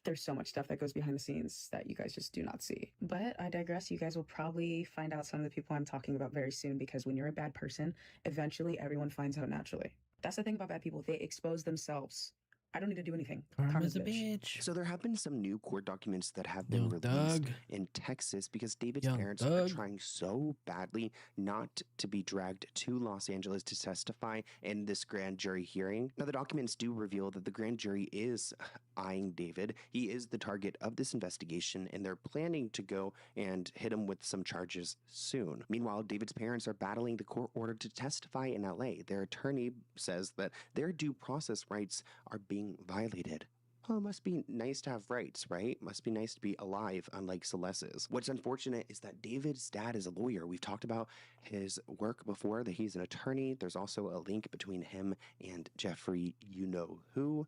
there's so much stuff that goes behind the scenes that you guys just do not see. But I digress. You guys will probably find out some of the people I'm talking about very soon, because when you're a bad person, eventually everyone finds out naturally. That's the thing about bad people. They expose themselves I don't need to do anything. Karma's a bitch. So there have been some new court documents that have been released Doug. in Texas because David's Young parents are Doug. trying so badly not to be dragged to Los Angeles to testify in this grand jury hearing. Now, the documents do reveal that the grand jury is eyeing David. He is the target of this investigation, and they're planning to go and hit him with some charges soon. Meanwhile, David's parents are battling the court order to testify in LA. Their attorney says that their due process rights are being violated. Oh, it must be nice to have rights, right? Must be nice to be alive, unlike Celeste's. What's unfortunate is that David's dad is a lawyer. We've talked about his work before, that he's an attorney. There's also a link between him and Jeffrey you-know-who.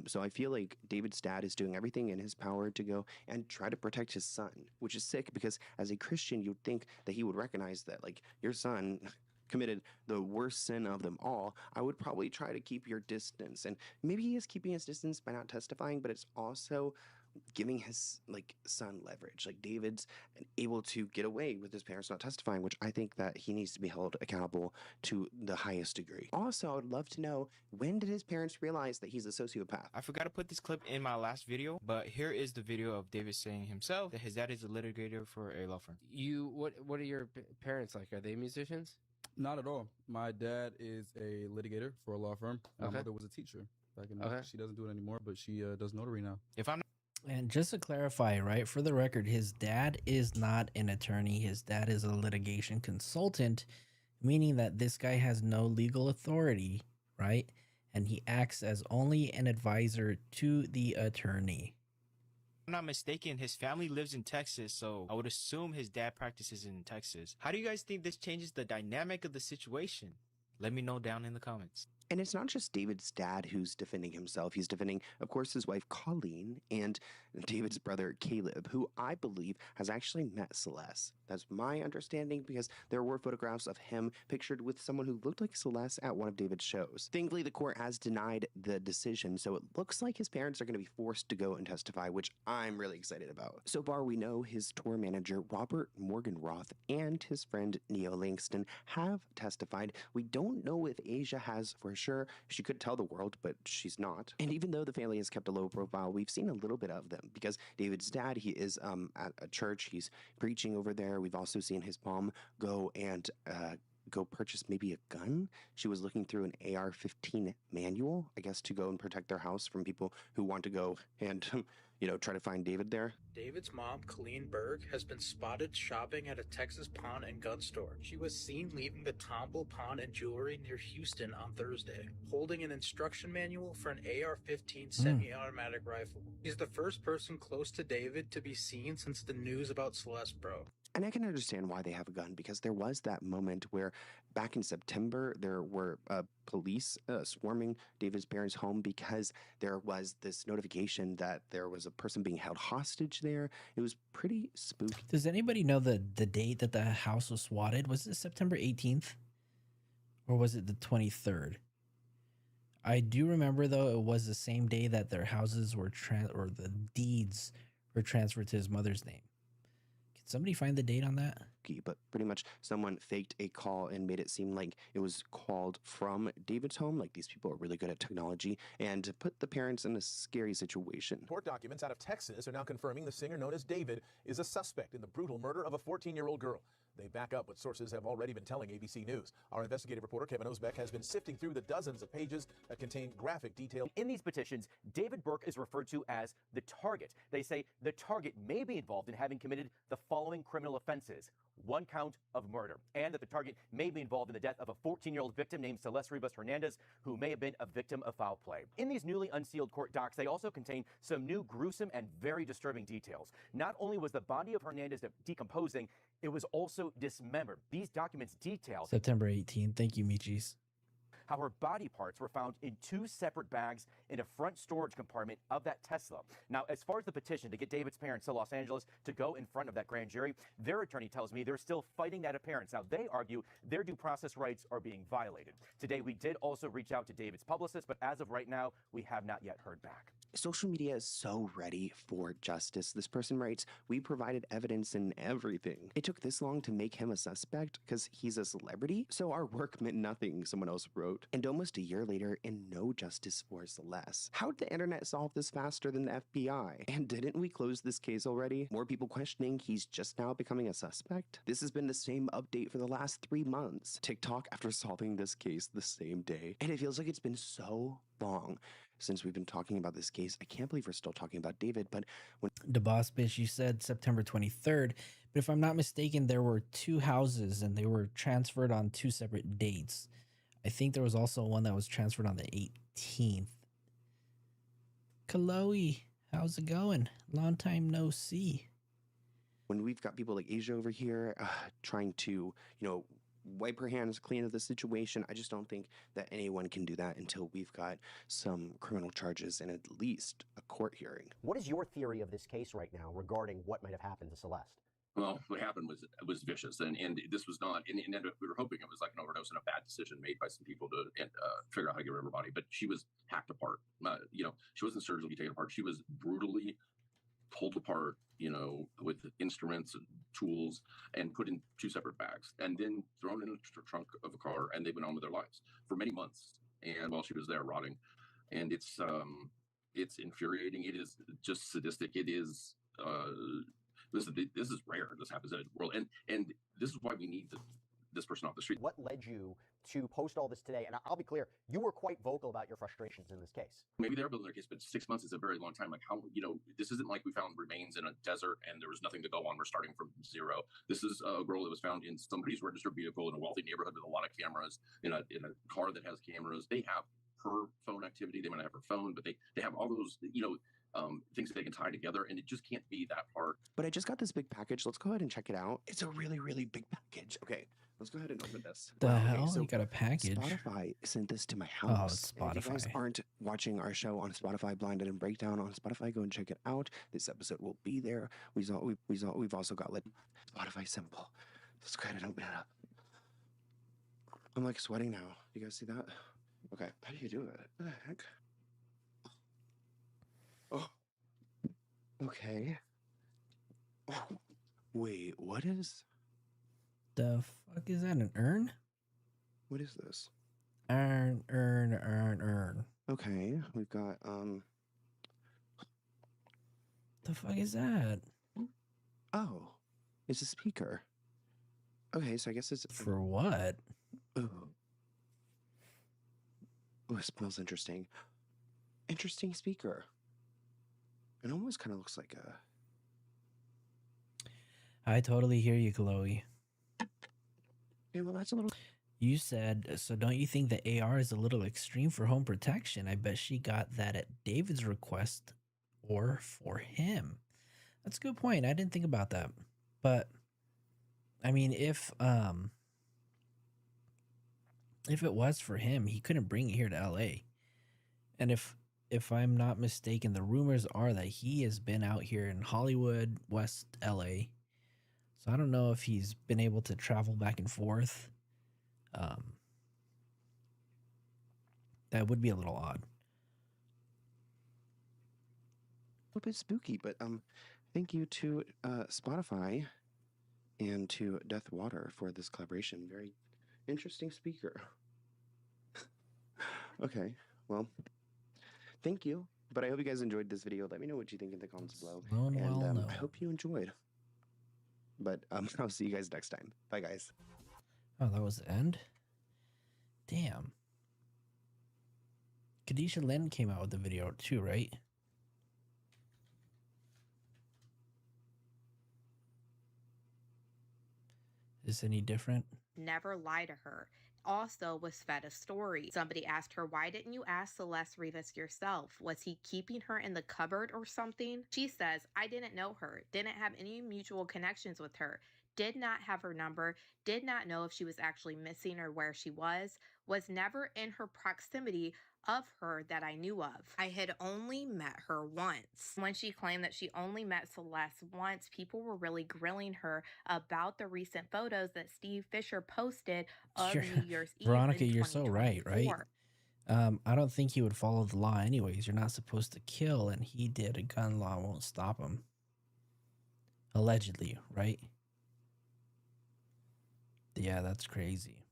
So I feel like David's dad is doing everything in his power to go and try to protect his son, which is sick because as a Christian, you'd think that he would recognize that, like, your son committed the worst sin of them all. I would probably try to keep your distance. And maybe he is keeping his distance by not testifying, but it's also giving his son leverage. Like, David's able to get away with his parents not testifying, which I think that he needs to be held accountable to the highest degree. Also, I would love to know, when did his parents realize that he's a sociopath? I forgot to put this clip in my last video, but here is the video of David saying himself that his dad is a litigator for a law firm. What are your parents like? Are they musicians? Not at all. My dad is a litigator for a law firm. My mother was a teacher back in She doesn't do it anymore, but she does notary now. And just to clarify, right, for the record, his dad is not an attorney. His dad is a litigation consultant, meaning that this guy has no legal authority, right? And he acts as only an advisor to the attorney. I'm not mistaken, his family lives in Texas, so I would assume his dad practices in Texas. How do you guys think this changes the dynamic of the situation? Let me know down in the comments. And it's not just David's dad who's defending himself. He's defending, of course, his wife, Colleen, and David's brother, Caleb, who I believe has actually met Celeste. That's my understanding because there were photographs of him pictured with someone who looked like Celeste at one of David's shows. Thankfully, the court has denied the decision, so it looks like his parents are going to be forced to go and testify, which I'm really excited about. So far, we know his tour manager, Robert Morgenroth, and his friend, Neo Langston, have testified. We don't know if Asia has for sure. She could tell the world, but she's not. And even though the family has kept a low profile, we've seen a little bit of them because David's dad, he is at a church. He's preaching over there. We've also seen his mom go and go purchase maybe a gun. She was looking through an AR-15 manual, I guess, to go and protect their house from people who want to go and, try to find David there. David's mom, Colleen Berg, has been spotted shopping at a Texas pawn and gun store. She was seen leaving the Tomball Pawn and Jewelry near Houston on Thursday, holding an instruction manual for an AR-15 semi-automatic rifle. She's the first person close to David to be seen since the news about Celeste broke. And I can understand why they have a gun, because there was that moment where back in September, there were police swarming David's parents' home because there was this notification that there was a person being held hostage there. It was pretty spooky. Does anybody know the date that the house was swatted? Was it September 18th? Or was it the 23rd? I do remember, though, it was the same day that their houses were or the deeds were transferred to his mother's name. Somebody find the date on that? But pretty much someone faked a call and made it seem like it was called from David's home. Like, these people are really good at technology, and put the parents in a scary situation. Court documents out of Texas are now confirming the singer known as David is a suspect in the brutal murder of a 14-year-old girl. They back up what sources have already been telling ABC News. Our investigative reporter, Kevin Osbeck, has been sifting through the dozens of pages that contain graphic detail. In these petitions, David Burke is referred to as the target. They say the target may be involved in having committed the following criminal offenses: 1 count of murder, and that the target may be involved in the death of a 14-year-old victim named Celeste Rivas Hernandez, who may have been a victim of foul play. In these newly unsealed court docs, they also contain some new gruesome and very disturbing details. Not only was the body of Hernandez decomposing, it was also dismembered. These documents detail September 18th. Thank you, Michis. How her body parts were found in 2 separate bags in a front storage compartment of that Tesla. Now, as far as the petition to get David's parents to Los Angeles to go in front of that grand jury, their attorney tells me they're still fighting that appearance. Now, they argue their due process rights are being violated. Today, we did also reach out to David's publicist, but as of right now, we have not yet heard back. Social media is so ready for justice. This person writes, "We provided evidence and everything. It took this long to make him a suspect because he's a celebrity? So our work meant nothing," someone else wrote. And almost a year later, and no justice for Celeste. How'd the internet solve this faster than the FBI? And didn't we close this case already? More people questioning he's just now becoming a suspect? This has been the same update for the last 3 months. TikTok after solving this case the same day. And it feels like it's been so long since we've been talking about this case. I can't believe we're still talking about David, but when The boss bitch, you said September 23rd, but if I'm not mistaken, there were 2 houses and they were transferred on 2 separate dates. I think there was also one that was transferred on the 18th. Chloe, how's it going? Long time no see. when we've got people like Asia over here trying to, wipe her hands clean of the situation, I just don't think that anyone can do that until we've got some criminal charges and at least a court hearing. What is your theory of this case right now regarding what might have happened to Celeste? Well, what happened was vicious, and this was not. And we were hoping it was like an overdose and a bad decision made by some people to figure out how to get rid of her body. But she was hacked apart. She wasn't surgically taken apart. She was brutally pulled apart, with instruments and tools, and put in 2 separate bags, and then thrown in the trunk of a car, and they went on with their lives for many months. And while she was there rotting, and it's infuriating. It is just sadistic. It is. Listen, this is rare. This happens in the world, and this is why we need this person off the street. What led you to post all this today? And I'll be clear, you were quite vocal about your frustrations in this case. Maybe they're building their case, but 6 months is a very long time. Like how, this isn't like we found remains in a desert and there was nothing to go on. We're starting from zero. This is a girl that was found in somebody's registered vehicle in a wealthy neighborhood with a lot of cameras, in a car that has cameras. They have her phone activity. They might have her phone, but they have all those, things that they can tie together, and it just can't be that hard. But I just got this big package. Let's go ahead and check it out. It's a really, really big package. Okay, let's go ahead and open this. The Wow, hell? okay, so You got a package? Spotify sent this to my Oh, house. it's And if you guys Spotify. aren't watching our show on Spotify, Blinded and Breakdown on Spotify, go and check it out. This episode will be there. We've also got Spotify Simple. Let's go ahead and open it up. I'm like sweating now. You guys see that? Okay, how do you do it? What the heck? Oh, okay. Oh, wait, what is? The fuck is that? An urn? What is this? Urn. Okay, we've got The fuck is that? Oh, it's a speaker. Okay, so I guess it's For what? Ooh. Oh, it smells interesting. Interesting speaker. It almost kind of looks like a. I totally hear you, Chloe. Okay, well, that's a little. You said, so don't you think the AR is a little extreme for home protection? I bet she got that at David's request or for him. That's a good point. I didn't think about that. But I mean, if it was for him, he couldn't bring it here to LA. And if I'm not mistaken, the rumors are that he has been out here in Hollywood, West LA. So I don't know if he's been able to travel back and forth. That would be a little odd. A little bit spooky, but thank you to Spotify and to Death Water for this collaboration. Very interesting speaker. Okay, well, thank you. But I hope you guys enjoyed this video. Let me know what you think in the comments below. And I hope you enjoyed. But I'll see you guys next time. Bye, guys. Oh, that was the end? Damn. Kadisha Lynn came out with the video too, right? Is this any different? Never lie to her. Also was fed a story. Somebody asked her, why didn't you ask Celeste Rivas yourself? Was he keeping her in the cupboard or something? She says, I didn't know her, didn't have any mutual connections with her, did not have her number, did not know if she was actually missing or where she was never in her proximity of her that I knew of. I had only met her once. When she claimed that she only met Celeste once, people were really grilling her about the recent photos that Steve Fisher posted of New Year's Eve. Veronica, you're so right? I don't think he would follow the law anyways. You're not supposed to kill, and he did. A gun law won't stop him. Allegedly, right? Yeah, that's crazy.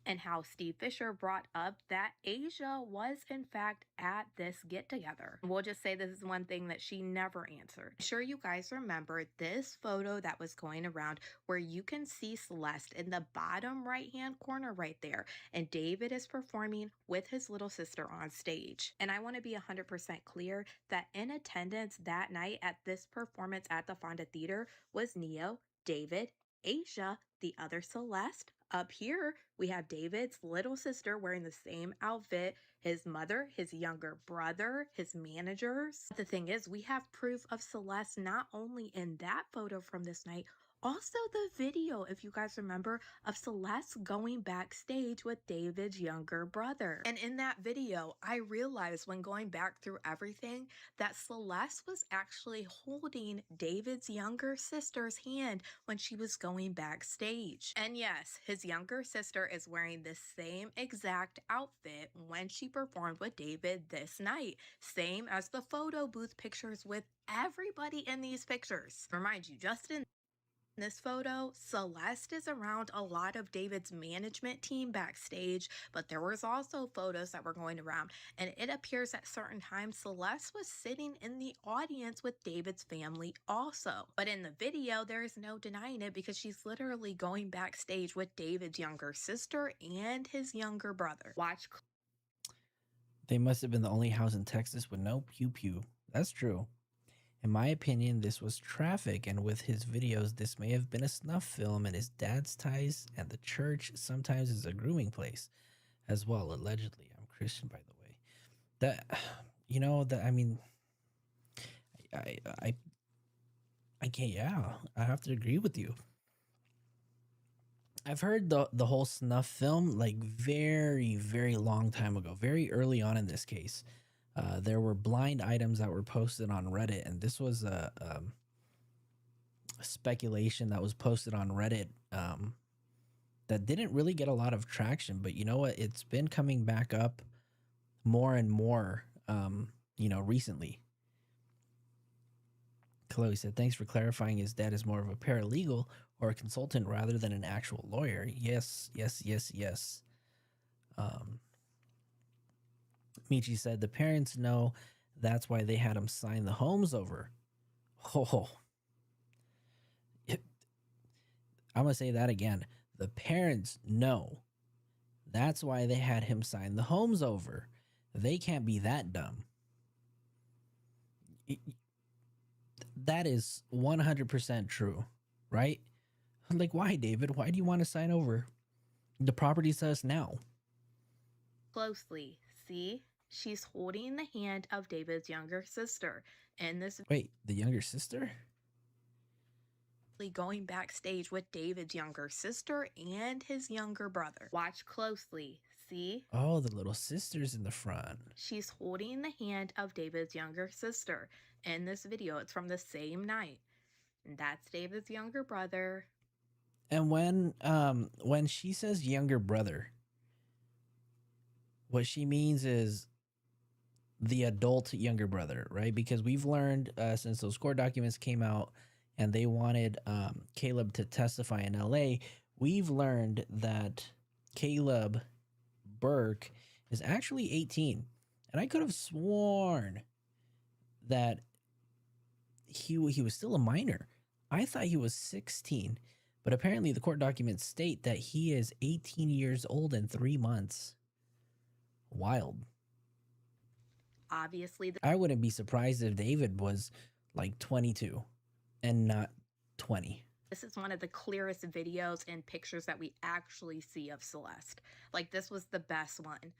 And how Steve Fisher brought up that Asia was in fact at this get together. We'll just say this is one thing that she never answered. I'm sure you guys remember this photo that was going around where you can see Celeste in the bottom right hand corner right there, and David is performing with his little sister on stage. And I want to be 100% clear that in attendance that night at this performance at the Fonda Theater was Neo, David, Asia, the other Celeste. Up here, we have David's little sister wearing the same outfit, his mother, his younger brother, his managers. The thing is, we have proof of Celeste not only in that photo from this night, also the video, if you guys remember, of Celeste going backstage with David's younger brother. And in that video, I realized when going back through everything that Celeste was actually holding David's younger sister's hand when she was going backstage. And yes, his younger sister is wearing the same exact outfit when she performed with David this night. Same as the photo booth pictures with everybody in these pictures. Remind you, just in this photo, Celeste is around a lot of David's management team backstage, but there was also photos that were going around, and it appears at certain times Celeste was sitting in the audience with David's family also. But in the video, there is no denying it because she's literally going backstage with David's younger sister and his younger brother. Watch. They must have been the only house in Texas with no pew-pew. That's true. In my opinion, this was traffic, and with his videos, this may have been a snuff film, and his dad's ties and the church sometimes is a grooming place as well, allegedly. I'm Christian, by the way. That, you know, that, I mean, I can't, yeah, I have to agree with you. I've heard the whole snuff film like very, very long time ago, very early on in this case. There were blind items that were posted on Reddit, and this was a speculation that was posted on Reddit that didn't really get a lot of traction. But you know what? It's been coming back up more and more, recently. Chloe said, thanks for clarifying. His dad is more of a paralegal or a consultant rather than an actual lawyer. Yes. Michi said the parents know, that's why they had him sign the homes over. I'm gonna say that again. The parents know, that's why they had him sign the homes over. They can't be that dumb. That is 100% true, right? Like, why, David? Why do you want to sign over the properties to us now? Closely. See? She's holding the hand of David's younger sister. And this. Wait, the younger sister? Going backstage with David's younger sister and his younger brother. Watch closely. See? Oh, the little sister's in the front. She's holding the hand of David's younger sister. In this video, it's from the same night. And that's David's younger brother. And when she says younger brother, what she means is the adult younger brother, right? Because we've learned since those court documents came out and they wanted Caleb to testify in LA, we've learned that Caleb Burke is actually 18. And I could have sworn that he was still a minor. I thought he was 16, but apparently the court documents state that he is 18 years old and 3 months. Wild. Obviously, I wouldn't be surprised if David was like 22 and not 20. This is one of the clearest videos and pictures that we actually see of Celeste. Like, this was the best one.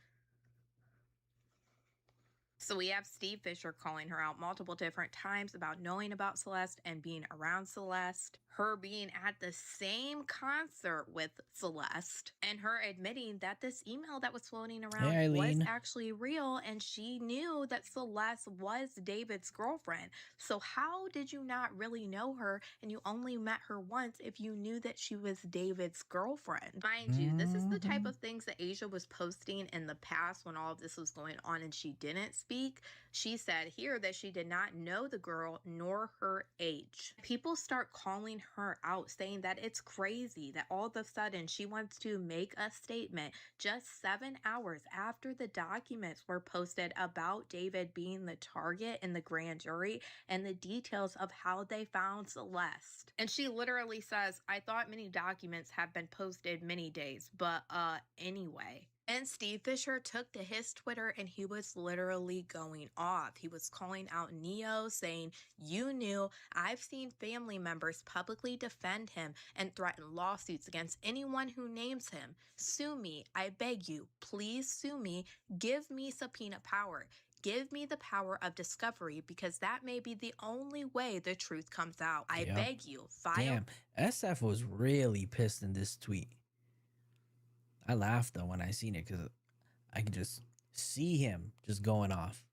So we have Steve Fisher calling her out multiple different times about knowing about Celeste and being around Celeste, her being at the same concert with Celeste, and her admitting that this email that was floating around was actually real, and she knew that Celeste was David's girlfriend. So how did you not really know her and you only met her once if you knew that she was David's girlfriend? Mind you, this is the type of things that Asia was posting in the past when all of this was going on and she didn't speak. She said here that she did not know the girl nor her age. People start calling her out, saying that it's crazy that all of a sudden she wants to make a statement just 7 hours after the documents were posted about David being the target in the grand jury and the details of how they found Celeste. And she literally says, I thought many documents have been posted many days, but anyway. And Steve Fisher took to his Twitter and he was literally going off. He was calling out Neo, saying, you knew. I've seen family members publicly defend him and threaten lawsuits against anyone who names him. Sue me. I beg you. Please sue me. Give me subpoena power. Give me the power of discovery because that may be the only way the truth comes out. I beg you. File. Damn, SF was really pissed in this tweet. I laughed though when I seen it because I could just see him just going off.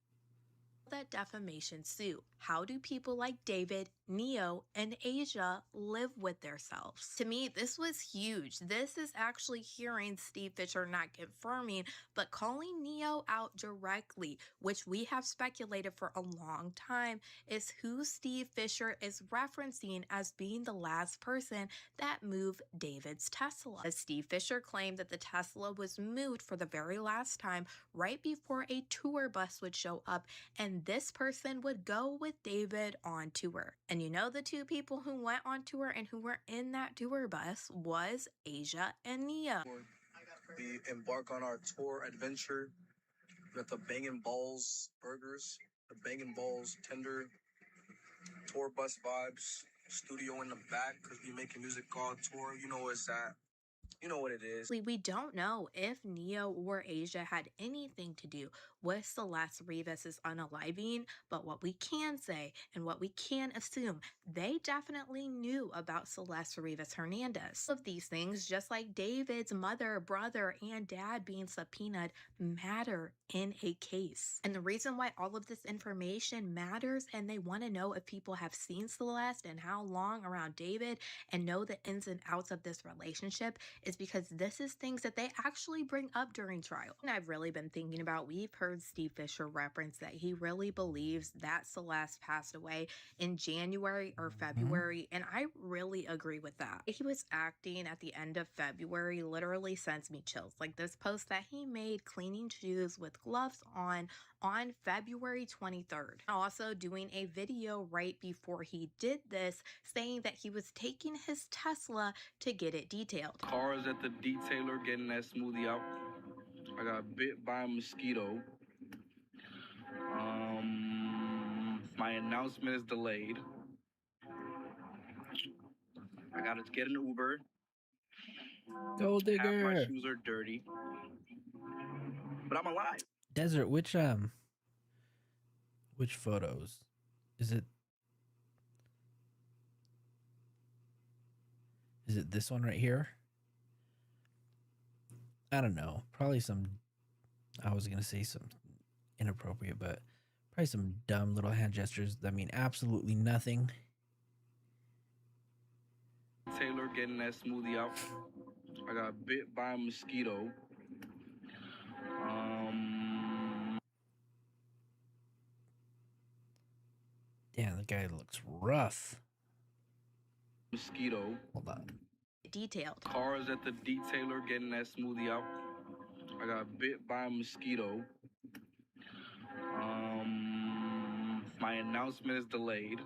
That defamation suit. How do people like David, Neo, and Asia live with themselves? To me, this was huge. This is actually hearing Steve Fisher not confirming, but calling Neo out directly, which we have speculated for a long time, is who Steve Fisher is referencing as being the last person that moved David's Tesla. As Steve Fisher claimed that the Tesla was moved for the very last time right before a tour bus would show up, and this person would go with David on tour. And you know the two people who went on tour and who were in that tour bus was Asia and Neo. We embark on our tour adventure with the Bangin' Balls burgers, the Bangin' Balls tender, tour bus vibes, studio in the back because we making music called tour. You know where it's at. You know what it is. We don't know if Neo or Asia had anything to do with Celeste Rivas' unaliving, but what we can say and what we can assume, they definitely knew about Celeste Rivas Hernandez. All of these things, just like David's mother, brother, and dad being subpoenaed, matter in a case. And the reason why all of this information matters and they want to know if people have seen Celeste and how long around David and know the ins and outs of this relationship is because this is things that they actually bring up during trial. And I've really been thinking about, we've heard Steve Fisher reference that he really believes that Celeste passed away in January or February, and I really agree with that. He was acting at the end of February literally sends me chills. Like this post that he made cleaning shoes with gloves on February 23rd. Also doing a video right before he did this saying that he was taking his Tesla to get it detailed. Cars at the detailer getting that smoothie out. I got bit by a mosquito. My announcement is delayed. I gotta get an Uber. Gold digger. Half my shoes are dirty. But I'm alive. Desert, which photos? Is it this one right here? I don't know. Probably some, I was going to say some inappropriate, but probably some dumb little hand gestures that mean absolutely nothing. Taylor getting that smoothie out. I got bit by a mosquito. Damn, the guy looks rough. Mosquito. Hold on. Detailed. Cars at the detailer getting that smoothie out. I got bit by a mosquito. My announcement is delayed.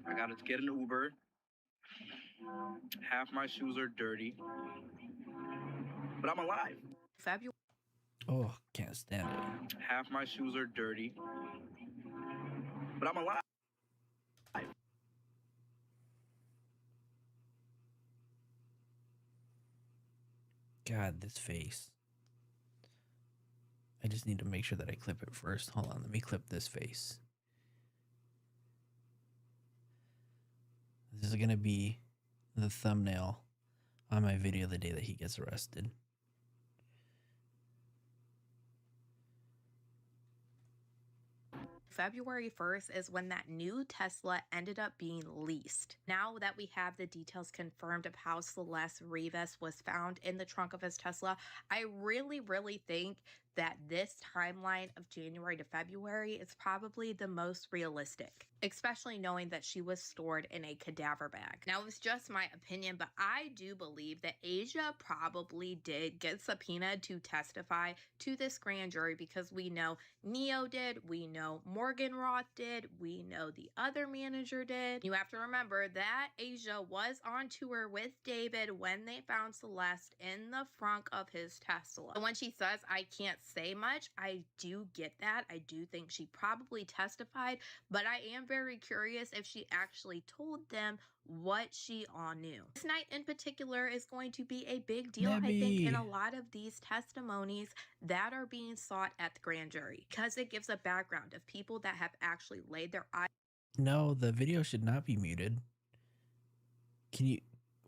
I gotta get an Uber. Half my shoes are dirty. But I'm alive. February. Oh, can't stand it. Half my shoes are dirty. But I'm alive. God, this face. I just need to make sure that I clip it first. Hold on, let me clip this face. This is going to be the thumbnail on my video the day that he gets arrested. February 1st is when that new Tesla ended up being leased. Now that we have the details confirmed of how Celeste Rivas was found in the trunk of his Tesla, I really think that this timeline of January to February is probably the most realistic, especially knowing that she was stored in a cadaver bag. Now, it's just my opinion, but I do believe that Asia probably did get subpoenaed to testify to this grand jury because we know Neo did, we know Morgan Roth did, we know the other manager did. You have to remember that Asia was on tour with David when they found Celeste in the front of his Tesla. And when she says, I can't say much, I do get that. I do think she probably testified, but I am very curious if she actually told them what she all knew. This night in particular is going to be a big deal, I think, in a lot of these testimonies that are being sought at the grand jury, because it gives a background of people that have actually laid their eyes. No, the video should not be muted. Can you,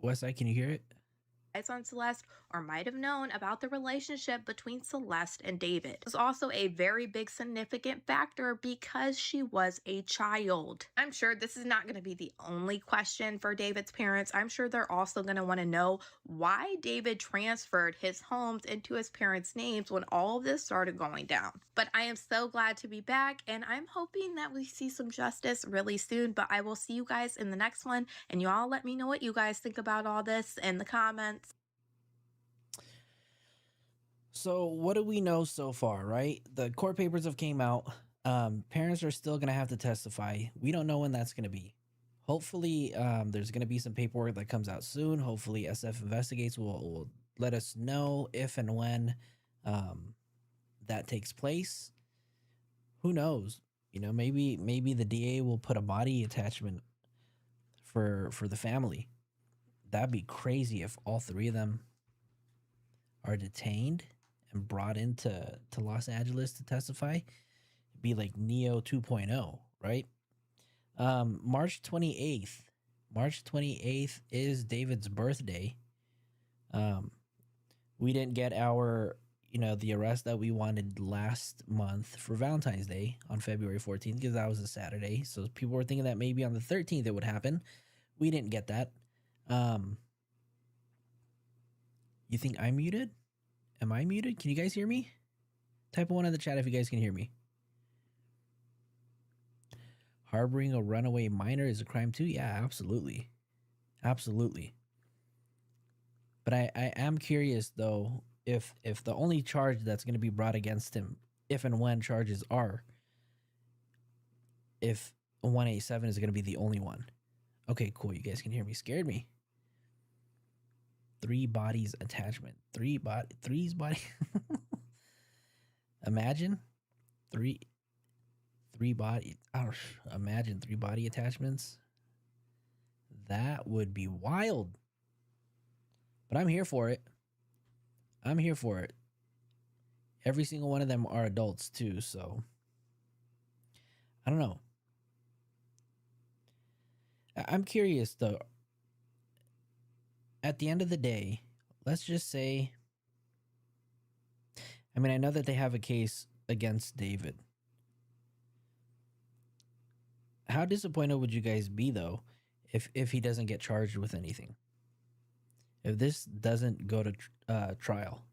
Westside, can you hear it? On Celeste, or might have known about the relationship between Celeste and David. It was also a very big significant factor because she was a child. I'm sure this is not going to be the only question for David's parents. I'm sure they're also going to want to know why David transferred his homes into his parents' names when all of this started going down. But I am so glad to be back, and I'm hoping that we see some justice really soon. But I will see you guys in the next one, and you all let me know what you guys think about all this in the comments. So what do we know so far, right? The court papers have came out. Parents are still going to have to testify. We don't know when that's going to be. Hopefully, there's going to be some paperwork that comes out soon. Hopefully, SF Investigates will let us know if and when that takes place. Who knows? You know, maybe the DA will put a body attachment for the family. That'd be crazy if all three of them are detained and brought into Los Angeles to testify. It'd be like Neo 2.0, right? March 28th. March 28th is David's birthday. We didn't get our, the arrest that we wanted last month for Valentine's Day on February 14th because that was a Saturday. So people were thinking that maybe on the 13th it would happen. We didn't get that. You think I'm muted? Am I muted? Can you guys hear me? Type 1 in the chat if you guys can hear me. Harboring a runaway minor is a crime too? Yeah, absolutely. Absolutely. But I am curious, though, if the only charge that's going to be brought against him, if and when charges are, if 187 is going to be the only one. Okay, cool. You guys can hear me. Scared me. 3 bodies attachment. 3 three's body. Imagine 3 body. Imagine 3 body attachments. That would be wild. But I'm here for it. I'm here for it. Every single one of them are adults too, so I don't know. I'm curious though. At the end of the day, let's just say, I mean, I know that they have a case against David. How disappointed would you guys be, though, if he doesn't get charged with anything? If this doesn't go to trial?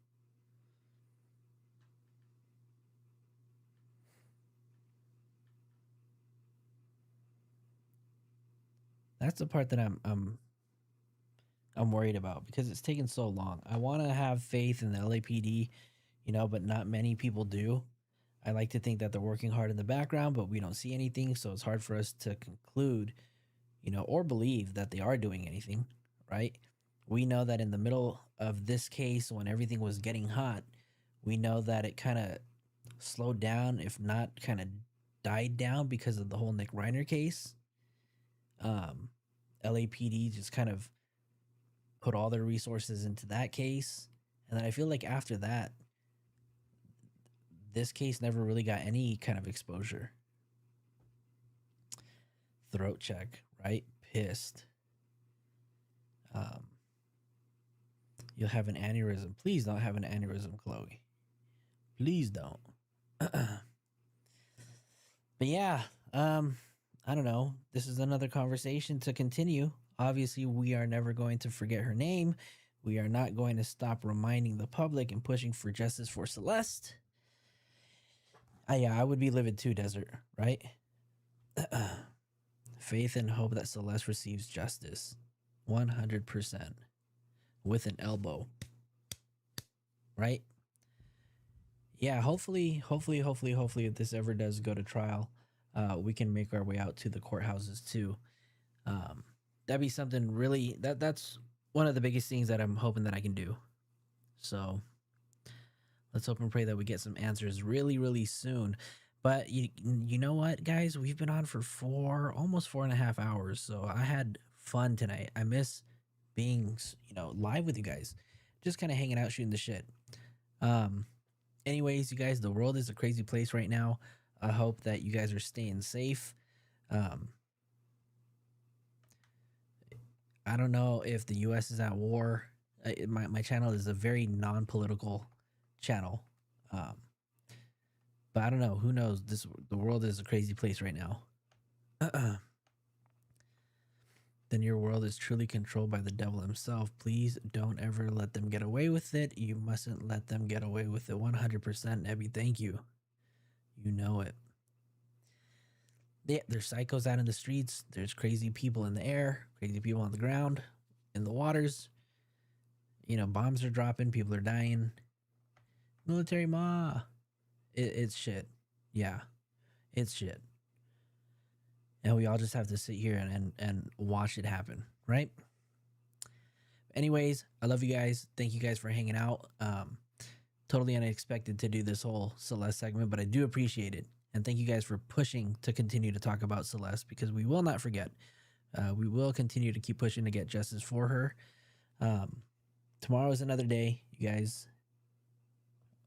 That's the part that I'm worried about because it's taken so long. I want to have faith in the LAPD, but not many people do. I like to think that they're working hard in the background, but we don't see anything, so it's hard for us to conclude, or believe that they are doing anything, right? We know that in the middle of this case, when everything was getting hot, we know that it kind of slowed down, if not kind of died down because of the whole Nick Reiner case. LAPD just kind of put all their resources into that case. And then I feel like after that, this case never really got any kind of exposure. Throat check, right? Pissed. You'll have an aneurysm. Please don't have an aneurysm, Chloe. Please don't. But yeah, I don't know. This is another conversation to continue. Obviously, we are never going to forget her name. We are not going to stop reminding the public and pushing for justice for Celeste. Yeah, I would be livid too, Desert, right? Faith and hope that Celeste receives justice. 100%. With an elbow. Right? Yeah, hopefully, if this ever does go to trial, we can make our way out to the courthouses too. That'd be something really, that's one of the biggest things that I'm hoping that I can do. So let's hope and pray that we get some answers really, really soon. But you know what, guys? We've been on for almost 4.5 hours. So I had fun tonight. I miss being, live with you guys. Just kind of hanging out, shooting the shit. Anyways, you guys, the world is a crazy place right now. I hope that you guys are staying safe. I don't know if the U.S. is at war. My channel is a very non-political channel. But I don't know. Who knows? The world is a crazy place right now. Then your world is truly controlled by the devil himself. Please don't ever let them get away with it. You mustn't let them get away with it. 100%, Nebby. Thank you. You know it. Yeah, there's psychos out in the streets. There's crazy people in the air, crazy people on the ground, in the waters. Bombs are dropping. People are dying. Military ma. It's shit. Yeah, it's shit. And we all just have to sit here and watch it happen, right? Anyways, I love you guys. Thank you guys for hanging out. Totally unexpected to do this whole Celeste segment, but I do appreciate it. And thank you guys for pushing to continue to talk about Celeste, because we will not forget. We will continue to keep pushing to get justice for her. Tomorrow is another day. You guys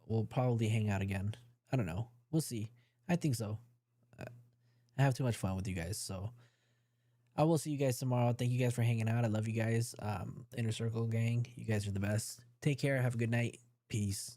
will probably hang out again. I don't know. We'll see. I think so. I have too much fun with you guys, so I will see you guys tomorrow. Thank you guys for hanging out. I love you guys. Inner Circle gang, you guys are the best. Take care. Have a good night. Peace.